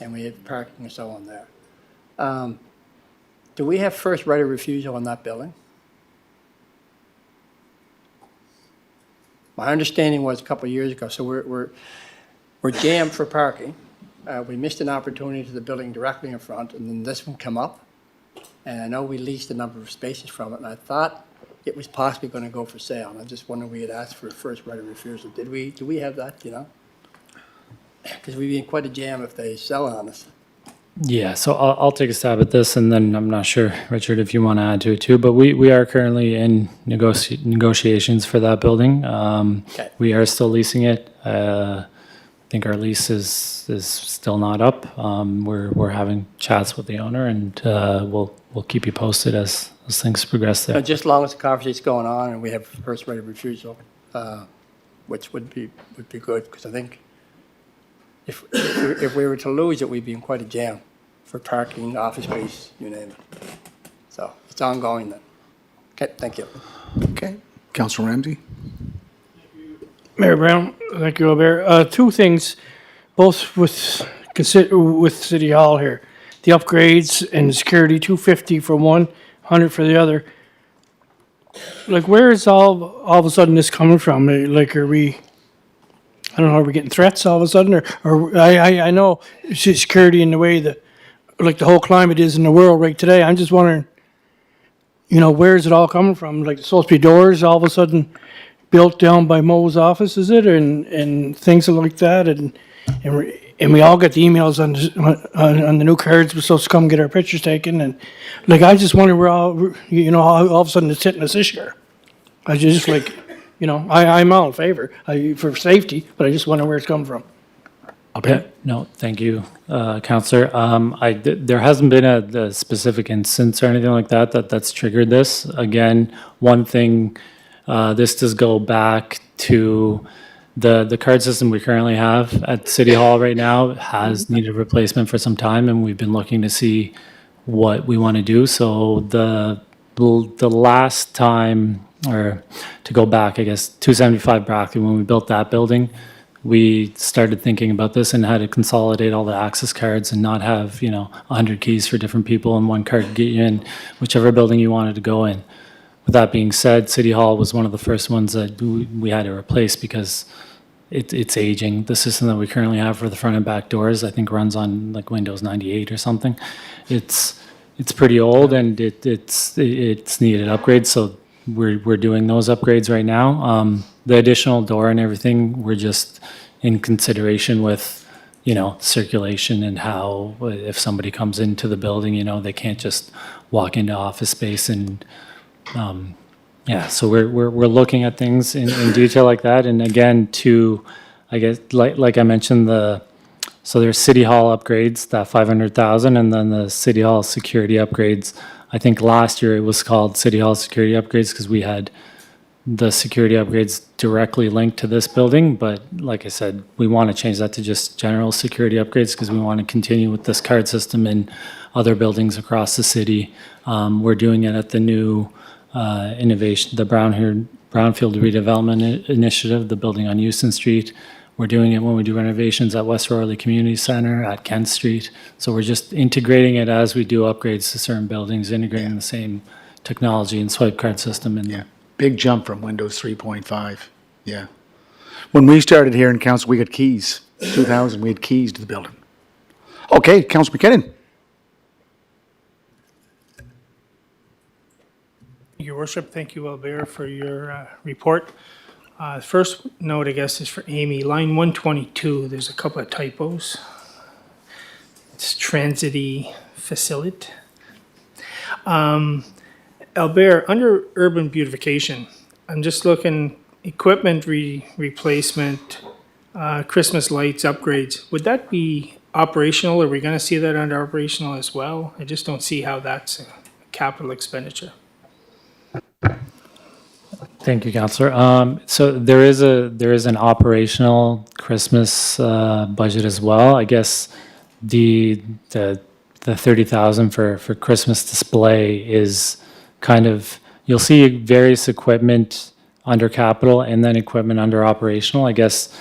R: and we have parking and so on there. Do we have first right of refusal on that building? My understanding was a couple of years ago, so we're jammed for parking. We missed an opportunity to the building directly in front, and then this one come up. And I know we leased a number of spaces from it, and I thought it was possibly going to go for sale. And I just wondered, we had asked for a first right of refusal. Do we have that, Because we'd be in quite a jam if they sell on us.
Q: Yeah, so I'll take a stab at this, and then I'm not sure, Richard, if you want to add to it too, but we are currently in negotiations for that building.
R: Okay.
Q: We are still leasing it. I think our lease is still not up. We're having chats with the owner, and we'll keep you posted as things progress there.
R: Just as long as the conversation's going on and we have first right of refusal, which would be good, because I think if we were to lose it, we'd be in quite a jam for parking, office space, you name it. So it's ongoing then. Okay, thank you.
A: Okay. Councilor Ramsey?
K: Mayor Brown, thank you, Albert. Two things, both with City Hall here. The upgrades and the security, 250 for one, 100 for the other. Like, where is all of a sudden this coming from? Like, are we, I don't know, are we getting threats all of a sudden? Or I know security in the way that, like, the whole climate is in the world right today. I'm just wondering, where is it all coming from? Like, it's supposed to be doors all of a sudden built down by Mo's office, is it? And things like that. And we all get the emails on the new cards. We're supposed to come get our pictures taken. And, like, I just wonder where all of a sudden it's hitting us this year. I just, like, I'm all in favor for safety, but I just wonder where it's coming from.
Q: Okay. No, thank you, Councillor. There hasn't been a specific instance or anything like that's triggered this. Again, one thing, this does go back to the card system we currently have at City Hall right now has needed replacement for some time, and we've been looking to see what we want to do. So the last time, or to go back, I guess, 275 Brackley, when we built that building, we started thinking about this and how to consolidate all the access cards and not have, 100 keys for different people and one card to get you in whichever building you wanted to go in. With that being said, City Hall was one of the first ones that we had to replace because it's aging. The system that we currently have for the front and back doors, I think runs on like Windows 98 or something. It's pretty old and it's needed upgrades. So we're doing those upgrades right now. The additional door and everything, we're just in consideration with, you know, circulation and how if somebody comes into the building, you know, they can't just walk into office space and yeah, so we're looking at things in detail like that. And again, I guess, like I mentioned, so there's City Hall upgrades, that 500,000, and then the City Hall security upgrades. I think last year it was called City Hall security upgrades because we had the security upgrades directly linked to this building. But like I said, we want to change that to just general security upgrades because we want to continue with this card system in other buildings across the city. We're doing it at the new innovation, the Brownfield Redevelopment Initiative, the building on Houston Street. We're doing it when we do renovations at West Royalty Community Center, at Kent Street. So we're just integrating it as we do upgrades to certain buildings, integrating the same technology and swipe card system in there.
A: Big jump from Windows 3.5. Yeah. When we started here in council, we got keys. 2000, we had keys to the building. Okay, Councilor McKinnon.
S: Your Worship, thank you, Albert, for your report. First note, I guess, is for Amy. Line 122, there's a couple of typos. It's transity facility. Albert, under urban beautification, I'm just looking, equipment replacement, Christmas lights, upgrades. Would that be operational? Are we going to see that under operational as well? I just don't see how that's a capital expenditure.
Q: Thank you, Councillor. So there is an operational Christmas budget as well. I guess the 30,000 for Christmas display is kind of, you'll see various equipment under capital and then equipment under operational. I guess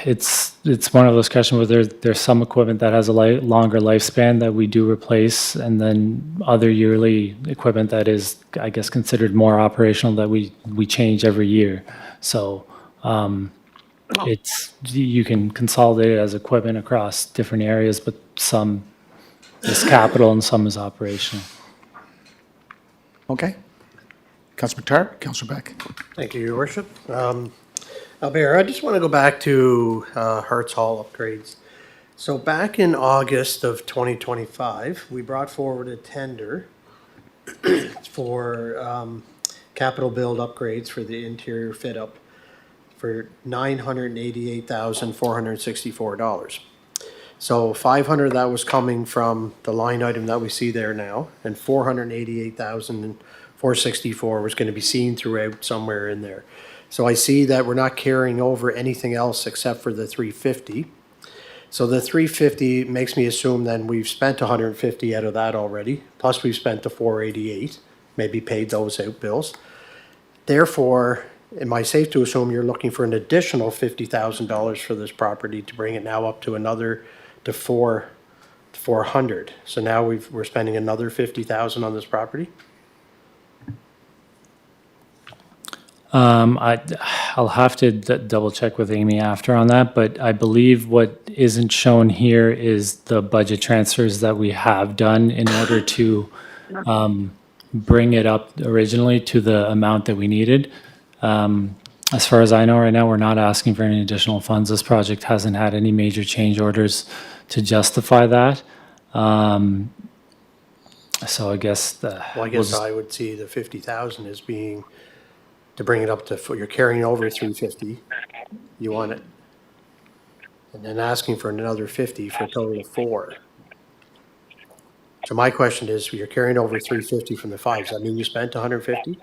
Q: it's one of those questions where there's some equipment that has a longer lifespan that we do replace, and then other yearly equipment that is, I guess, considered more operational that we change every year. So you can consolidate it as equipment across different areas, but some is capital and some is operational.
A: Okay. Councilor McTaggart, Councilor Beck.
H: Thank you, Your Worship. Albert, I just want to go back to Hertz Hall upgrades. So back in August of 2025, we brought forward a tender for capital build upgrades for the interior fit up for $988,464. So 500 that was coming from the line item that we see there now, and 488,464 was going to be seen throughout somewhere in there. So I see that we're not carrying over anything else except for the 350. So the 350 makes me assume then we've spent 150 out of that already, plus we've spent the 488, maybe paid those out bills. Therefore, am I safe to assume you're looking for an additional $50,000 for this property to bring it now up to another, to 400? So now we're spending another 50,000 on this property?
Q: I'll have to double check with Amy after on that, but I believe what isn't shown here is the budget transfers that we have done in order to bring it up originally to the amount that we needed. As far as I know right now, we're not asking for any additional funds. This project hasn't had any major change orders to justify that. So I guess
H: I would see the 50,000 as being to bring it up to, you're carrying over 350, you want it, and then asking for another 50 for a total of 4. So my question is, you're carrying over 350 from the 5, does that mean you spent 150?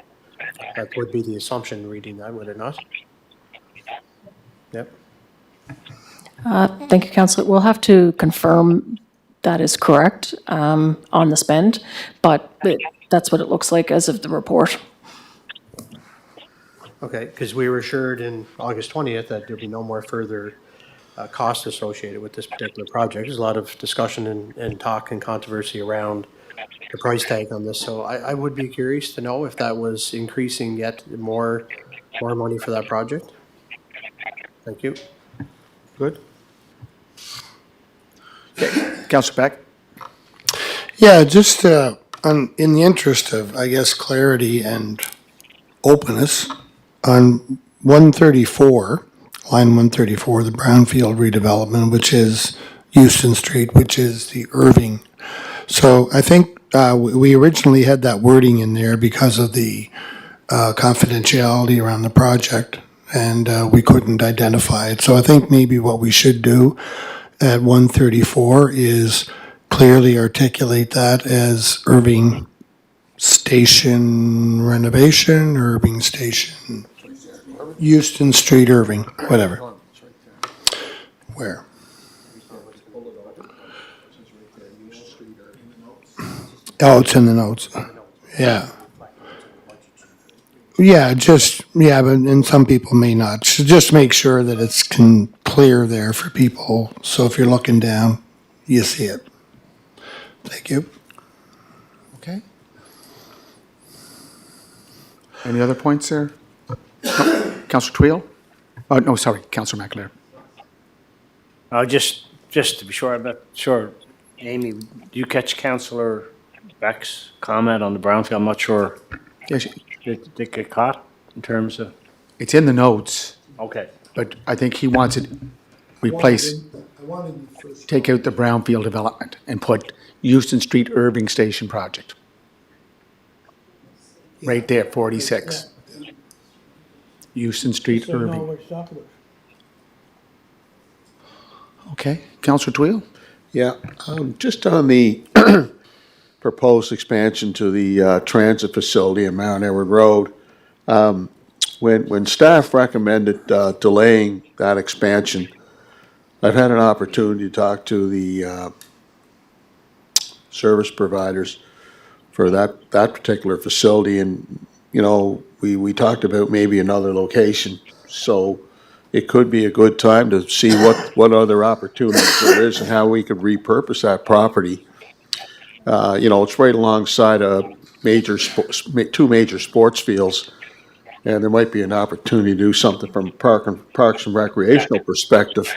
H: That would be the assumption reading that, would it not? Yep.
E: Thank you, Councillor. We'll have to confirm that is correct on the spend, but that's what it looks like as of the report.
H: Okay, because we were assured in August 20th that there'd be no more further costs associated with this particular project. There's a lot of discussion and talk and controversy around the price tag on this. So I would be curious to know if that was increasing yet more money for that project. Thank you.
F: Good.
A: Councillor Beck?
G: Yeah, just in the interest of, I guess, clarity and openness, on 134, line 134, the Brownfield redevelopment, which is Houston Street, which is the Irving. So I think we originally had that wording in there because of the confidentiality around the project, and we couldn't identify it. So I think maybe what we should do at 134 is clearly articulate that as Irving Station renovation, Irving Station, Houston Street, Irving, whatever. Where? Oh, it's in the notes. Yeah. Yeah, and some people may not. So just make sure that it's clear there for people. So if you're looking down, you see it. Thank you.
A: Okay. Any other points there? No. Councillor Twill? Oh, no, sorry, Councillor McAleer.
B: Just to be sure, I'm not sure. Amy, do you catch Councillor Beck's comment on the Brownfield? I'm not sure.
A: Yes,
B: Did it get caught in terms of?
A: it's in the notes,
B: Okay.
A: but I think he wants it replaced. Take out the Brownfield development and put Houston Street Irving Station project. Right there, 46. Houston Street Irving. Okay, Councillor Twill?
F: Yeah, just on the proposed expansion to the transit facility in Mount Edward Road, when staff recommended delaying that expansion, I've had an opportunity to talk to the service providers for that particular facility, and, you know, we talked about maybe another location, so it could be a good time to see what other opportunities there is and how we could repurpose that property. You know, it's right alongside two major sports fields, and there might be an opportunity to do something from a Parks and Recreational perspective.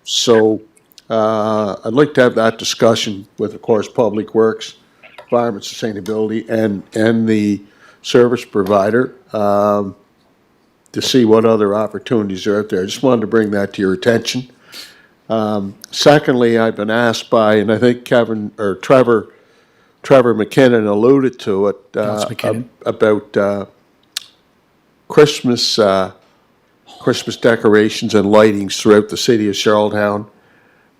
F: So I'd like to have that discussion with, of course, Public Works, Environment Sustainability, and the service provider to see what other opportunities are out there. I just wanted to bring that to your attention. Secondly, I've been asked by, and I think Trevor McKinnon alluded to it, about Christmas decorations and lightings throughout the city of Charlottetown.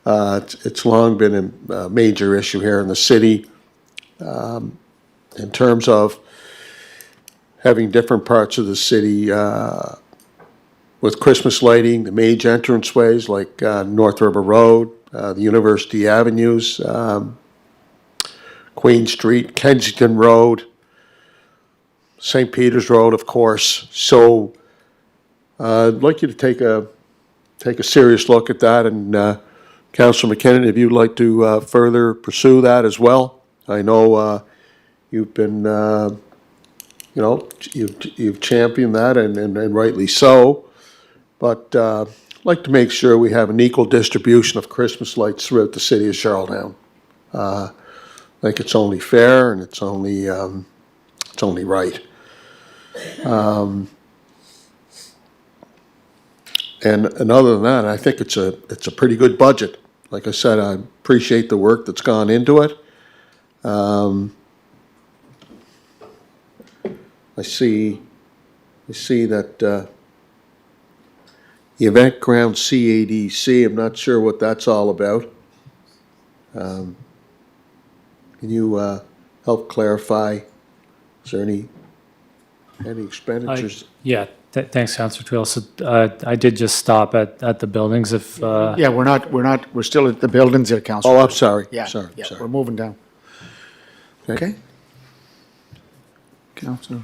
F: It's long been a major issue here in the city in terms of having different parts of the city with Christmas lighting, the major entranceways like North River Road, the University Avenues, Queen Street, Kensington Road, St. Peter's Road, of course. So I'd like you to take a serious look at that, and Councillor McKinnon, if you'd like to further pursue that as well. I know you've been, you know, you've championed that, and rightly so. But I'd like to make sure we have an equal distribution of Christmas lights throughout the city of Charlottetown. I think it's only fair, and it's only right. And other than that, I think it's a pretty good budget. Like I said, I appreciate the work that's gone into it. I see that the event ground CADC, I'm not sure what that's all about. Can you help clarify? Is there any expenditures?
Q: Yeah, thanks, Councillor Twill. So I did just stop at the buildings if.
A: Yeah, we're still at the buildings there, Councillor.
F: Oh, I'm sorry.
A: Yeah,
F: Sorry.
A: we're moving down. Okay. Councillor,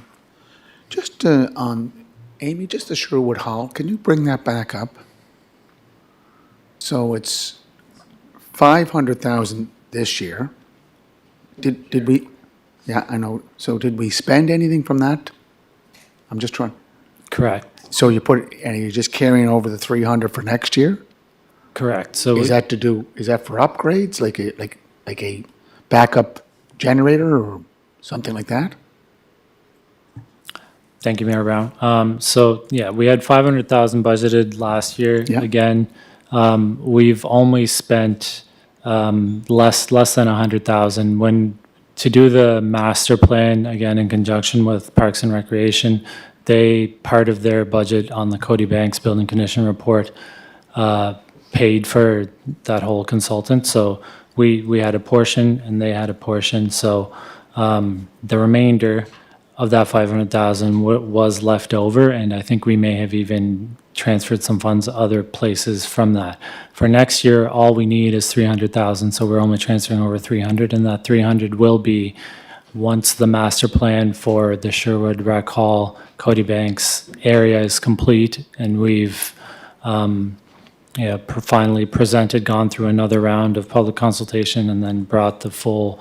A: just on, Amy, just the Sherwood Hall, can you bring that back up? So it's 500,000 this year, did we, yeah, I know. So did we spend anything from that? I'm just trying.
Q: Correct,
A: So you put, and you're just carrying over the 300 for next year?
Q: correct. So
A: Is that for upgrades, like a backup generator or something like that?
Q: Thank you, Mayor Brown. So, yeah, we had 500,000 budgeted last year.
A: Yeah.
Q: Again, we've only spent less than 100,000. When, to do the master plan, again, in conjunction with Parks and Recreation, part of their budget on the Cody Banks Building Condition Report paid for that whole consultant. So we had a portion and they had a portion. So the remainder of that 500,000 was left over, and I think we may have even transferred some funds other places from that. For next year, all we need is 300,000, so we're only transferring over 300, and that 300 will be once the master plan for the Sherwood Rec Hall, Cody Banks area is complete, and we've finally gone through another round of public consultation, and then brought the full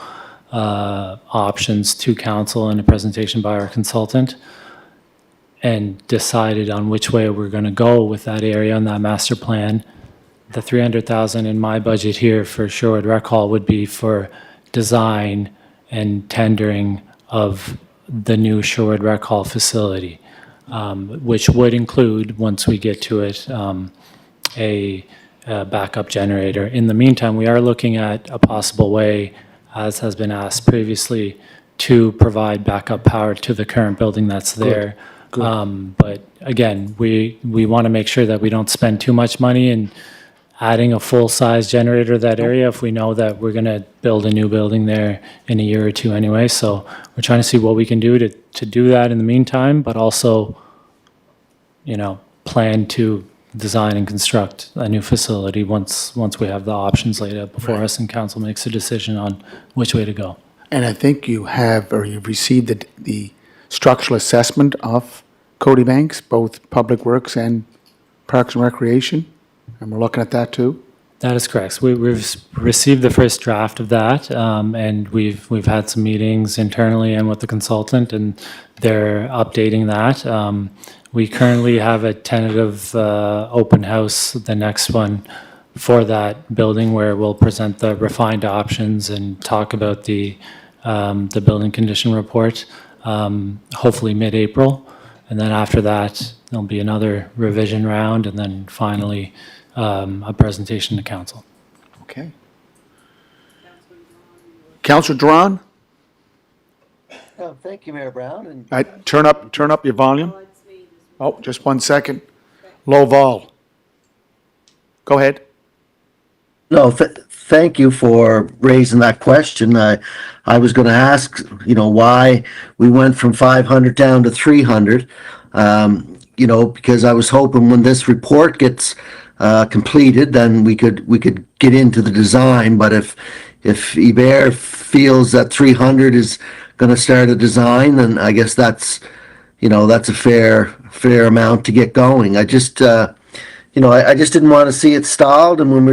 Q: options to council in a presentation by our consultant, and decided on which way we're going to go with that area and that master plan. The 300,000 in my budget here for Sherwood Rec Hall would be for design and tendering of the new Sherwood Rec Hall facility, which would include, once we get to it, a backup generator. In the meantime, we are looking at a possible way, as has been asked previously, to provide backup power to the current building that's there. But again, we want to make sure that we don't spend too much money in adding a full-size generator to that area if we know that we're going to build a new building there in a year or two anyway. So we're trying to see what we can do to do that in the meantime, but also, plan to design and construct a new facility once we have the options laid out before us and council makes a decision on which way to go.
A: And I think you have, or you've received the structural assessment of Cody Banks, both Public Works and Parks and Recreation, and we're looking at that too?
Q: That is correct. We've received the first draft of that, and we've had some meetings internally and with the consultant, and they're updating that. We currently have a tentative open house, the next one, for that building, where we'll present the refined options and talk about the building condition report, hopefully mid-April. And then after that, there'll be another revision round, and then finally a presentation to council.
A: Okay. Councillor Duran?
I: Oh, thank you, Mayor Brown. And
A: Turn up your volume. Oh, just 1 second. Low vol. Go ahead.
I: No, thank you for raising that question. I was going to ask, why we went from 500 down to 300. Because I was hoping when this report gets completed, then we could get into the design. But if Hébert feels that 300 is going to start a design, then I guess that's a fair amount to get going. I just didn't want to see it stalled, and when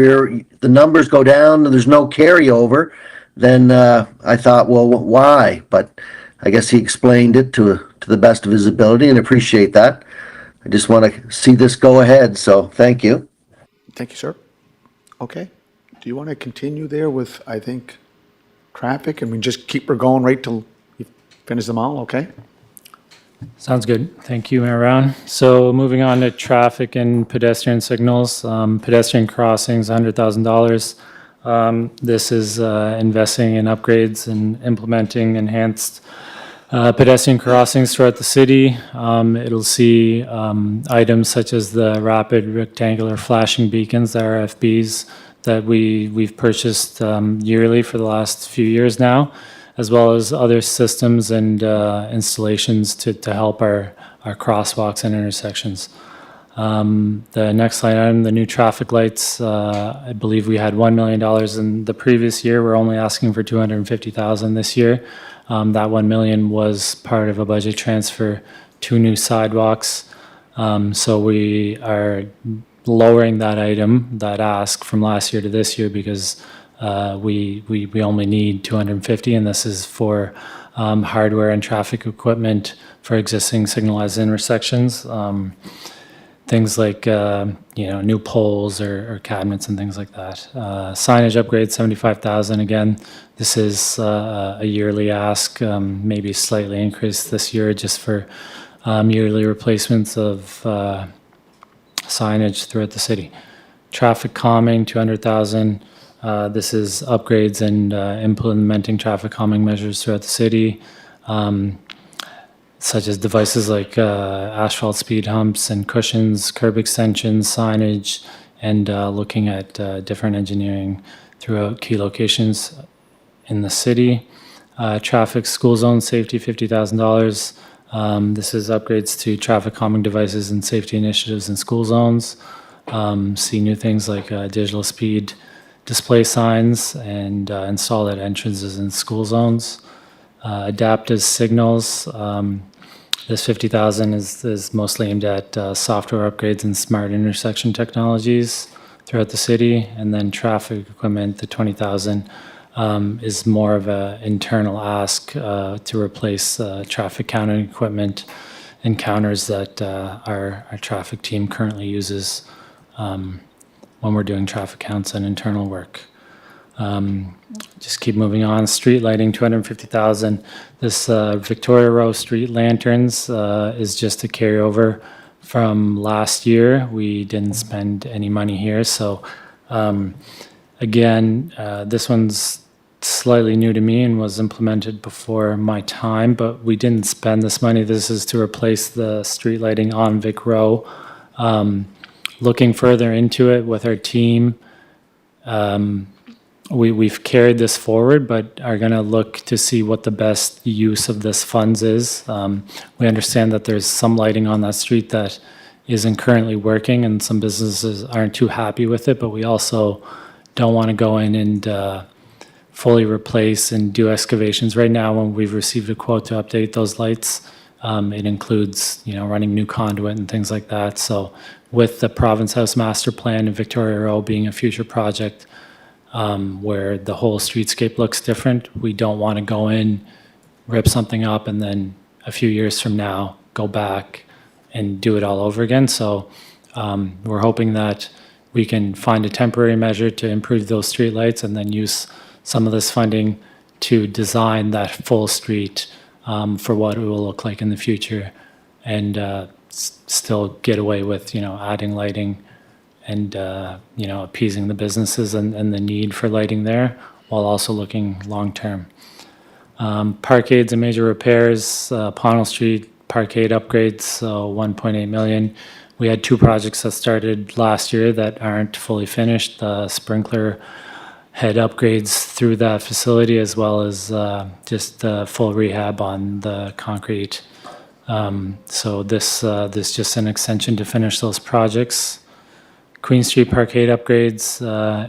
I: the numbers go down and there's no carryover, then I thought, well, why? But I guess he explained it to the best of his ability, and appreciate that. I just want to see this go ahead, so thank you.
A: Thank you, sir. Okay. Do you want to continue there with, I think, traffic, and we just keep her going right till you finish them all, okay?
Q: Sounds good. Thank you, Mayor Brown. So moving on to traffic and pedestrian signals, pedestrian crossings, $100,000. This is investing in upgrades and implementing enhanced pedestrian crossings throughout the city. It'll see items such as the rapid rectangular flashing beacons, the RFBs, that we've purchased yearly for the last few years now, as well as other systems and installations to help our crosswalks and intersections. The next line item, the new traffic lights, I believe we had $1 million in the previous year. We're only asking for $250,000 this year. That $1 million was part of a budget transfer to new sidewalks. So we are lowering that item, that ask, from last year to this year, because we only need 250, and this is for hardware and traffic equipment for existing signalized intersections. Things like, new poles or cabinets and things like that. Signage upgrade, 75,000. Again, this is a yearly ask, maybe slightly increased this year just for yearly replacements of signage throughout the city. Traffic calming, 200,000. This is upgrades and implementing traffic calming measures throughout the city, such as devices like asphalt speed humps and cushions, curb extensions, signage, and looking at different engineering throughout key locations in the city. Traffic school zone safety, $50,000. This is upgrades to traffic calming devices and safety initiatives in school zones. See new things like digital speed display signs and install at entrances in school zones. Adaptive signals. This 50,000 is mostly aimed at software upgrades and smart intersection technologies throughout the city. And then traffic equipment, the 20,000 is more of an internal ask to replace traffic counting equipment and counters that our traffic team currently uses when we're doing traffic counts and internal work. Just keep moving on. Street lighting, 250,000. This Victoria Row street lanterns is just a carryover from last year. We didn't spend any money here, so again, this one's slightly new to me and was implemented before my time, but we didn't spend this money. This is to replace the street lighting on Vic Row. Looking further into it with our team, we've carried this forward, but are going to look to see what the best use of this funds is. We understand that there's some lighting on that street that isn't currently working, and some businesses aren't too happy with it, but we also don't want to go in and fully replace and do excavations. Right now, when we've received a quote to update those lights, it includes, running new conduit and things like that. So with the Province House Master Plan and Victoria Row being a future project where the whole streetscape looks different, we don't want to go in, rip something up, and then a few years from now, go back and do it all over again. So we're hoping that we can find a temporary measure to improve those streetlights and then use some of this funding to design that full street for what it will look like in the future, and still get away with, adding lighting and, appeasing the businesses and the need for lighting there, while also looking long-term. Parkades and major repairs, Pownell Street parkade upgrades, so 1.8 million. We had two projects that started last year that aren't fully finished, the sprinkler head upgrades through that facility, as well as just full rehab on the concrete. So this just an extension to finish those projects. Queen Street Parkade upgrades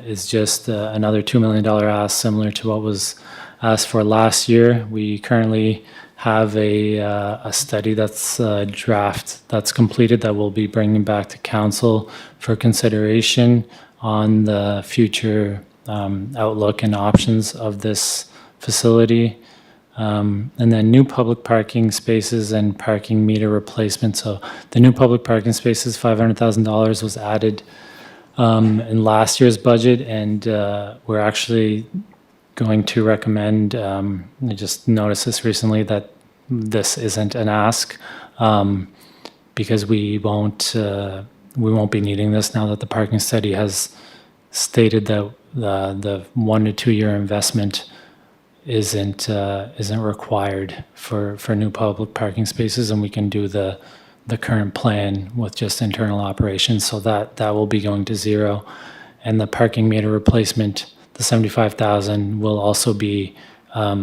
Q: is just another $2 million ask, similar to what was asked for last year. We currently have a study that's draft that's completed that we'll be bringing back to council for consideration on the future outlook and options of this facility. And then new public parking spaces and parking meter replacement. So the new public parking spaces, $500,000 was added in last year's budget, and we're actually going to recommend, I just noticed this recently, that this isn't an ask because we won't be needing this now that the parking study has stated that the 1 to 2 year investment isn't required for new public parking spaces, and we can do the current plan with just internal operations, so that will be going to zero. And the parking meter replacement, the 75,000, will also be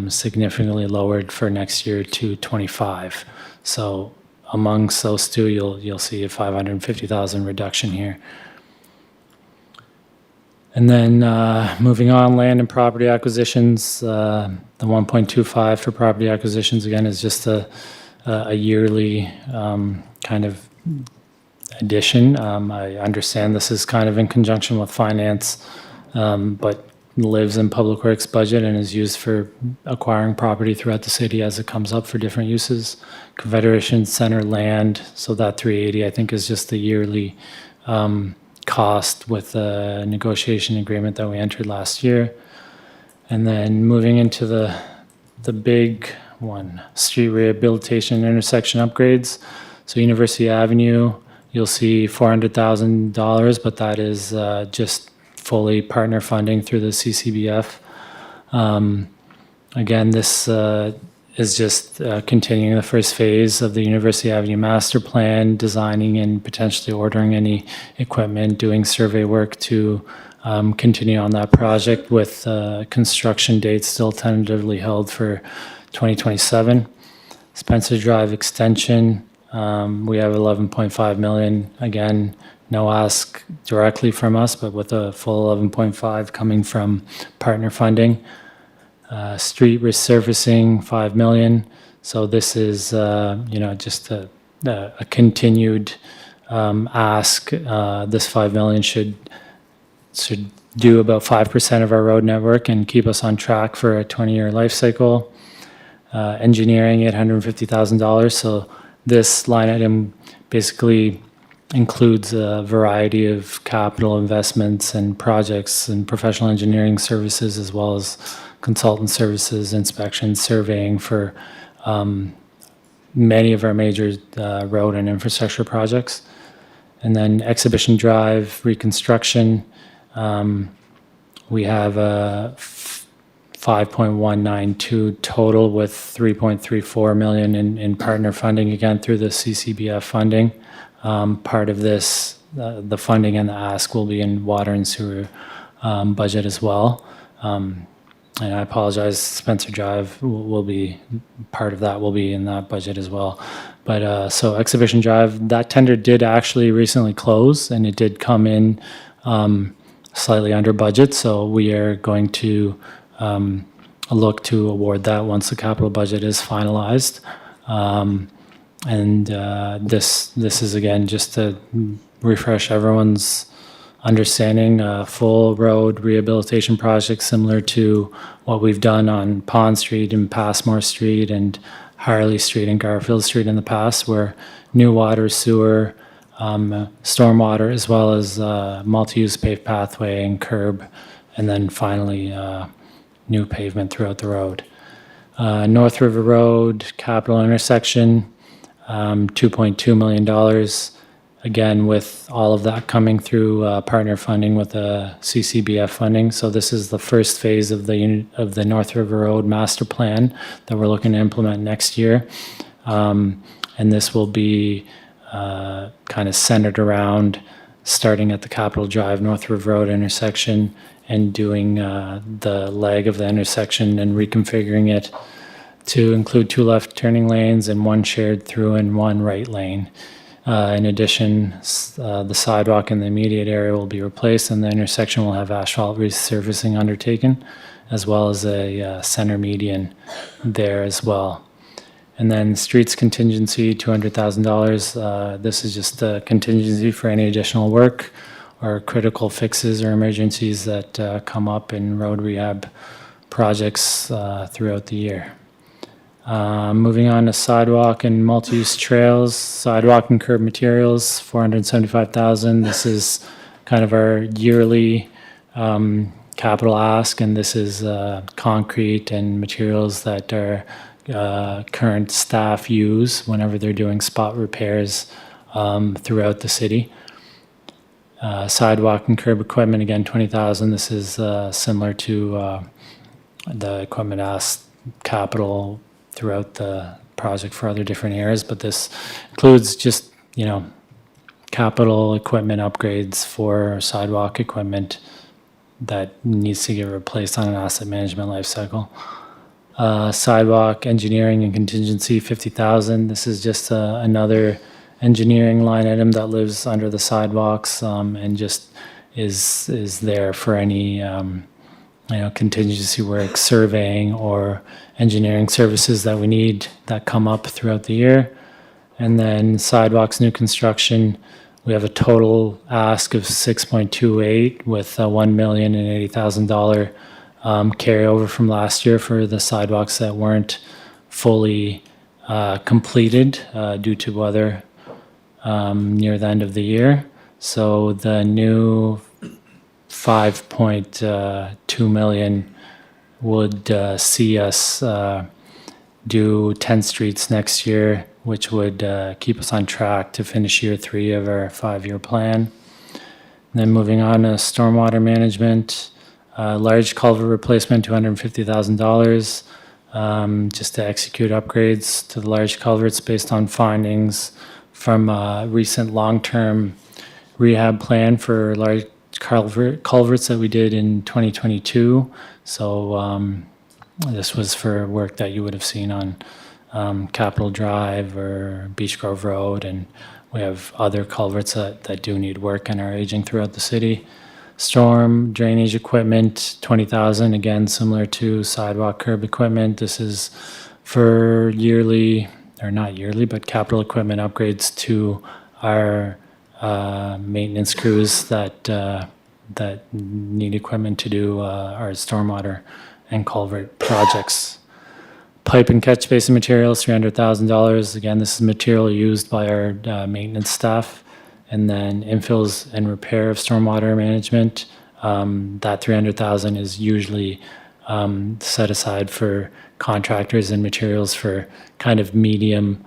Q: significantly lowered for next year to 25. So amongst those two, you'll see a 550,000 reduction here. And then moving on, land and property acquisitions, the 1.25 for property acquisitions, again, is just a yearly kind of addition. I understand this is kind of in conjunction with finance, but lives in Public Works budget and is used for acquiring property throughout the city as it comes up for different uses. Confederation Center land, so that 380 I think is just the yearly cost with the negotiation agreement that we entered last year. And then moving into the big one, street rehabilitation intersection upgrades. So University Avenue, you'll see $400,000, but that is just fully partner funding through the CCBF. Again, this is just continuing the first phase of the University Avenue Master Plan, designing and potentially ordering any equipment, doing survey work to continue on that project with construction dates still tentatively held for 2027. Spencer Drive Extension, we have 11.5 million. Again, no ask directly from us, but with a full 11.5 coming from partner funding. Street resurfacing, 5 million. So this is, just a continued ask. This 5 million should do about 5% of our road network and keep us on track for a 20-year life cycle. Engineering, $850,000. So this line item basically includes a variety of capital investments and projects and professional engineering services, as well as consultant services, inspection, surveying for many of our major road and infrastructure projects. And then Exhibition Drive reconstruction, we have a 5.192 total with 3.34 million in partner funding, again through the CCBF funding. Part of this, the funding and the ask will be in water and sewer budget as well. And I apologize, Spencer Drive will be, part of that will be in that budget as well. But so Exhibition Drive, that tender did actually recently close, and it did come in slightly under budget. So we are going to look to award that once the capital budget is finalized. This is again just to refresh everyone's understanding, full road rehabilitation project similar to what we've done on Pond Street and Passmore Street and Harley Street and Garfield Street in the past, where new water, sewer, stormwater, as well as multi-use paved pathway and curb, and then finally new pavement throughout the road. North River Road, Capitol intersection, $2.2 million. Again, with all of that coming through partner funding with the CCBF funding. So this is the first phase of the North River Road master plan that we're looking to implement next year. And this will be kind of centered around starting at the Capitol Drive North River Road intersection and doing the leg of the intersection and reconfiguring it to include 2 left turning lanes and 1 shared through and 1 right lane. In addition, the sidewalk in the immediate area will be replaced, and the intersection will have asphalt resurfacing undertaken, as well as a center median there as well. And then streets contingency, $200,000. This is just a contingency for any additional work or critical fixes or emergencies that come up in road rehab projects throughout the year. Moving on to sidewalk and multi-use trails, sidewalk and curb materials, $475,000. This is kind of our yearly capital ask, and this is concrete and materials that our current staff use whenever they're doing spot repairs throughout the city. Sidewalk and curb equipment, again, $20,000. This is similar to the equipment ask capital throughout the project for other different areas, but this includes just, capital equipment upgrades for sidewalk equipment that needs to get replaced on an asset management life cycle. Sidewalk engineering and contingency, $50,000. This is just another engineering line item that lives under the sidewalks and just is there for any contingency work, surveying, or engineering services that we need that come up throughout the year. And then sidewalks, new construction, We have a total ask of 6.28 with a $1,080,000 carryover from last year for the sidewalks that weren't fully completed due to weather near the end of the year. So the new 5.2 million would see us do 10 streets next year, which would keep us on track to finish year 3 of our 5-year plan. Then moving on to stormwater management, large culvert replacement, $250,000, just to execute upgrades to the large culverts based on findings from a recent long-term rehab plan for large culverts that we did in 2022. So this was for work that you would have seen on Capitol Drive or Beach Grove Road, and we have other culverts that do need work and are aging throughout the city. Storm drainage equipment, $20,000, again, similar to sidewalk curb equipment. This is for yearly, or not yearly, but capital equipment upgrades to our maintenance crews that need equipment to do our stormwater and culvert projects. Pipe and catch basin materials, $300,000. Again, this is material used by our maintenance staff. And then infills and repair of stormwater management. That $300,000 is usually set aside for contractors and materials for kind of medium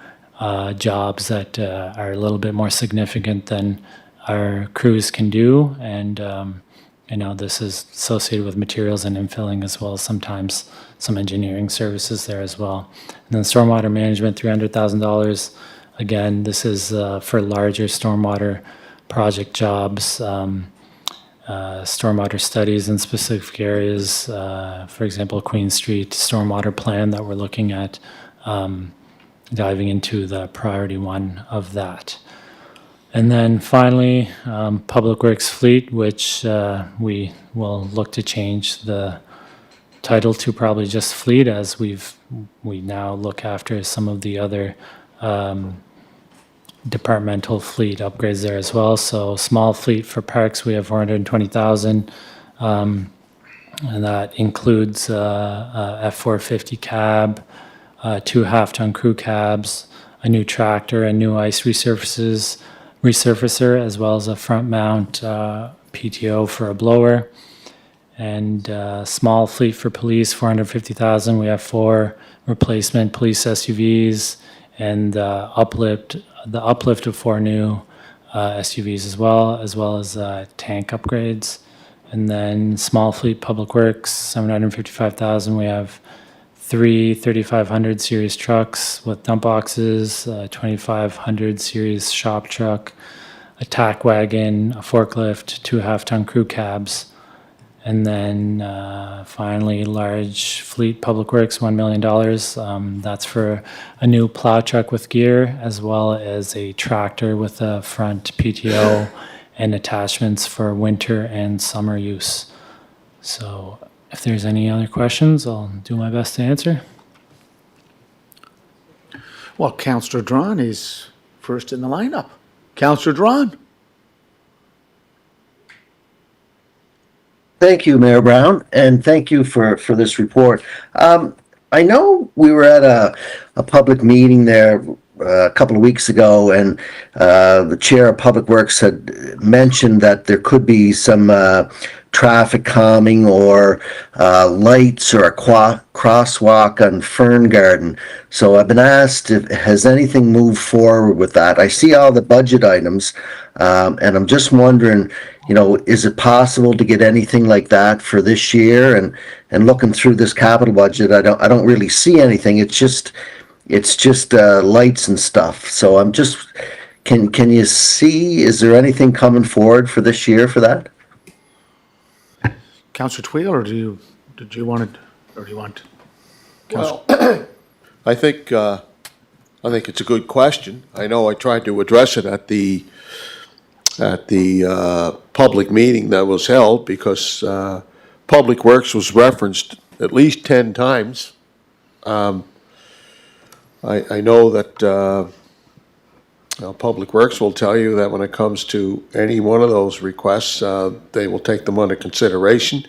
Q: jobs that are a little bit more significant than our crews can do. And this is associated with materials and infilling as well as sometimes some engineering services there as well. And then stormwater management, $300,000. Again, this is for larger stormwater project jobs, stormwater studies in specific areas. For example, Queen Street stormwater plan that we're looking at, diving into the priority 1 of that. And then finally, Public Works Fleet, which we will look to change the title to probably just Fleet, as we now look after some of the other departmental fleet upgrades there as well. So small fleet for parks, we have 420,000, and that includes a F450 cab, 2 half-ton crew cabs, a new tractor, a new ice resurfacer, as well as a front mount PTO for a blower. And small fleet for police, 450,000. We have 4 replacement police SUVs and the uplift of 4 new SUVs as well as tank upgrades. And then small fleet public works, 755,000. We have 3 3500 series trucks with dump boxes, 2500 series shop truck, a tack wagon, a forklift, 2 half-ton crew cabs. And then finally, large fleet public works, $1 million. That's for a new plow truck with gear, as well as a tractor with a front PTO and attachments for winter and summer use. So if there's any other questions, I'll do my best to answer.
A: Well, Councillor Drawn is first in the lineup. Councillor Drawn.
I: Thank you, Mayor Brown, and thank you for this report. I know we were at a public meeting there a couple of weeks ago, and the chair of Public Works had mentioned that there could be some traffic calming or lights or a crosswalk on Fern Garden. So I've been asked, has anything moved forward with that? I see all the budget items, and I'm just wondering, is it possible to get anything like that for this year? And looking through this capital budget, I don't really see anything. It's just lights and stuff. So I'm just, can you see, is there anything coming forward for this year for that?
A: Councillor Twill, or do you want?
F: Well, I think it's a good question. I know I tried to address it at the public meeting that was held, because Public Works was referenced at least 10 times. I know that Public Works will tell you that when it comes to any one of those requests, they will take them under consideration.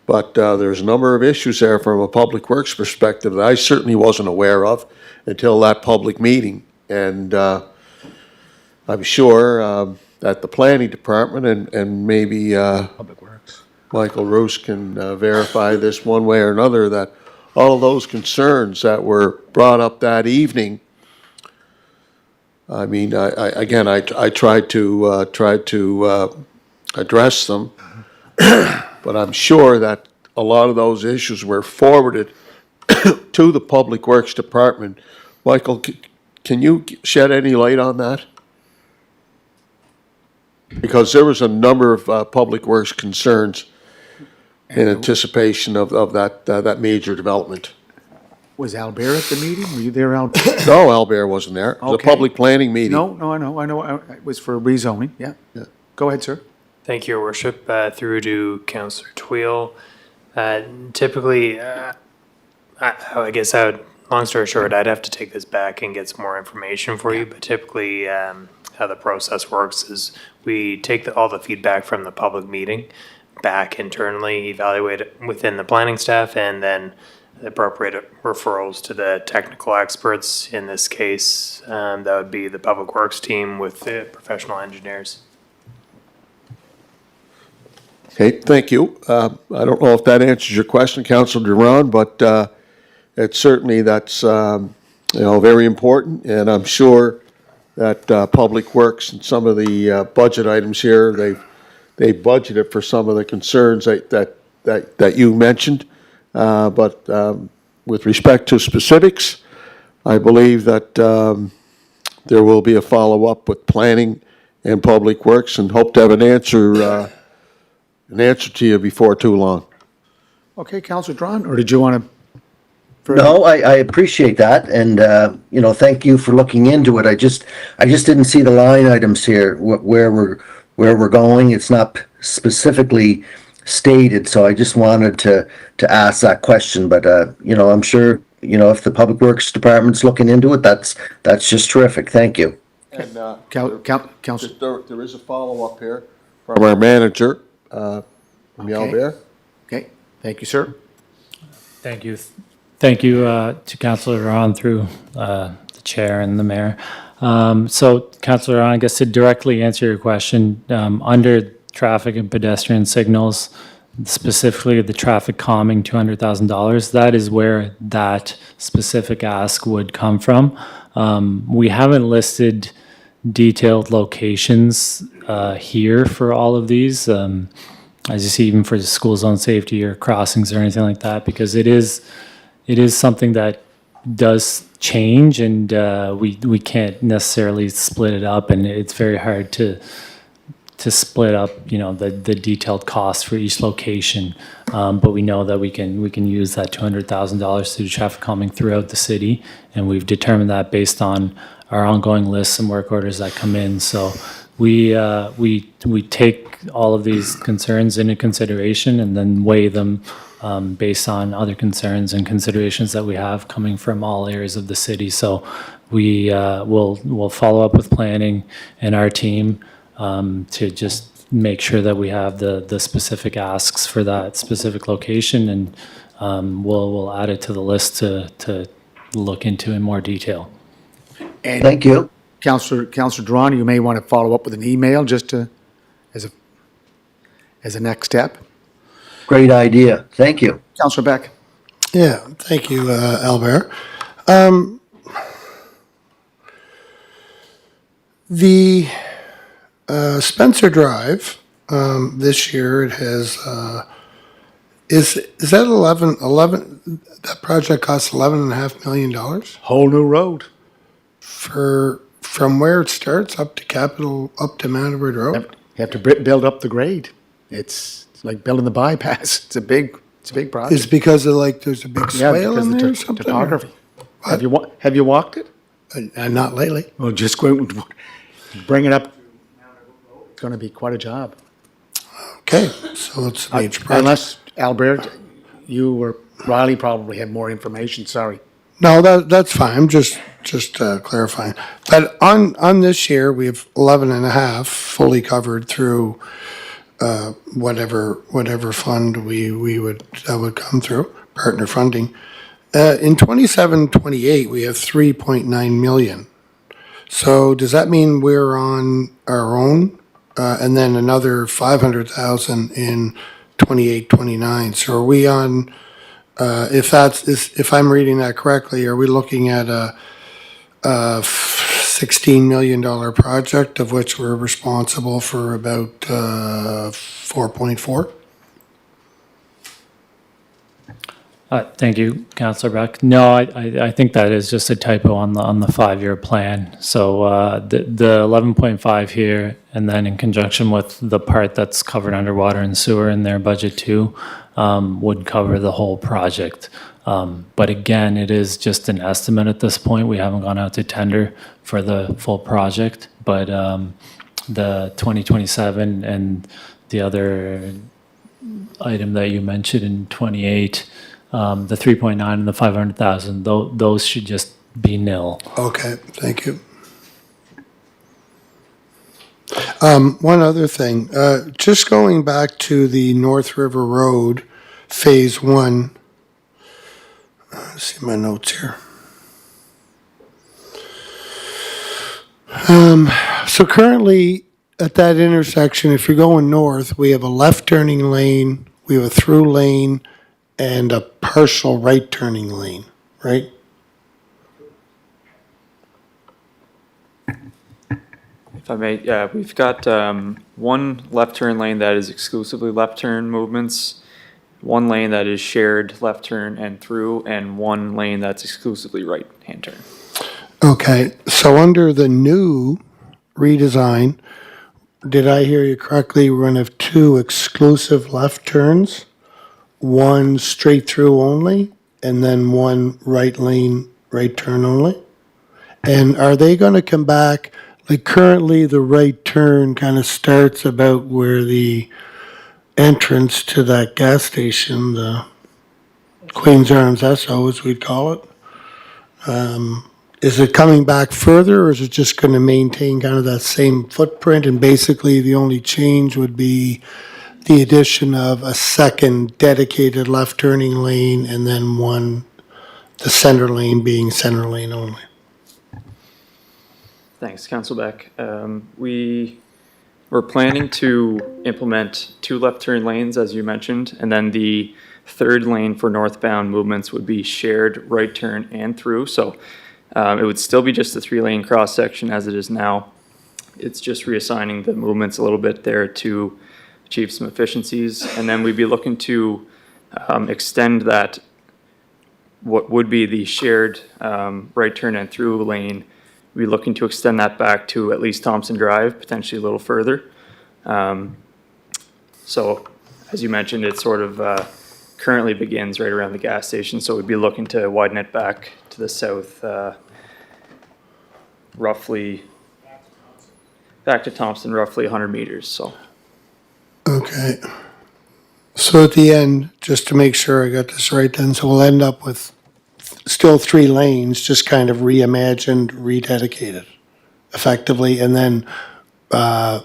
F: But there's a number of issues there from a Public Works perspective that I certainly wasn't aware of until that public meeting. And I'm sure that the Planning Department and maybe
A: Public Works.
F: Michael Roos can verify this one way or another, that all of those concerns that were brought up that evening, I mean, I tried to address them, but I'm sure that a lot of those issues were forwarded to the Public Works Department. Michael, can you shed any light on that? Because there was a number of Public Works concerns in anticipation of that major development.
A: Was Albert at the meeting? Were you there, Albert?
F: No, Albert wasn't there. It was a
A: Okay.
F: public planning meeting.
A: No, I know. It was for rezoning, yeah. Go ahead, sir.
T: Thank you, Your Worship. Through to Councillor Tweel. Typically, I guess long story short, I'd have to take this back and get some more information for you, but typically, how the process works is we take all the feedback from the public meeting back internally, evaluate it within the planning staff, and then the appropriate referrals to the technical experts. In this case, that would be the Public Works team with the professional engineers.
F: Okay, thank you. I don't know if that answers your question, Councilor Duran, but it's certainly that's very important, and I'm sure that Public Works and some of the budget items here, they budgeted for some of the concerns that you mentioned. But with respect to specifics, I believe that there will be a follow-up with planning and Public Works, and hope to have an answer to you before too long.
A: Okay, Councilor Drawn, or did you want to?
I: No, I appreciate that, and, thank you for looking into it. I just didn't see the line items here, where we're going. It's not specifically stated, so I just wanted to ask that question, but, I'm sure, if the Public Works Department's looking into it, that's just terrific. Thank you.
F: And
A: Councilor.
F: there is a follow-up here from our manager, from
A: Okay.
F: Albert.
A: Okay, thank you, sir.
Q: Thank you. Thank you to Councillor Ron through the chair and the mayor. So Councillor Ron, I guess to directly answer your question, under traffic and pedestrian signals, specifically the traffic calming $200,000, that is where that specific ask would come from. We haven't listed detailed locations here for all of these, as you see, even for the school zone safety or crossings or anything like that, because it is something that does change, and we can't necessarily split it up, and it's very hard to split up, the detailed costs for each location. But we know that we can use that $200,000 to do traffic calming throughout the city, and we've determined that based on our ongoing lists and work orders that come in. So we take all of these concerns into consideration and then weigh them based on other concerns and considerations that we have coming from all areas of the city. So we'll follow up with planning and our team to just make sure that we have the specific asks for that specific location, and we'll add it to the list to look into in more detail.
A: And
I: Thank you.
A: Councilor Drawn, you may want to follow up with an email just as a next step.
I: Great idea. Thank you.
A: Councilor Beck.
G: Yeah, thank you, Albert. The Spencer Drive, this year it has, is that 11, that project costs $11.5 million?
A: Whole new road.
G: From where it starts up to Mount Edward Road?
A: You have to build up the grade. It's like building the bypass. It's a big project.
G: It's because of there's a big swale in there or something?
A: Topography. Have you walked it?
G: Not lately.
A: Well, just go bring it up. It's going to be quite a job.
G: Okay, so it's a major project.
A: Unless, Albert, you or Riley probably have more information, sorry.
G: No, that's fine. I'm just clarifying. But on this year, we have 11 and a half fully covered through whatever fund that would come through, partner funding. In 27-28, we have 3.9 million. So does that mean we're on our own? And then another 500,000 in 28-29. So are we on, if I'm reading that correctly, are we looking at a $16 million project, of which we're responsible for about 4.4?
Q: Thank you, Councillor Beck. No, I think that is just a typo on the 5-year plan. So the 11.5 here, and then in conjunction with the part that's covered under water and sewer in their budget too, would cover the whole project. But again, it is just an estimate at this point. We haven't gone out to tender for the full project, but the 2027 and the other item that you mentioned in 28, the 3.9 and the 500,000, those should just be nil.
G: Okay, thank you. One other thing, just going back to the North River Road, Phase 1. Let's see my notes here. So currently at that intersection, if you're going north, we have a left turning lane, we have a through lane, and a partial right turning lane, right?
U: If I may, we've got one left turn lane that is exclusively left turn movements, one lane that is shared left turn and through, and one lane that's exclusively right hand turn.
G: Okay, so under the new redesign, did I hear you correctly? We're going to have 2 exclusive left turns, 1 straight through only, and then 1 right lane, right turn only? And are they going to come back, like currently the right turn kind of starts about where the entrance to that gas station, the Queen's Arms Esso, as we'd call it. Is it coming back further, or is it just going to maintain kind of that same footprint? And basically, the only change would be the addition of a second dedicated left turning lane, and then the center lane being center lane only.
U: Thanks, Council Beck. We're planning to implement 2 left turn lanes, as you mentioned, and then the third lane for northbound movements would be shared right turn and through. So it would still be just a 3-lane cross section as it is now. It's just reassigning the movements a little bit there to achieve some efficiencies. And then we'd be looking to extend that, what would be the shared right turn and through lane. We'd be looking to extend that back to at least Thompson Drive, potentially a little further. So as you mentioned, it sort of currently begins right around the gas station. So we'd be looking to widen it back to the south, roughly back to Thompson, roughly 100 meters. So.
G: Okay. So at the end, just to make sure I got this right then, so we'll end up with still 3 lanes, just kind of reimagined, rededicated effectively. And then the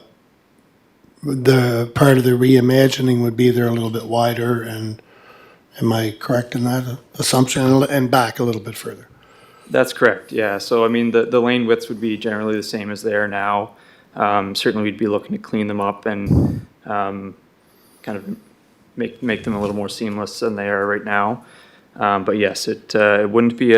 G: part of the reimagining would be they're a little bit wider, and am I correct in that assumption? And back a little bit further.
U: That's correct, yeah. So, I mean, the lane widths would be generally the same as they are now. Certainly, we'd be looking to clean them up and kind of make them a little more seamless than they are right now. But yes, it wouldn't be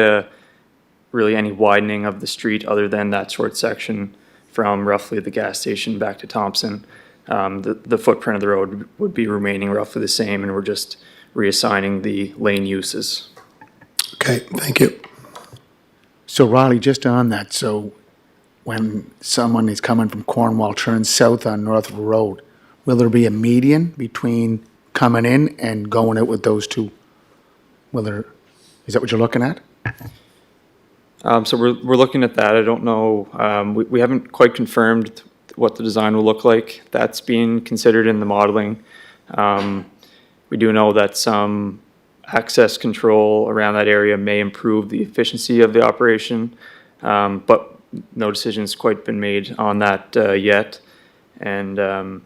U: really any widening of the street other than that short section from roughly the gas station back to Thompson. The footprint of the road would be remaining roughly the same, and we're just reassigning the lane uses.
G: Okay, thank you.
A: So Riley, just on that, so when someone is coming from Cornwall, turns south on North Road, will there be a median between coming in and going out with those 2? Is that what you're looking at?
U: So we're looking at that. I don't know. We haven't quite confirmed what the design will look like. That's being considered in the modeling. We do know that some access control around that area may improve the efficiency of the operation, but no decision's quite been made on that yet. And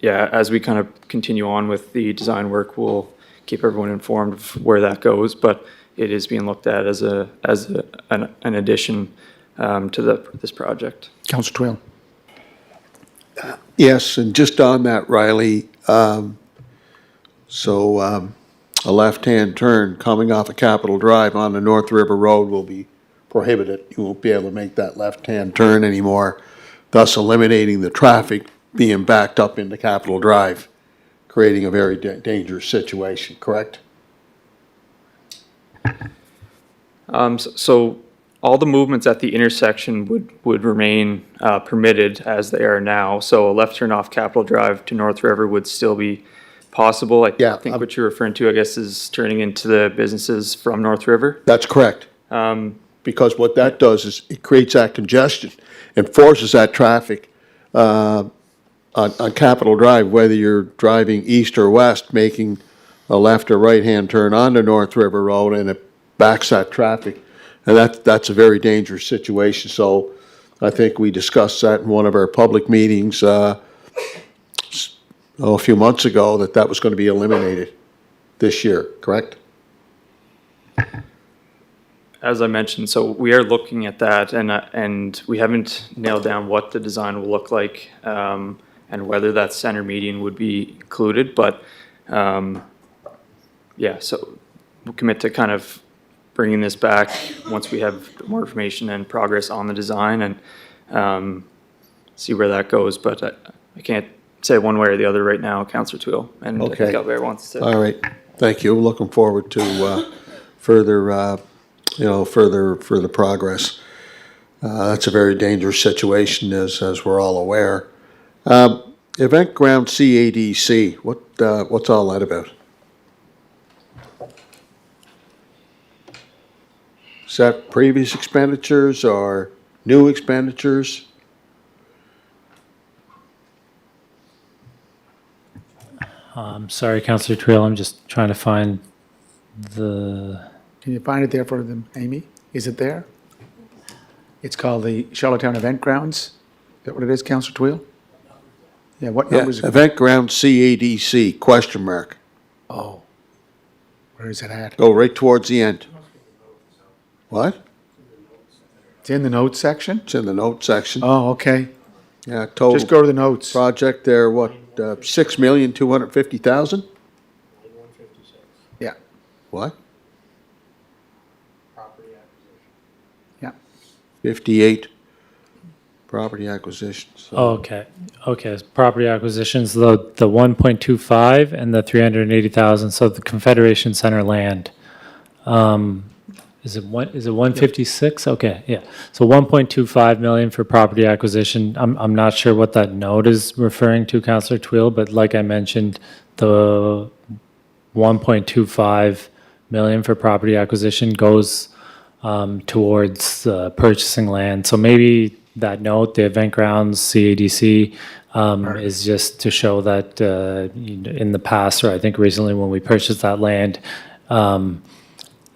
U: yeah, as we kind of continue on with the design work, we'll keep everyone informed of where that goes. But it is being looked at as an addition to this project.
A: Councillor Twill.
F: Yes, and just on that, Riley, so a left-hand turn coming off of Capitol Drive on the North River Road will be prohibited. You won't be able to make that left-hand turn anymore, thus eliminating the traffic being backed up into Capitol Drive, creating a very dangerous situation, correct?
U: So all the movements at the intersection would remain permitted as they are now. So a left turn off Capitol Drive to North River would still be possible. I think what you're referring to, I guess, is turning into the businesses from North River.
F: That's correct. Because what that does is it creates that congestion and forces that traffic on Capitol Drive, whether you're driving east or west, making a left or right-hand turn onto North River Road, and it backs that traffic. And that's a very dangerous situation. So I think we discussed that in one of our public meetings a few months ago, that was going to be eliminated this year, correct?
U: As I mentioned, so we are looking at that, and we haven't nailed down what the design will look like, and whether that center median would be included. But yeah, so we'll commit to kind of bringing this back once we have more information and progress on the design, and see where that goes. But I can't say one way or the other right now, Councillor Twill, and I think Albert wants to.
F: All right, thank you. Looking forward to further further progress. That's a very dangerous situation, as we're all aware. Event Ground CADC, what's all that about? Is that previous expenditures or new expenditures?
Q: Sorry, Councillor Twill, I'm just trying to find the...
A: Can you find it there for them, Amy? Is it there? It's called the Charlottetown Event Grounds. Is that what it is, Councillor Twill? Yeah, what
F: Yeah,
A: numbers?
F: Event Ground CADC, question mark.
A: Oh, where is it at?
F: Go right towards the end. What?
A: It's in the notes section?
F: It's in the notes section.
A: Oh, okay.
F: Yeah, total.
A: Just go to the notes.
F: Project there, what, 6,250,000?
A: Yeah.
F: What?
A: Yeah.
F: 58 property acquisitions. So-
Q: Okay, property acquisitions, the 1.25 and the 380,000, so the Confederation Center land. Is it 156? Okay, yeah. So 1.25 million for property acquisition. I'm not sure what that note is referring to, Councillor Twill, but like I mentioned, the 1.25 million for property acquisition goes towards purchasing land. So maybe that note, the Event Grounds CADC, is just to show that in the past, or I think recently when we purchased that land,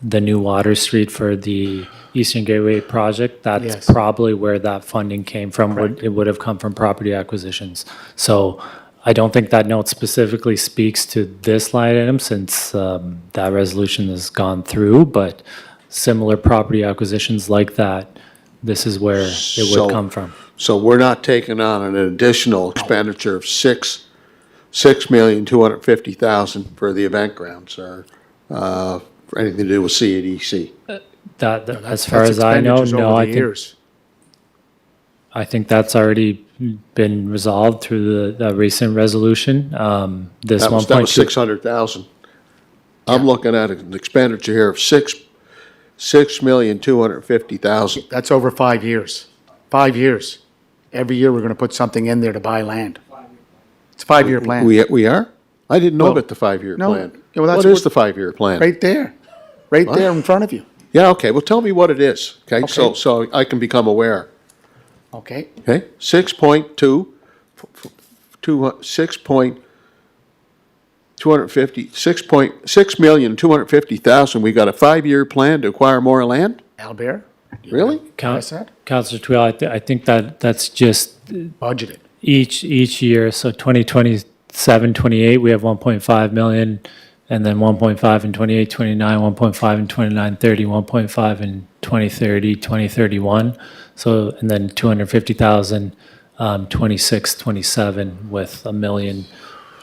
Q: the new Water Street for the Eastern Gateway project, that's
A: Yes.
Q: probably where that funding came from. It would have come from property acquisitions. So I don't think that note specifically speaks to this line item since that resolution has gone through, but similar property acquisitions like that, this is where it would come from.
F: So we're not taking on an additional expenditure of 6,250,000 for the event grounds or for anything to do with CADC.
Q: That, as far as I know, no, I think that's already been resolved through the recent resolution. This
F: That was
Q: 1.2.
F: 600,000. I'm looking at an expenditure here of 6,250,000.
A: That's over 5 years. 5 years. Every year, we're going to put something in there to buy land. It's a 5-year plan.
F: We are? I didn't know
A: Well,
F: about the 5-year
A: no,
F: plan.
A: yeah, well, that's
F: What is
A: what-
F: the 5-year plan?
A: Right there. Right
F: What?
A: there in front of you.
F: Yeah, okay, well, tell me what it is, okay?
A: Okay.
F: So I can become aware,
A: Okay?
F: okay? 6.2, 6 point, $6,250,000. We got a 5-year plan to acquire more land?
A: Albert?
F: Really?
A: that?
Q: Councillor Twill, I think that's just
A: Budgeted.
Q: each year. So 2027, 28, we have 1.5 million, and then 1.5 in 28, 29, 1.5 in 29, 30, 1.5 in 2030, 2031. So, and then 250,000, 26, 27 with $1 million,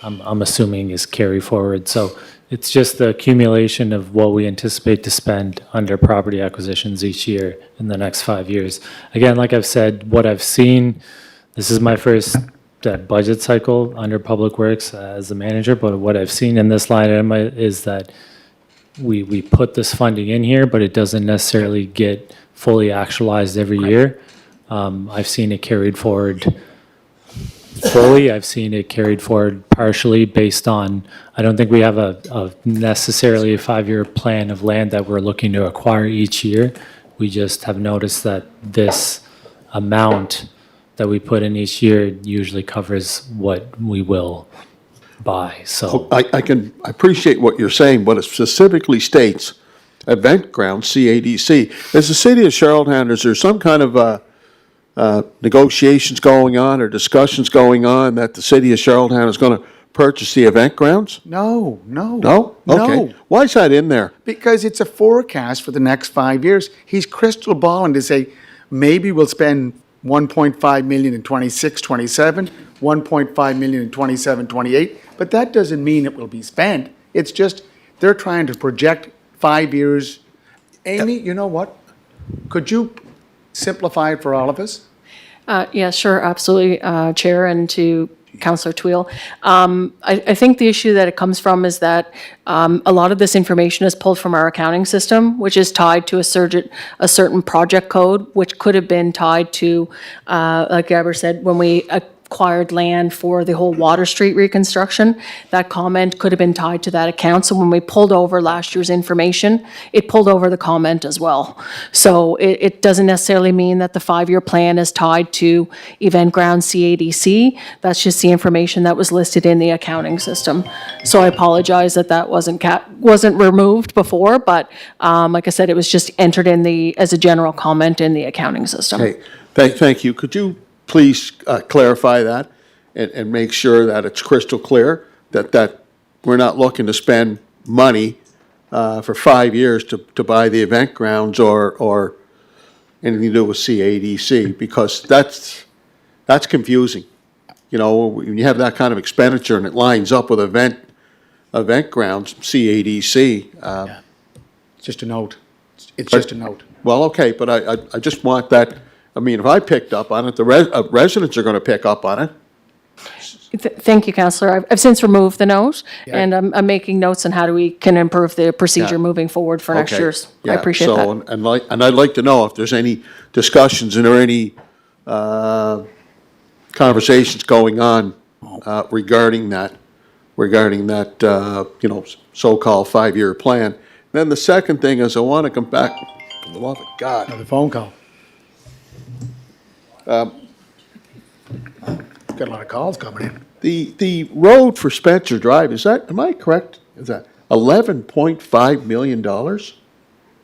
Q: I'm assuming is carry forward. So it's just the accumulation of what we anticipate to spend under property acquisitions each year in the next 5 years. Again, like I've said, what I've seen, this is my first budget cycle under Public Works as a manager, but what I've seen in this line item is that we put this funding in here, but it doesn't necessarily get fully actualized every year. I've seen it carried forward fully. I've seen it carried forward partially based on, I don't think we have a necessarily a 5-year plan of land that we're looking to acquire each year. We just have noticed that this amount that we put in each year usually covers what we will buy, so.
F: I can appreciate what you're saying, but it specifically states event ground, CADC. As the city of Charlottetown, is there some kind of negotiations going on or discussions going on that the city of Charlottetown is going to purchase the event grounds?
A: No.
F: No? Okay.
A: No.
F: Why is that in there?
A: Because it's a forecast for the next 5 years. He's crystal balling to say, maybe we'll spend 1.5 million in 26, 27, 1.5 million in 27, 28, but that doesn't mean it will be spent. It's just, they're trying to project 5 years. Amy, you know what? Could you simplify it for all of us?
E: Yeah, sure, absolutely, Chair, and to Councillor Twill. I think the issue that it comes from is that a lot of this information is pulled from our accounting system, which is tied to a certain project code, which could have been tied to, like Gabber said, when we acquired land for the whole Water Street reconstruction, that comment could have been tied to that account. So when we pulled over last year's information, it pulled over the comment as well. So it doesn't necessarily mean that the 5-year plan is tied to event ground CADC. That's just the information that was listed in the accounting system. So I apologize that that wasn't removed before, but like I said, it was just entered in as a general comment in the accounting system.
F: Okay, thank you. Could you please clarify that and make sure that it's crystal clear that we're not looking to spend money for 5 years to buy the event grounds or anything to do with CADC, because that's confusing. You know, when you have that kind of expenditure and it lines up with event grounds, CADC.
A: It's just a note. It's just a note.
F: Well, okay, but I just want that. I mean, if I picked up on it, the residents are going to pick up on it.
E: Thank you, Councillor. I've since removed the note, and I'm making notes on how we can improve the procedure
F: Yeah.
E: moving forward for next
F: Okay.
E: year's. I
F: Yeah,
E: appreciate
F: so,
E: that.
F: And I'd like to know if there's any discussions and or any conversations going on regarding that, you know, so-called 5-year plan. Then the second thing is I want to come back, for the love of God.
A: Another phone call. Got a lot of calls coming in.
F: The road for Spencer Drive, am I correct? Is that $11.5 million?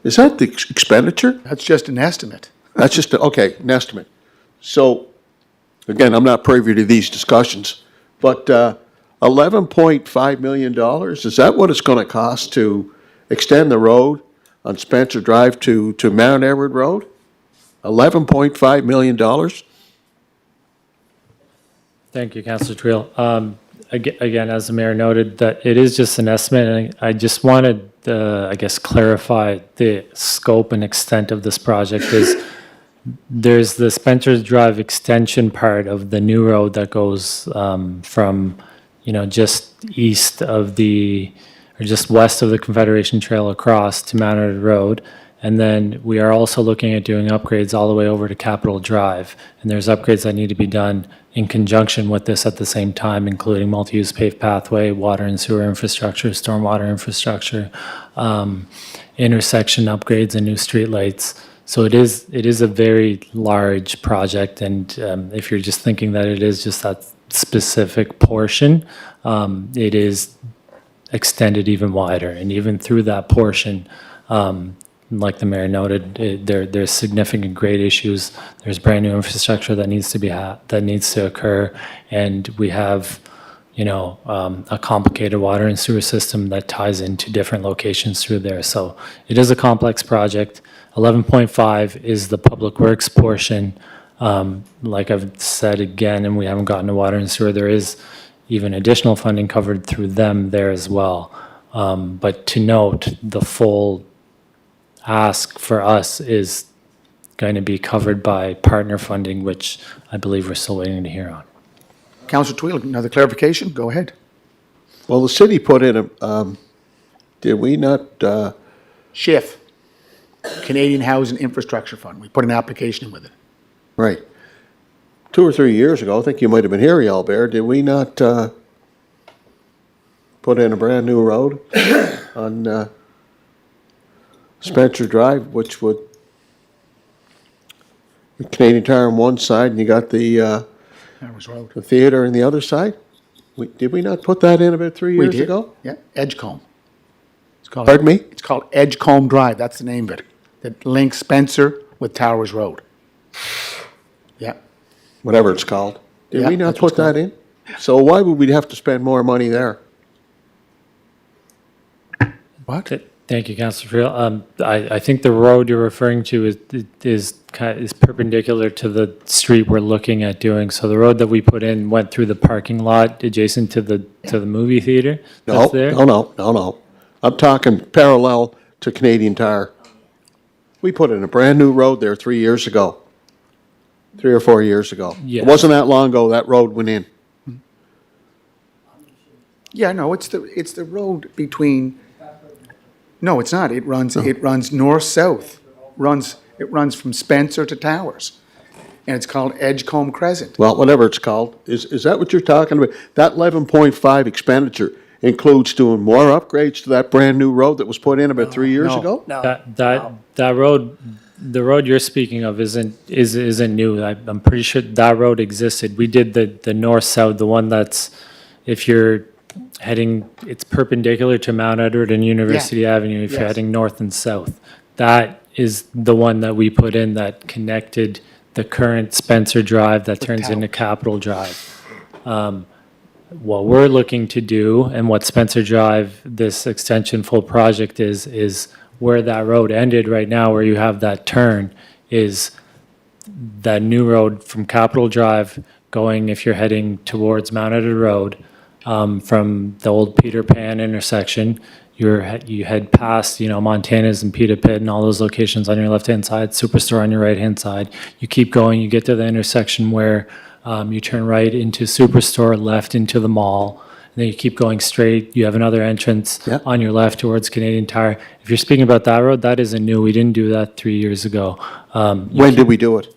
F: Is that the expenditure?
A: That's just an estimate.
F: That's just, okay, an estimate. So, again, I'm not privy to these discussions, but $11.5 million, is that what it's going to cost to extend the road on Spencer Drive to Mount Edward Road? $11.5 million?
Q: Thank you, Councillor Twill. Again, as the mayor noted, that it is just an estimate, and I just wanted, I guess, clarify the scope and extent of this project. There's the Spencer Drive extension part of the new road that goes from, you know, just east of or just west of the Confederation Trail across to Mount Edward Road. And then we are also looking at doing upgrades all the way over to Capitol Drive. And there's upgrades that need to be done in conjunction with this at the same time, including multi-use paved pathway, water and sewer infrastructure, stormwater infrastructure, intersection upgrades and new streetlights. So it is a very large project. And if you're just thinking that it is just that specific portion, it is extended even wider. And even through that portion, like the mayor noted, there's significant grade issues. There's brand new infrastructure that needs to that needs to occur, and we have, a complicated water and sewer system that ties into different locations through there. So it is a complex project. 11.5 is the public works portion. Like I've said again, and we haven't gotten to water and sewer, there is even additional funding covered through them there as well. But to note, the full ask for us is going to be covered by partner funding, which I believe we're still waiting to hear on.
A: Councillor Twill, another clarification? Go ahead.
F: Well, the city put in did we not,
A: SHIF, Canadian Housing Infrastructure Fund. We put an application in with it.
F: right, 2 or 3 years ago, I think you might have been here, Albert, did we not put in a brand-new road on Spencer Drive, which would, Canadian Tire on one side, and you got the theater on the other side? Did we not put that in about 3
A: We
F: years
A: did.
F: ago?
A: Yeah, Edgecombe. It's called.
F: Pardon me?
A: It's called Edgecombe Drive. That's the name of it. That links Spencer with Towers Road. Yeah.
F: Whatever it's called. Did
A: Yeah,
F: we not
A: that's what
F: put
A: it's
F: that in? So why would we have to spend more money there?
A: What?
Q: Thank you, Councillor Friel. I think the road you're referring to is perpendicular to the street we're looking at doing. So the road that we put in went through the parking lot adjacent to the movie theater
F: No,
Q: that's there?
F: no. I'm talking parallel to Canadian Tire. We put in a brand-new road there 3 years ago. 3 or 4 years ago.
Q: Yes.
F: It wasn't that long ago that road went in.
A: Yeah, no, it's the road between, no, it's not. It runs north-south. It runs from Spencer to Towers. And it's called Edgecombe Crescent.
F: Well, whatever it's called. Is that what you're talking about? That 11.5 expenditure includes doing more upgrades to that brand-new road that was put in about 3 years
A: No.
F: ago?
Q: That road, the road you're speaking of isn't new. I'm pretty sure that road existed. We did the north-south, the one that's, if you're heading, it's perpendicular to Mount Edward and University Avenue if you're
A: Yes.
Q: heading north and south. That is the one that we put in that connected the current Spencer Drive that turns into Capitol Drive. What we're looking to do and what Spencer Drive, this extension full project is where that road ended right now, where you have that turn, is that new road from Capitol Drive going, if you're heading towards Mount Edward Road, from the old Peter Pan intersection, you head past, Montana's and Pita Pit and all those locations on your left-hand side, Superstore on your right-hand side. You keep going, you get to the intersection where you turn right into Superstore, left into the mall, and then you keep going straight. You have another entrance on your left towards Canadian Tire. If you're speaking about that road, that isn't new. We didn't do that 3 years ago.
F: When did we do it?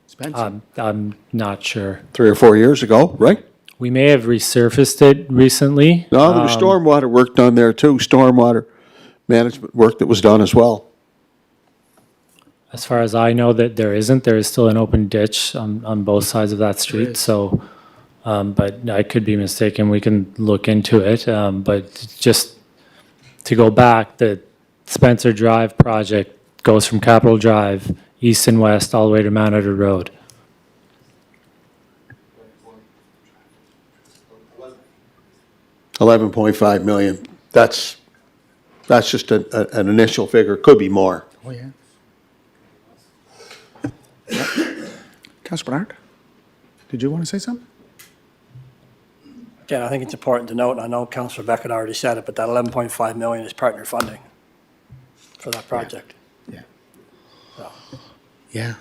A: Spencer.
Q: I'm not sure.
F: 3 or 4 years ago, right?
Q: We may have resurfaced it recently.
F: No, there was stormwater work done there too, stormwater management work that was done as well.
Q: As far as I know, that there isn't. There is still an open ditch on both sides of that street, so, but I could be mistaken. We can look into it. But just to go back, the Spencer Drive project goes from Capitol Drive, east and west, all the way to Mount Edward Road.
F: $11.5 million. That's just an initial figure. Could be more.
A: Oh, yeah. Councillor Bernard, did you want to say something?
R: Again, I think it's important to note, and I know Councillor Beckett already said it, but that 11.5 million is partner funding for that project.
A: Yeah.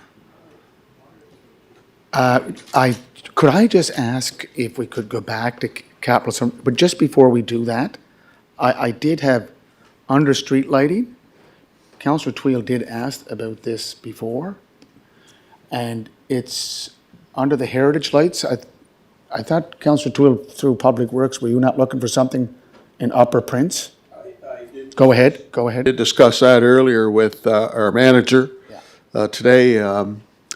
A: Could I just ask if we could go back to capital, but just before we do that, I did have under street lighting. Councillor Twill did ask about this before, and it's under the heritage lights. I thought Councillor Twill through Public Works, were you not looking for something in Upper Prince? I did. Go ahead.
F: I did discuss that earlier with our manager. Today,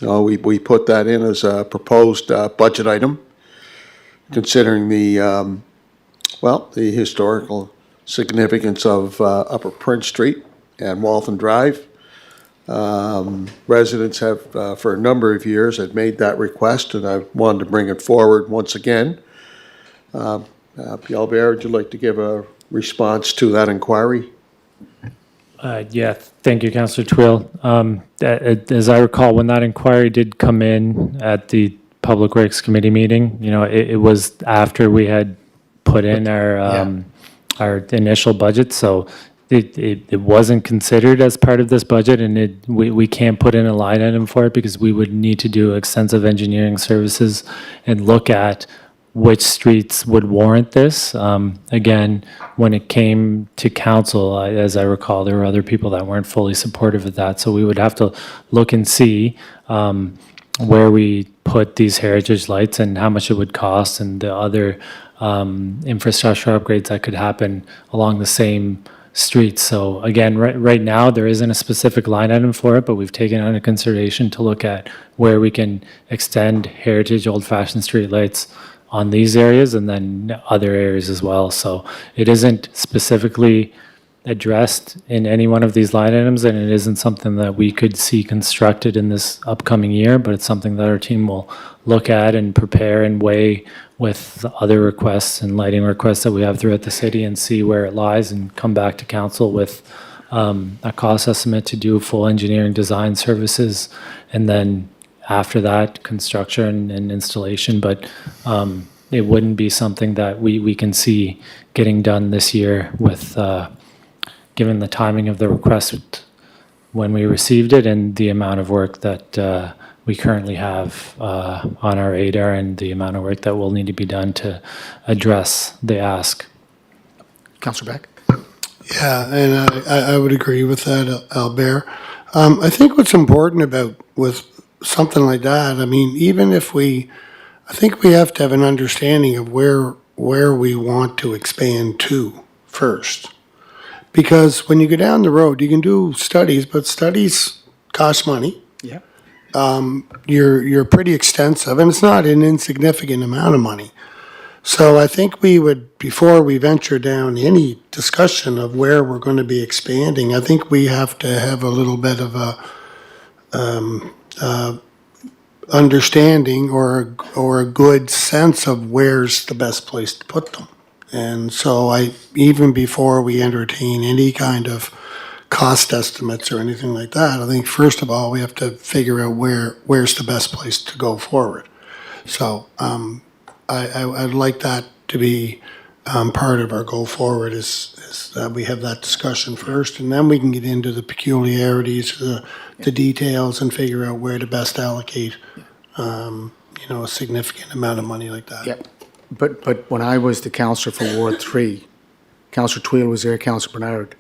F: we put that in as a proposed budget item, considering the historical significance of Upper Prince Street and Walton Drive. Residents have, for a number of years, had made that request, and I wanted to bring it forward once again. Pierre, would you like to give a response to that inquiry?
Q: Yeah, thank you, Councillor Twill. As I recall, when that inquiry did come in at the Public Works Committee meeting, it was after we had put in our initial budget, so it wasn't considered as part of this budget, and we can't put in a line item for it because we would need to do extensive engineering services and look at which streets would warrant this. Again, when it came to council, as I recall, there were other people that weren't fully supportive of that. So we would have to look and see where we put these heritage lights and how much it would cost and the other infrastructure upgrades that could happen along the same streets. So again, right now, there isn't a specific line item for it, but we've taken under consideration to look at where we can extend heritage old-fashioned street lights on these areas and then other areas as well. So it isn't specifically addressed in any one of these line items, and it isn't something that we could see constructed in this upcoming year, but it's something that our team will look at and prepare and weigh with the other requests and lighting requests that we have throughout the city and see where it lies and come back to council with a cost estimate to do full engineering design services, and then after that, construction and installation, but it wouldn't be something that we can see getting done this year with, given the timing of the request when we received it and the amount of work that we currently have on our radar and the amount of work that will need to be done to address the ask.
A: Councillor Beck?
G: Yeah, and I would agree with that, Albert. I think what's important about with something like that, I mean, even if I think we have to have an understanding of where we want to expand to first. Because when you go down the road, you can do studies, but studies cost money.
A: Yeah.
G: You're pretty extensive, and it's not an insignificant amount of money. So I think we would, before we venture down any discussion of where we're going to be expanding, I think we have to have a little bit of a understanding or a good sense of where's the best place to put them. And so even before we entertain any kind of cost estimates or anything like that, I think first of all, we have to figure out where's the best place to go forward. So I'd like that to be part of our go forward is that we have that discussion first, and then we can get into the peculiarities, the details, and figure out where to best allocate, a significant amount of money like that.
A: Yep. But when I was the councillor for Ward 3, Councillor Twill was there, Councillor Bernard.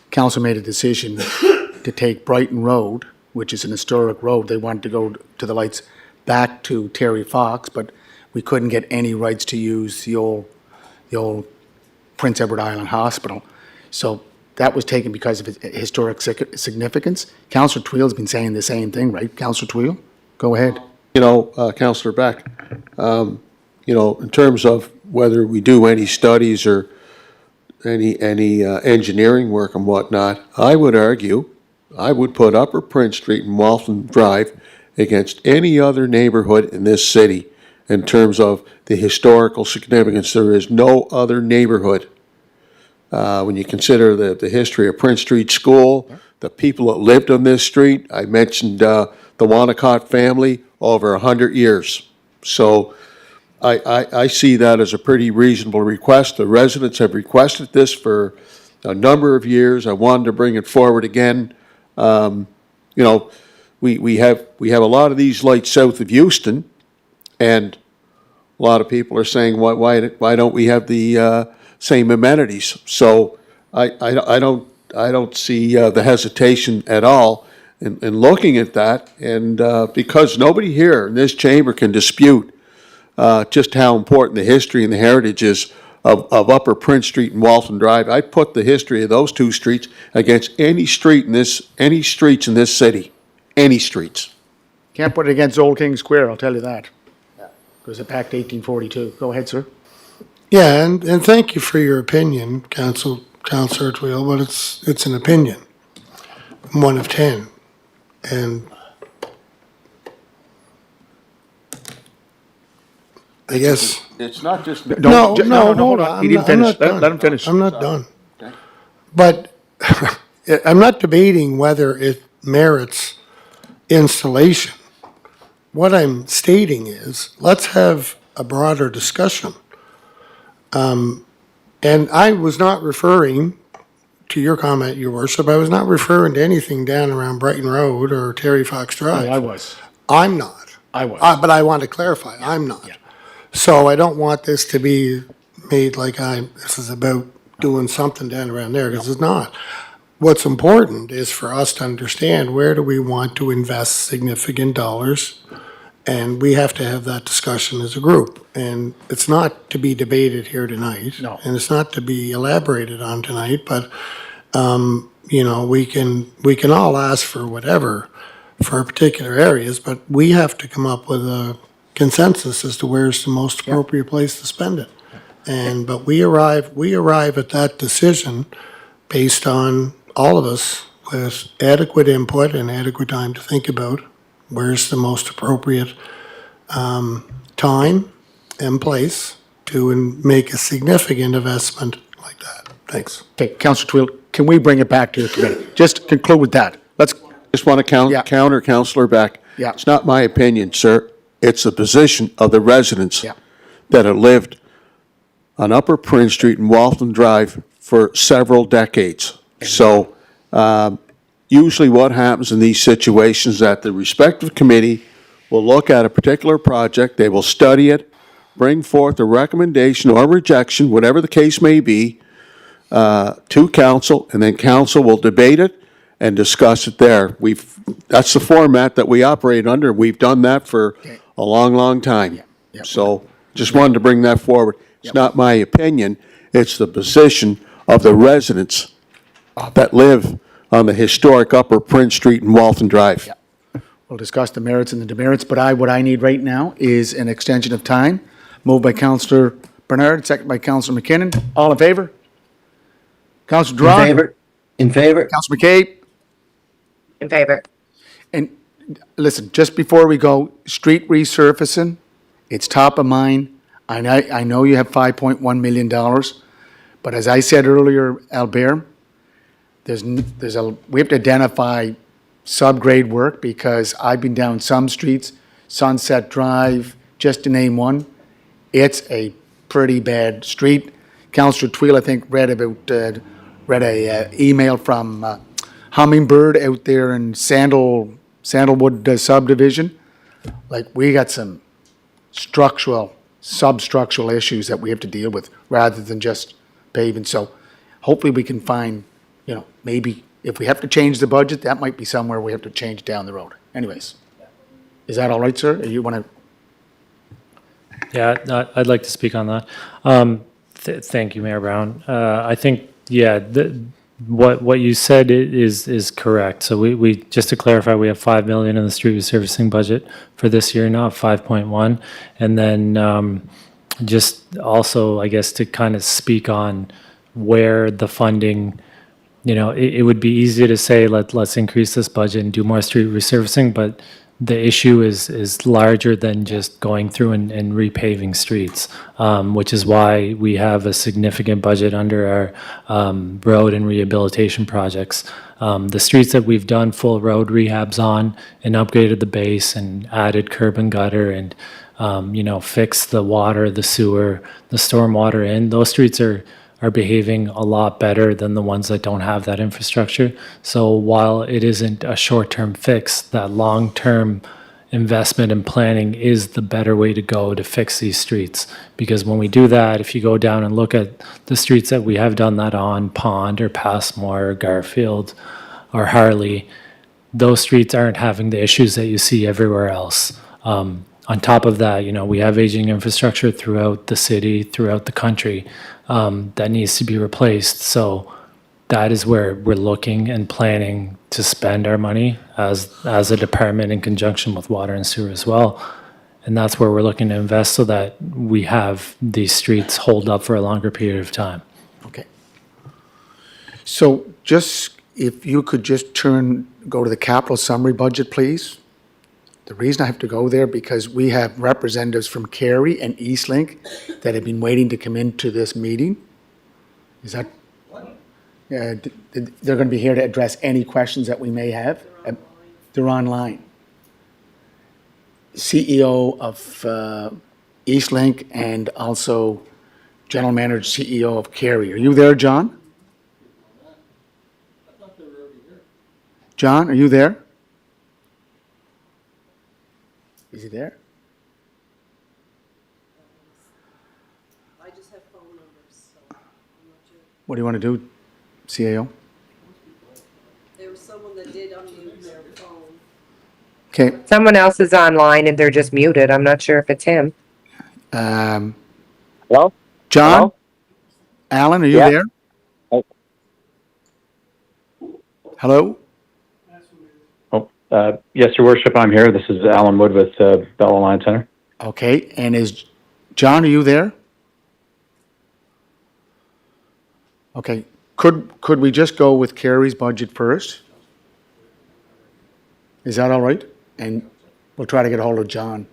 A: Council made a decision to take Brighton Road, which is an historic road. They wanted to go to the lights back to Terry Fox, but we couldn't get any rights to use the old Prince Edward Island Hospital. So that was taken because of its historic significance. Councillor Twill's been saying the same thing, right? Councillor Twill, go ahead.
F: Councillor Beck, in terms of whether we do any studies or any engineering work and whatnot, I would argue, I would put Upper Prince Street and Walton Drive against any other neighborhood in this city in terms of the historical significance. There is no other neighborhood. When you consider the history of Prince Street School, the people that lived on this street, I mentioned the Wanacott family, over 100 years. So I see that as a pretty reasonable request. The residents have requested this for a number of years. I wanted to bring it forward again. We have a lot of these lights south of Houston, and a lot of people are saying, why don't we have the same amenities? So I don't see the hesitation at all in looking at that, and because nobody here in this chamber can dispute just how important the history and the heritage is of Upper Prince Street and Walton Drive. I put the history of those two streets against any streets in this city, any streets.
A: Can't put it against Old King Square, I'll tell you that. Because it packed 1842. Go ahead, sir.
G: Yeah, and thank you for your opinion, Council Councillor Twill, but it's an opinion. One of 10. And I guess.
F: It's not just.
G: No,
A: hold on. He didn't
G: I'm
A: finish.
G: not done.
A: Let him finish.
G: I'm not done. But I'm not debating whether it merits installation. What I'm stating is, let's have a broader discussion. And I was not referring to your comment, Your Worship. I was not referring to anything down around Brighton Road or Terry Fox Drive.
A: I was.
G: I'm not.
A: I was.
G: But I want to clarify, I'm not. So I don't want this to be made like this is about doing something down around there, because it's not. What's important is for us to understand, where do we want to invest significant dollars? And we have to have that discussion as a group. And it's not to be debated here tonight.
A: No.
G: And it's not to be elaborated on tonight, but, we can all ask for whatever for particular areas, but we have to come up with a consensus as to where's the most appropriate place to spend it. But we arrive at that decision based on all of us with adequate input and adequate time to think about where's the most appropriate time and place to make a significant investment like that. Thanks.
A: Okay, Councillor Twill, can we bring it back to the committee? Just conclude with that. Let's,
F: Just want to counter Councillor Beck.
A: Yeah.
F: It's not my opinion, sir. It's the position of the residents
A: Yeah.
F: that have lived on Upper Prince Street and Walton Drive for several decades. So usually what happens in these situations is that the respective committee will look at a particular project, they will study it, bring forth a recommendation or rejection, whatever the case may be, to council, and then council will debate it and discuss it there. That's the format that we operate under. We've done that for a long, long time. So just wanted to bring that forward. It's not my opinion, it's the position of the residents that live on the historic Upper Prince Street and Walton Drive.
A: we'll discuss the merits and the demerits, but what I need right now is an extension of time. Moved by Councillor Bernard, second by Councillor McKinnon. All in favor? Councillor Draw?
I: In favor? In favor?
A: Councillor McCabe?
C: In favor.
A: And listen, just before we go, street resurfacing, it's top of mind. I know you have $5.1 million, but as I said earlier, Albert, we have to identify subgrade work, because I've been down some streets, Sunset Drive, just to name one. It's a pretty bad street. Councillor Twill, I think, read a email from Hummingbird out there in Sandalwood subdivision. Like, we got some substructural issues that we have to deal with rather than just paving. So hopefully we can find, maybe if we have to change the budget, that might be somewhere we have to change down the road. Anyways, is that all right, sir? Or you want to?
Q: Yeah, I'd like to speak on that. Thank you, Mayor Brown. I think, what you said is correct. So we just to clarify, we have 5 million in the street resurfacing budget for this year, not 5.1. And then just also, I guess, to kind of speak on where the funding, it would be easy to say, let's increase this budget and do more street resurfacing, but the issue is larger than just going through and repaving streets, which is why we have a significant budget under our road and rehabilitation projects. The streets that we've done full road rehabs on and upgraded the base and added curb and gutter and, fixed the water, the sewer, the stormwater in, those streets are behaving a lot better than the ones that don't have that infrastructure. So while it isn't a short-term fix, that long-term investment and planning is the better way to go to fix these streets. Because when we do that, if you go down and look at the streets that we have done that on, Pond or Passmore or Garfield or Harley, those streets aren't having the issues that you see everywhere else. On top of that, we have aging infrastructure throughout the city, throughout the country, that needs to be replaced. So that is where we're looking and planning to spend our money as a department in conjunction with water and sewer as well. And that's where we're looking to invest so that we have these streets hold up for a longer period of time.
A: Okay. So just, if you could just go to the capital summary budget, please. The reason I have to go there, because we have representatives from Cary and Eastlink that have been waiting to come into this meeting. Is that? Yeah, they're going to be here to address any questions that we may have. They're online. CEO of Eastlink and also General Manager, CEO of Cary. Are you there, John? John, are you there? Is he there?
D: I just have phone numbers, so I'm not sure.
A: What do you want to do, CAO?
D: There was someone that did unmute their phone.
A: Okay.
C: Someone else is online and they're just muted. I'm not sure if it's him.
A: Hello? John?
V: Hello?
A: Alan, are you
V: Yeah.
A: there? Hello?
V: Yes, Your Worship, I'm here. This is Alan Wood with Bell Alliance Center.
A: Okay, and is, John, are you there? Okay, could we just go with Cary's budget first? Is that all right? And we'll try to get a hold of John.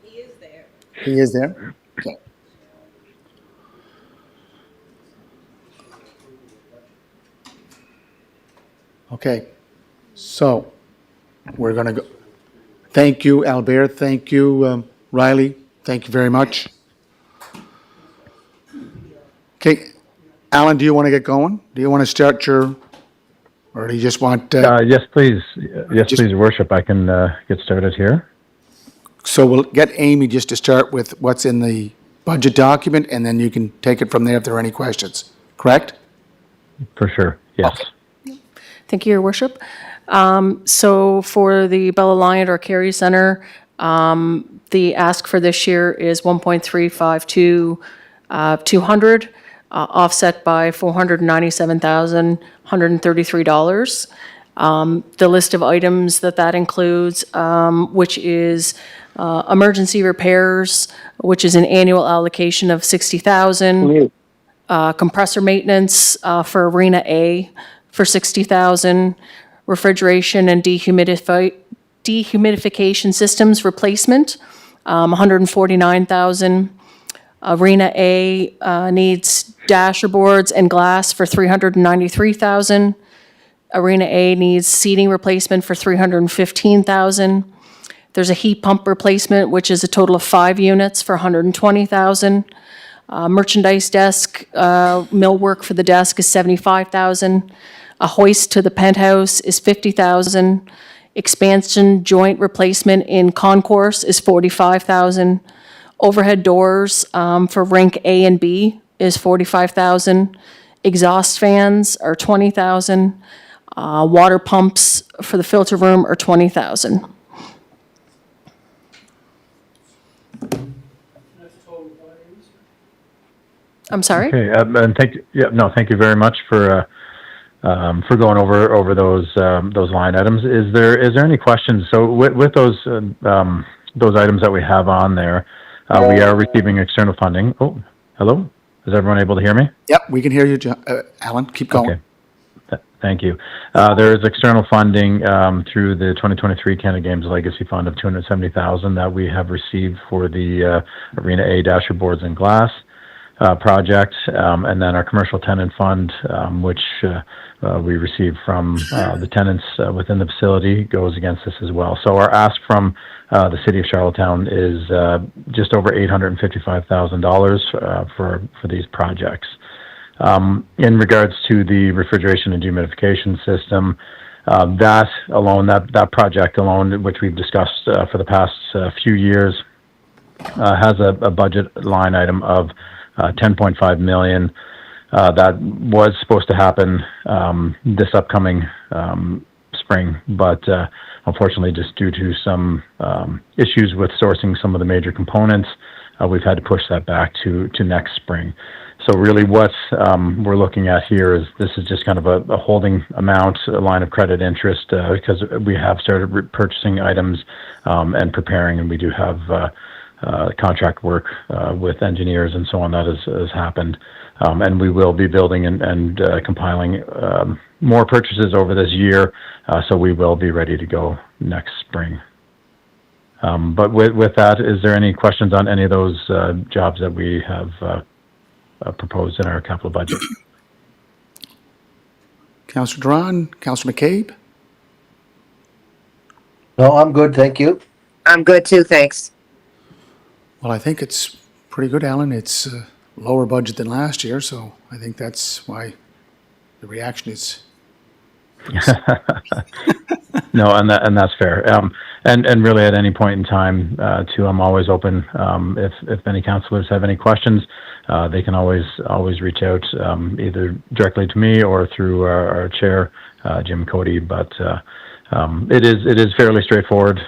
A: He is there. He is there? Okay. Okay, so we're going to go. Thank you, Albert. Thank you, Riley. Thank you very much. Okay, Alan, do you want to get going? Do you want to start your, or do you just want?
V: Yes, please. Yes, please, Your Worship. I can get started here.
A: So we'll get Amy just to start with what's in the budget document, and then you can take it from there if there are any questions. Correct?
V: For sure. Yes.
E: Okay. Thank you, Your Worship. So for the Bell Alliant or Cary Center, the ask for this year is 1.352,200, offset by $497,133. The list of items that includes, which is emergency repairs, which is an annual allocation of $60,000. Compressor maintenance for Arena A for $60,000. Refrigeration and dehumidification systems replacement, $149,000. Arena A needs dashboards and glass for $393,000. Arena A needs seating replacement for $315,000. There's a heat pump replacement, which is a total of 5 units for $120,000. Merchandise desk, millwork for the desk is $75,000. A hoist to the penthouse is $50,000. Expansion joint replacement in concourse is $45,000. Overhead doors for rink A and B is $45,000. Exhaust fans are $20,000. Water pumps for the filter room are $20,000. I'm sorry?
V: Okay. And thank you. Yeah. No. Thank you very much for going over those line items. Is there any questions? So with those items that we have on there, we are receiving external funding. Oh, hello. Is everyone able to hear me?
A: Yep, we can hear you, Alan. Keep going.
V: Okay. Thank you. There is external funding through the 2023 Canada Games Legacy Fund of $270,000 that we have received for the Arena A dasher boards and glass project, and then our commercial tenant fund, which we receive from the tenants within the facility, goes against this as well. So our ask from the City of Charlottetown is just over $855,000 for these projects. In regards to the refrigeration and dehumidification system, that project alone, which we've discussed for the past few years, has a budget line item of $10.5 million. That was supposed to happen this upcoming spring, but unfortunately, just due to some issues with sourcing some of the major components, we've had to push that back to next spring. So really what we're looking at here is this is just kind of a holding amount, a line of credit interest, because we have started purchasing items and preparing, and we do have contract work with engineers and so on that has happened. And we will be building and compiling more purchases over this year, so we will be ready to go next spring. But with that, is there any questions on any of those jobs that we have proposed in our capital budget?
A: Councillor Duran, Councillor McCabe?
I: No, I'm good, thank you.
C: I'm good too, thanks.
A: Well, I think it's pretty good, Alan. It's a lower budget than last year, so I think that's why the reaction is.
V: No, and that's fair. And really at any point in time, too, I'm always open. If any councillors have any questions, they can always reach out either directly to me or through our chair, Jim Cody. But it is fairly straightforward.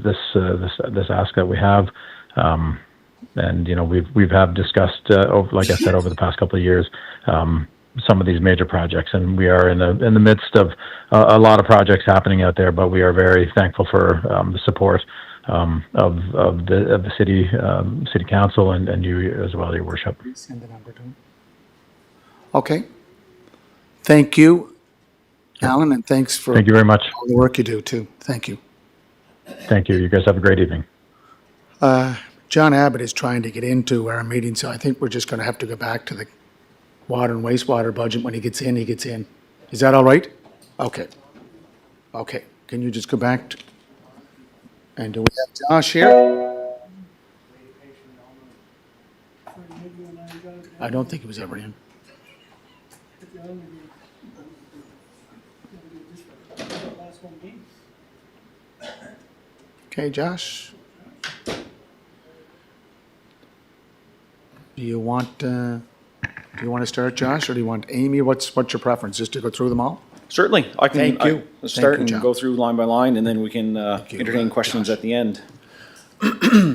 V: This ask that we have, and we've discussed like I said over the past couple of years. Some of these major projects, and we are in the midst of a lot of projects happening out there. But we are very thankful for the support of the city council and you as well, Your Worship.
A: Send the number to him. Okay. Thank you, Alan, and thanks for
V: Thank you very much.
A: all the work you do too. Thank you.
V: Thank you. You guys have a great evening.
A: John Abbott is trying to get into our meeting, so I think we're just going to have to go back to the water and wastewater budget. When he gets in, he gets in. Is that all right? Okay. Okay. Can you just go back to, and do we have Josh here? I don't think he was ever in. Okay, Josh? Do you want to start, Josh, or do you want Amy? What's your preference? Just to go through them all?
J: Certainly, I can
A: Thank you.
J: start
A: Thank you,
J: and
A: John.
J: go through line by line, and then we can entertain questions at the end.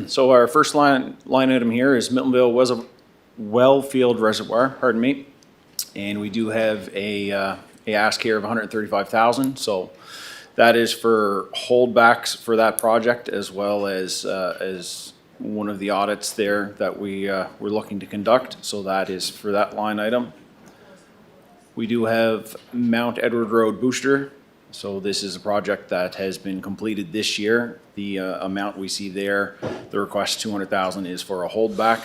J: So our first line item here is Miltonville was a Wellfield Reservoir, pardon me, and we do have a ask here of 135,000. So that is for holdbacks for that project, as well as one of the audits there that we're looking to conduct. So that is for that line item. We do have Mount Edward Road Booster. So this is a project that has been completed this year. The amount we see there, the request 200,000 is for a holdback.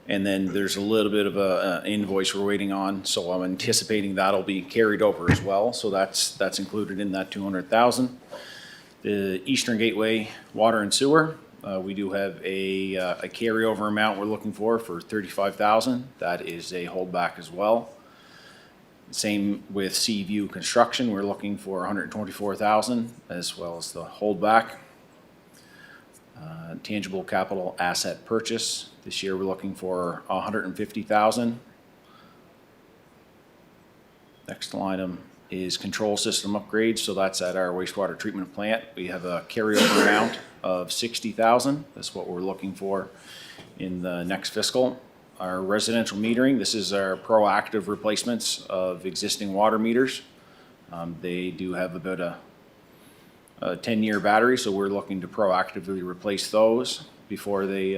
J: And then there's a little bit of an invoice we're waiting on, so I'm anticipating that'll be carried over as well. So that's included in that 200,000. The Eastern Gateway Water and Sewer, we do have a carryover amount we're looking for 35,000. That is a holdback as well. Same with Seaview Construction, we're looking for 124,000 as well as the holdback. Tangible capital asset purchase, this year we're looking for 150,000. Next line item is control system upgrades, so that's at our wastewater treatment plant. We have a carryover amount of 60,000. That's what we're looking for in the next fiscal. Our residential metering, this is our proactive replacements of existing water meters. They do have about a 10-year battery, so we're looking to proactively replace those before they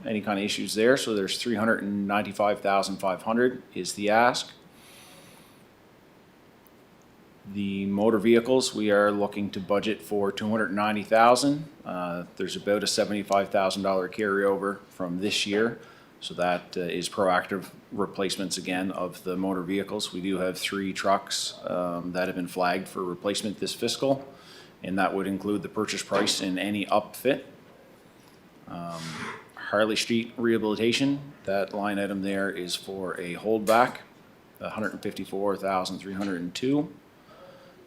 J: any kind of issues there. So there's 395,500 is the ask. The motor vehicles, we are looking to budget for 290,000. There's about a $75,000 carryover from this year. So that is proactive replacements again of the motor vehicles. We do have 3 trucks that have been flagged for replacement this fiscal, and that would include the purchase price and any upfit. Harley Street rehabilitation, that line item there is for a holdback, 154,302.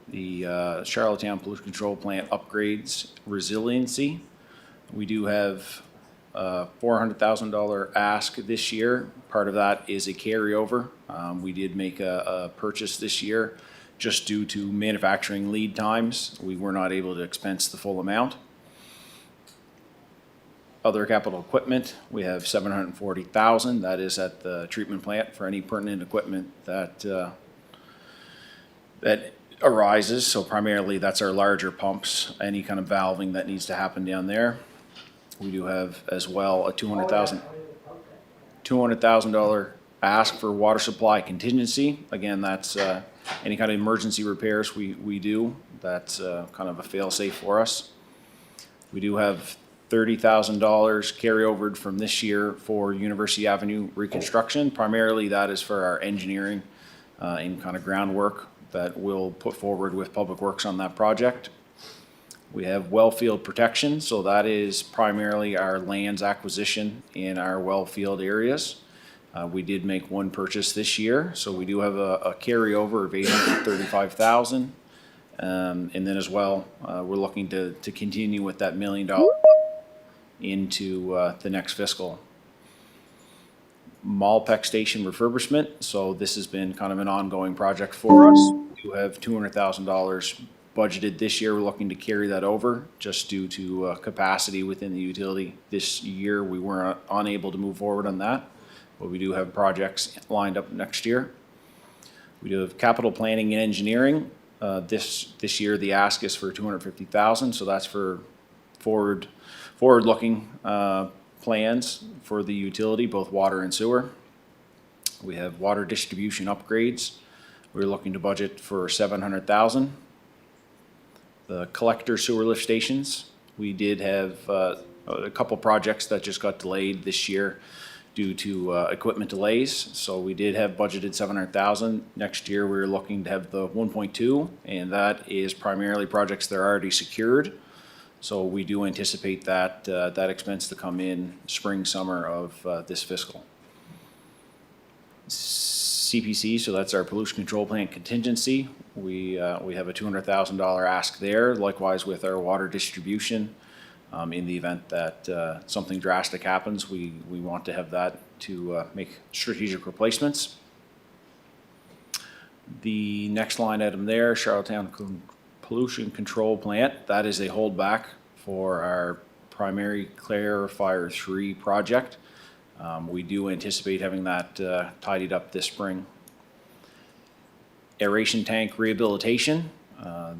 J: The Charlottetown Pollution Control Plant upgrades resiliency. We do have $400,000 ask this year. Part of that is a carryover. We did make a purchase this year just due to manufacturing lead times. We were not able to expense the full amount. Other capital equipment, we have 740,000. That is at the treatment plant for any pertinent equipment that arises. So primarily that's our larger pumps, any kind of valving that needs to happen down there. We do have as well a $200,000 ask for water supply contingency. Again, that's any kind of emergency repairs we do. That's kind of a fail-safe for us. We do have $30,000 carryover from this year for University Avenue reconstruction. Primarily that is for our engineering and kind of groundwork that we'll put forward with Public Works on that project. We have well field protection, so that is primarily our lands acquisition in our well field areas. We did make one purchase this year, so we do have a carryover of $835,000. And then as well, we're looking to continue with that $1 million into the next fiscal. Malpex Station refurbishment, so this has been kind of an ongoing project for us. We do have $200,000 budgeted this year. We're looking to carry that over just due to capacity within the utility. This year we were unable to move forward on that, but we do have projects lined up next year. We do have capital planning and engineering. This year the ask is for $250,000, so that's for forward-looking plans for the utility, both water and sewer. We have water distribution upgrades. We're looking to budget for $700,000. The collector sewer lift stations, we did have a couple projects that just got delayed this year due to equipment delays. So we did have budgeted $700,000. Next year we're looking to have the 1.2, and that is primarily projects that are already secured. So we do anticipate that that expense to come in spring, summer of this fiscal. CPC, so that's our pollution control plant contingency. We have a $200,000 ask there. Likewise with our water distribution. In the event that something drastic happens, we want to have that to make strategic replacements. The next line item there, Charlottetown Pollution Control Plant, that is a holdback for our primary Clarifier 3 project. We do anticipate having that tidied up this spring. Aeration tank rehabilitation,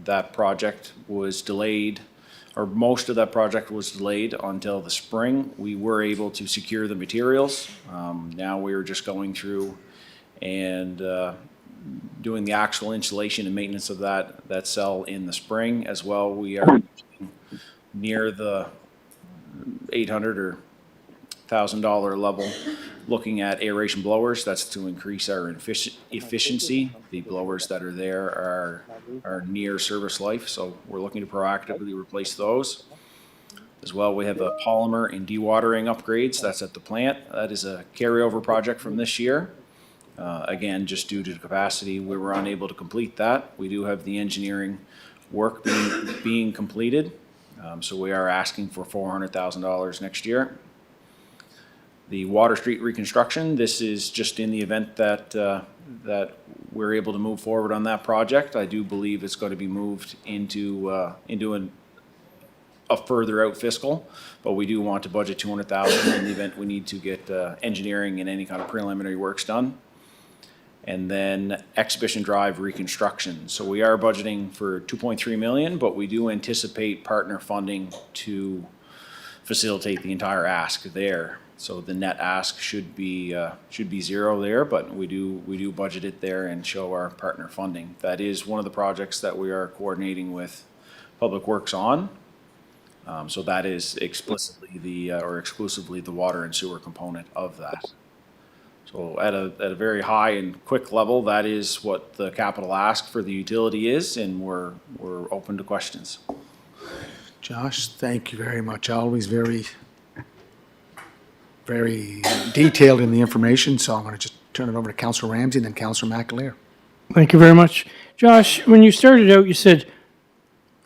J: that project was delayed, or most of that project was delayed until the spring. We were able to secure the materials. Now we're just going through and doing the actual installation and maintenance of that cell in the spring as well. We are near the $800 or $1,000 level looking at aeration blowers. That's to increase our efficiency. The blowers that are there are near service life, so we're looking to proactively replace those. As well, we have a polymer and dewatering upgrades. That's at the plant. That is a carryover project from this year. Again, just due to capacity, we were unable to complete that. We do have the engineering work being completed, so we are asking for $400,000 next year. The Water Street reconstruction, this is just in the event that that we're able to move forward on that project. I do believe it's going to be moved into a further out fiscal, but we do want to budget $200,000 in the event we need to get engineering and any kind of preliminary works done. And then Exhibition Drive reconstruction. So we are budgeting for $2.3 million, but we do anticipate partner funding to facilitate the entire ask there. So the net ask should be zero there, but we do budget it there and show our partner funding. That is one of the projects that we are coordinating with Public Works on. So that is explicitly or exclusively the water and sewer component of that. So at a very high and quick level, that is what the capital ask for the utility is, and we're open to questions.
A: Josh, thank you very much. Always very detailed in the information, so I'm going to just turn it over to Councillor Ramsey and then Councillor McAleer.
K: Thank you very much. Josh, when you started out, you said,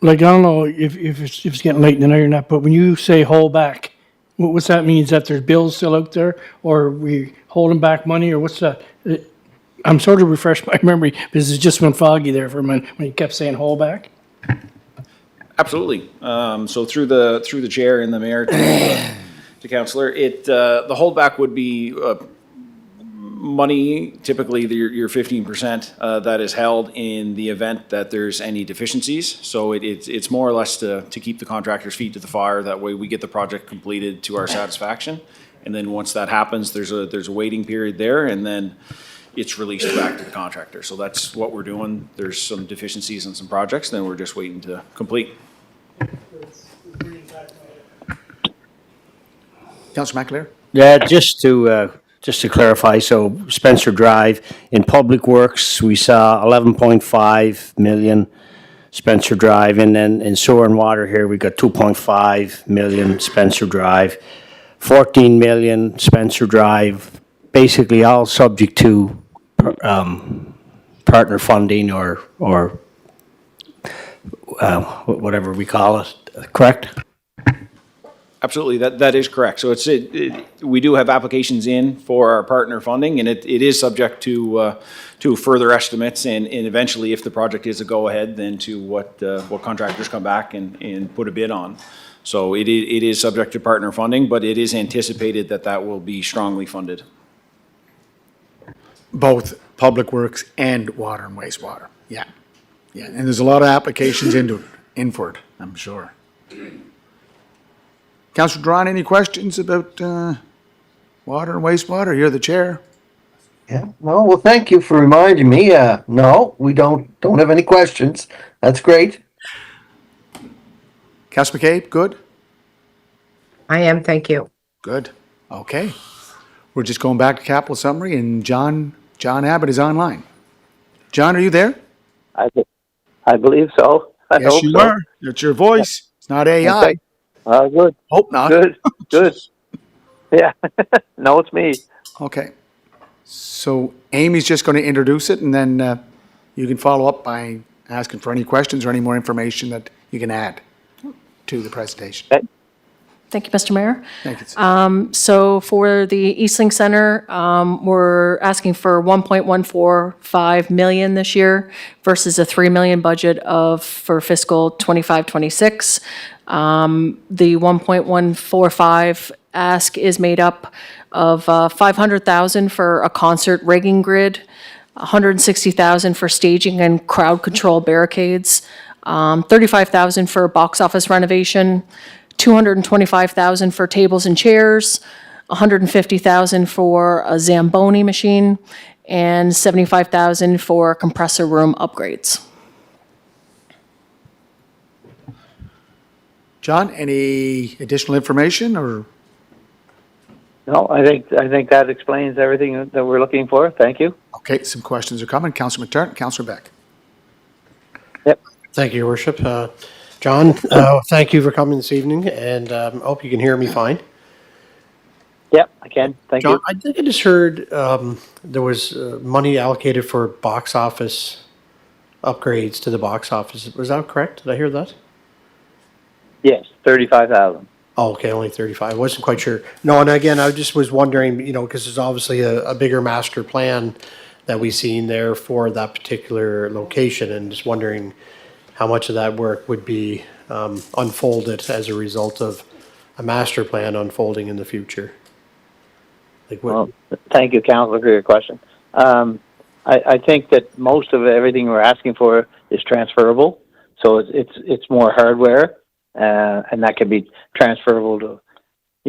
K: like, I don't know if it's getting late in the night or not, but when you say hold back, what's that mean? Is that there's bills still out there, or are we holding back money, or what's that? I'm sort of refreshed my memory, because it just went foggy there for a minute when you kept saying hold back.
J: Absolutely. So through the chair and the mayor to Councillor, the holdback would be money, typically your 15% that is held in the event that there's any deficiencies. So it's more or less to keep the contractor's feet to the fire. That way we get the project completed to our satisfaction. And then once that happens, there's a waiting period there, and then it's released back to the contractor. So that's what we're doing. There's some deficiencies in some projects, then we're just waiting to complete.
A: Councillor McAleer?
B: Yeah, just to clarify, so Spencer Drive, in Public Works, we saw 11.5 million Spencer Drive, and then in Sewer and Water here, we got 2.5 million Spencer Drive, 14 million Spencer Drive, basically all subject to partner funding or whatever we call it, correct?
J: Absolutely, that is correct. So we do have applications in for our partner funding, and it is subject to further estimates, and eventually, if the project is a go-ahead, then to what contractors come back and put a bid on. So it is subject to partner funding, but it is anticipated that will be strongly funded.
A: Both Public Works and Water and Wastewater. Yeah. Yeah, and there's a lot of applications in for it, I'm sure. Councillor Duran, any questions about water and wastewater? You're the chair.
I: Yeah, no, well, thank you for reminding me. No, we don't have any questions. That's great.
A: Councillor McCabe, good?
C: I am, thank you.
A: Good. Okay. We're just going back to capital summary, and John Abbott is online. John, are you there?
L: I believe so. I
A: yes,
L: hope
A: you
L: so.
A: are. It's your voice. It's not AI.
L: Okay. Good.
A: Hope not.
L: Good. Yeah. No, it's me.
A: Okay. So Amy's just going to introduce it, and then you can follow up by asking for any questions or any more information that you can add to the presentation.
L: Okay.
E: Thank you, Mr. Mayor.
A: Thank you.
E: So for the Eastlink Center, we're asking for 1.145 million this year versus a 3 million budget for fiscal 25-26. The 1.145 ask is made up of 500,000 for a concert rigging grid, 160,000 for staging and crowd control barricades, 35,000 for box office renovation, 225,000 for tables and chairs, 150,000 for a Zamboni machine, and 75,000 for compressor room upgrades.
A: John, any additional information or?
L: No, I think that explains everything that we're looking for. Thank you.
A: Okay, some questions are coming. Councillor McTurnan, Councillor Beck.
L: Yep.
H: Thank you, Your Worship. John, thank you for coming this evening, and I hope you can hear me fine.
L: Yep, I can. Thank
H: John,
L: you.
H: I think I just heard there was money allocated for box office upgrades to the box office. Was that correct? Did I hear that?
L: Yes, 35,000.
H: Oh, okay, only 35. I wasn't quite sure. No, and again, I just was wondering, because there's obviously a bigger master plan that we've seen there for that particular location, and just wondering how much of that work would be unfolded as a result of a master plan unfolding in the future.
L: Well, thank you, Councillor, for your question. I think that most of everything we're asking for is transferable, so it's more hardware, and that can be transferable to,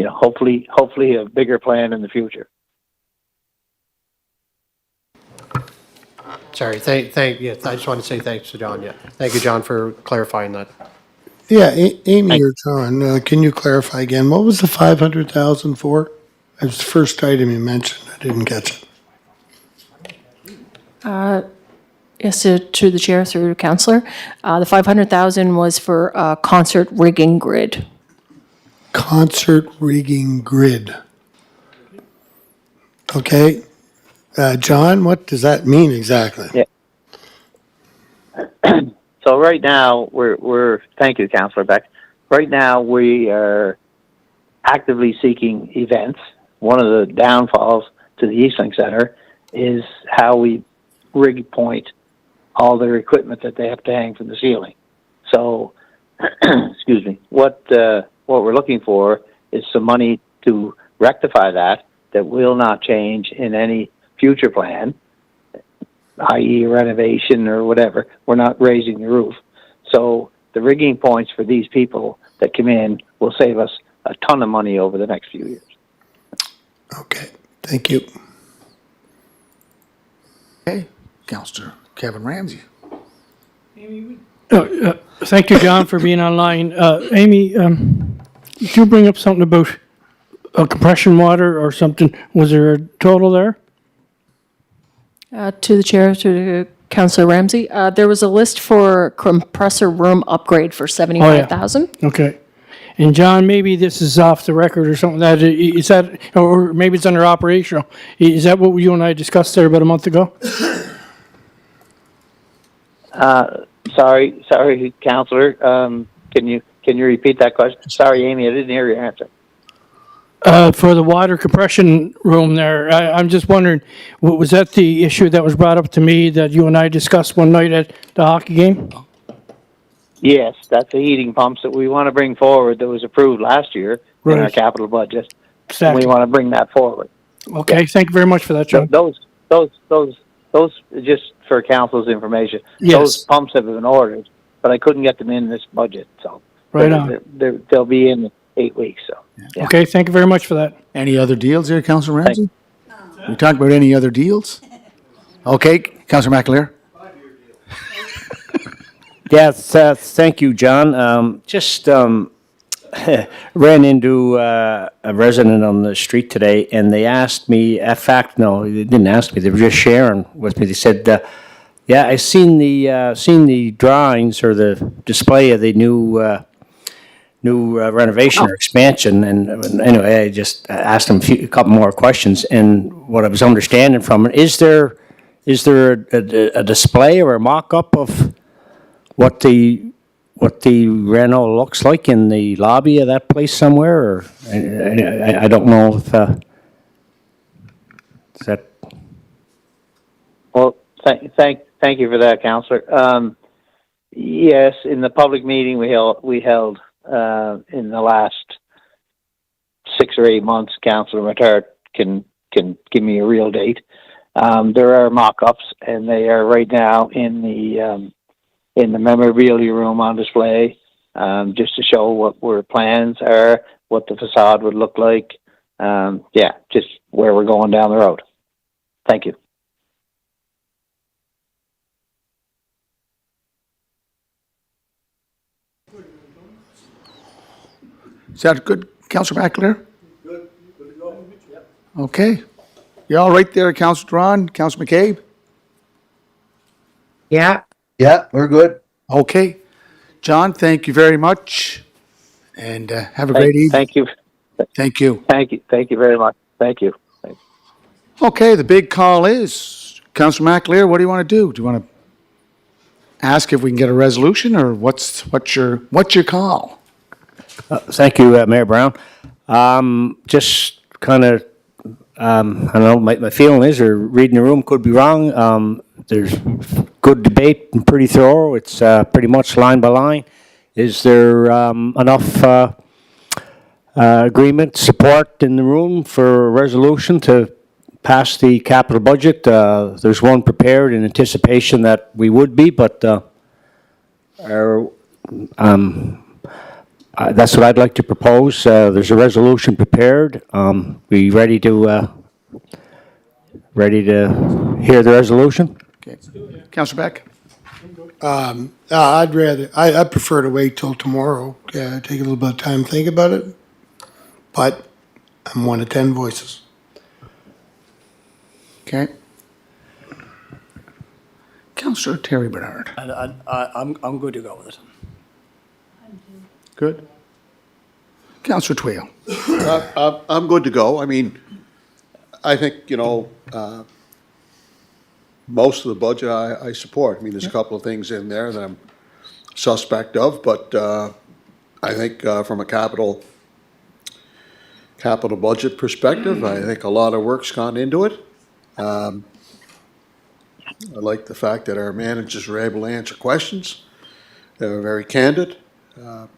L: hopefully a bigger plan in the future.
H: Sorry, yeah, I just want to say thanks to John, yeah. Thank you, John, for clarifying that.
G: Yeah, Amy or John, can you clarify again? What was the 500,000 for? It was the first item you mentioned. I didn't catch it.
E: Yes, to the chair, through councillor. The 500,000 was for a concert rigging grid.
G: Concert rigging grid. Okay. John, what does that mean exactly?
L: Yeah. So right now, we're thank you, Councillor Beck. Right now, we are actively seeking events. One of the downfalls to the Eastlink Center is how we rig point all their equipment that they have to hang from the ceiling. So, excuse me, what we're looking for is some money to rectify that will not change in any future plan, i.e. renovation or whatever. We're not raising the roof. So the rigging points for these people that come in will save us a ton of money over the next few years.
G: Okay, thank you.
A: Okay, Councillor Kevin Ramsey.
K: Thank you, John, for being online. Amy, did you bring up something about compression water or something? Was there a total there?
E: To the chair, to Councillor Ramsey, there was a list for compressor room upgrade for 75,000.
K: Okay. And John, maybe this is off the record or something. Is that, or maybe it's under operational. Is that what you and I discussed there about a month ago?
L: Sorry, Councillor. Can you repeat that question? Sorry, Amy, I didn't hear your answer.
K: For the water compression room there, I'm just wondering, was that the issue that was brought up to me that you and I discussed one night at the hockey game?
L: Yes, that's the heating pumps that we want to bring forward that was approved last year in our
K: Right.
L: capital budget. And
K: Exactly.
L: we want to bring that forward.
K: Okay, thank you very much for that, John.
L: Those, just for council's information,
K: Yes.
L: those pumps have been ordered, but I couldn't get them in this budget, so.
K: Right on.
L: They'll be in 8 weeks, so. Yeah.
K: Okay, thank you very much for that.
A: Any other deals here, Councillor Ramsey? We talked about any other deals? Okay, Councillor McAleer.
B: Yes, thank you, John. Just ran into a resident on the street today, and they asked me, in fact, no, they didn't ask me, they were just sharing with me. They said, yeah, I seen the drawings or the display of the new renovation or expansion, and anyway, I just asked them a couple more questions, and what I was understanding from it, is there a display or a mock-up of what the reno looks like in the lobby of that place somewhere, or I don't know if is that.
L: Well, thank you for that, Councillor. Yes, in the public meeting we held in the last 6 or 8 months, Councillor Mattart can give me a real date. There are mock-ups, and they are right now in the memorabilia room on display, just to show what our plans are, what the facade would look like. Yeah, just where we're going down the road. Thank you.
A: Is that good, Councillor McAleer? Good. Okay. You all right there, Councillor Drawn, Councillor McCabe?
I: Yeah, we're good.
A: Okay. John, thank you very much, and have a great evening.
L: Thank you.
A: Thank you.
L: Thank you very much. Thank you.
A: Okay, the big call is, Councillor McAleer, what do you want to do? Do you want to ask if we can get a resolution, or what's your call?
B: Thank you, Mayor Brown. Just kind of, I don't know, my feeling is, or reading the room could be wrong. There's good debate and pretty thorough. It's pretty much line by line. Is there enough agreement, support in the room for a resolution to pass the capital budget? There's one prepared in anticipation that we would be, but that's what I'd like to propose. There's a resolution prepared. We ready to hear the resolution?
A: Okay. Councillor Beck?
G: I'd prefer to wait till tomorrow, take a little bit of time to think about it, but I'm one of 10 voices.
A: Okay. Councillor Terry Bernard?
R: I'm good to go with it.
A: Good. Councillor Twill?
F: I'm good to go. I mean, I think, most of the budget I support. I mean, there's a couple of things in there that I'm suspect of, but I think from a capital budget perspective, I think a lot of work's gone into it. I like the fact that our managers were able to answer questions. They were very candid. A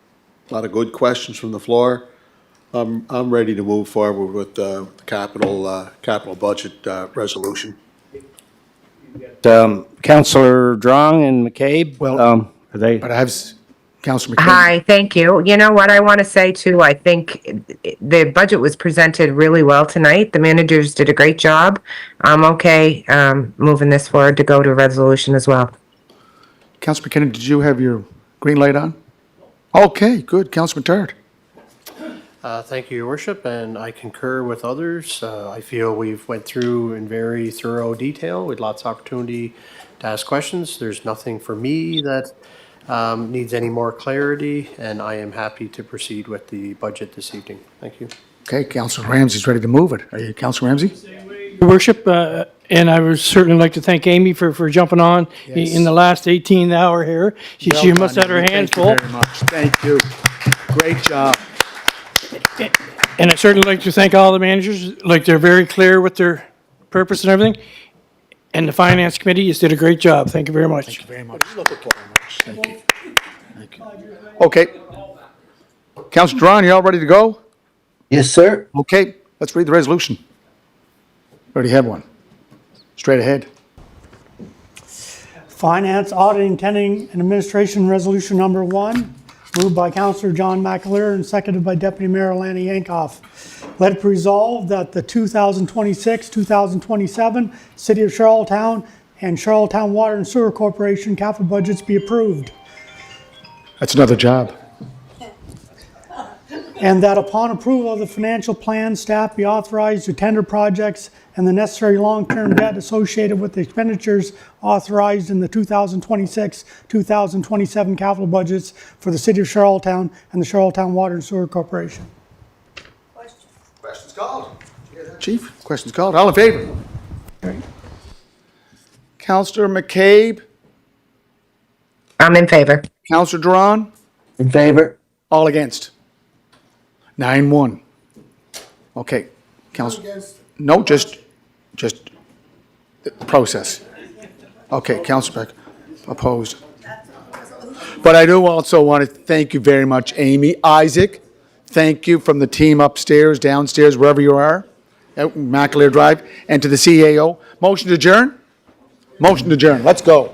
F: lot of good questions from the floor. I'm ready to move forward with the capital budget resolution.
B: Counselor Drong and McCabe, are they?
A: But I have Councilor McCabe.
C: Hi, thank you. You know what I want to say too, I think the budget was presented really well tonight. The managers did a great job. I'm okay, moving this forward to go to resolution as well.
A: Councilor McKinnon, did you have your green light on? Okay, good. Councilor McTard.
H: Thank you, Your Worship, and I concur with others. I feel we've went through in very thorough detail with lots of opportunity to ask questions. There's nothing for me that needs any more clarity, and I am happy to proceed with the budget this evening. Thank you.
A: Okay, Councilor Ramsey's ready to move it. Are you, Councilor Ramsey?
K: Your Worship, and I would certainly like to thank Amy for jumping on in the last 18th hour here. She must have had her hands full.
A: Thank you very much. Thank you. Great job.
K: And I certainly like to thank all the managers, like they're very clear with their purpose and everything. And the Finance Committee, you did a great job. Thank you very much.
A: Thank you very much. Thank you. Thank you. Okay. Councilor Drawn, you all ready to go?
I: Yes, sir.
A: Okay, let's read the resolution. Already have one. Straight ahead.
M: Finance, Auditing, Tending, and Administration Resolution Number 1, moved by Councillor John McAleer and seconded by Deputy Mayor Lanny Yankoff. Let it be resolved that the 2026-2027 City of Charlottetown and Charlottetown Water and Sewer Corporation capital budgets be approved.
A: That's another job.
M: And that upon approval of the financial plan, staff be authorized to tender projects and the necessary long-term debt associated with the expenditures authorized in the 2026-2027 capital budgets for the City of Charlottetown and the Charlottetown Water and Sewer Corporation.
A: Questions called. Chief, questions called. All in favor? Councilor McCabe,
C: I'm in favor.
A: Councilor Drawn,
I: In favor?
A: all against. 9-1. Okay, Council. No, just the process. Okay, Councilor Beck, opposed. But I do also want to thank you very much, Amy, Isaac. Thank you from the team upstairs, downstairs, wherever you are, at McAleer Drive, and to the CAO. Motion to adjourn? Motion to adjourn. Let's go.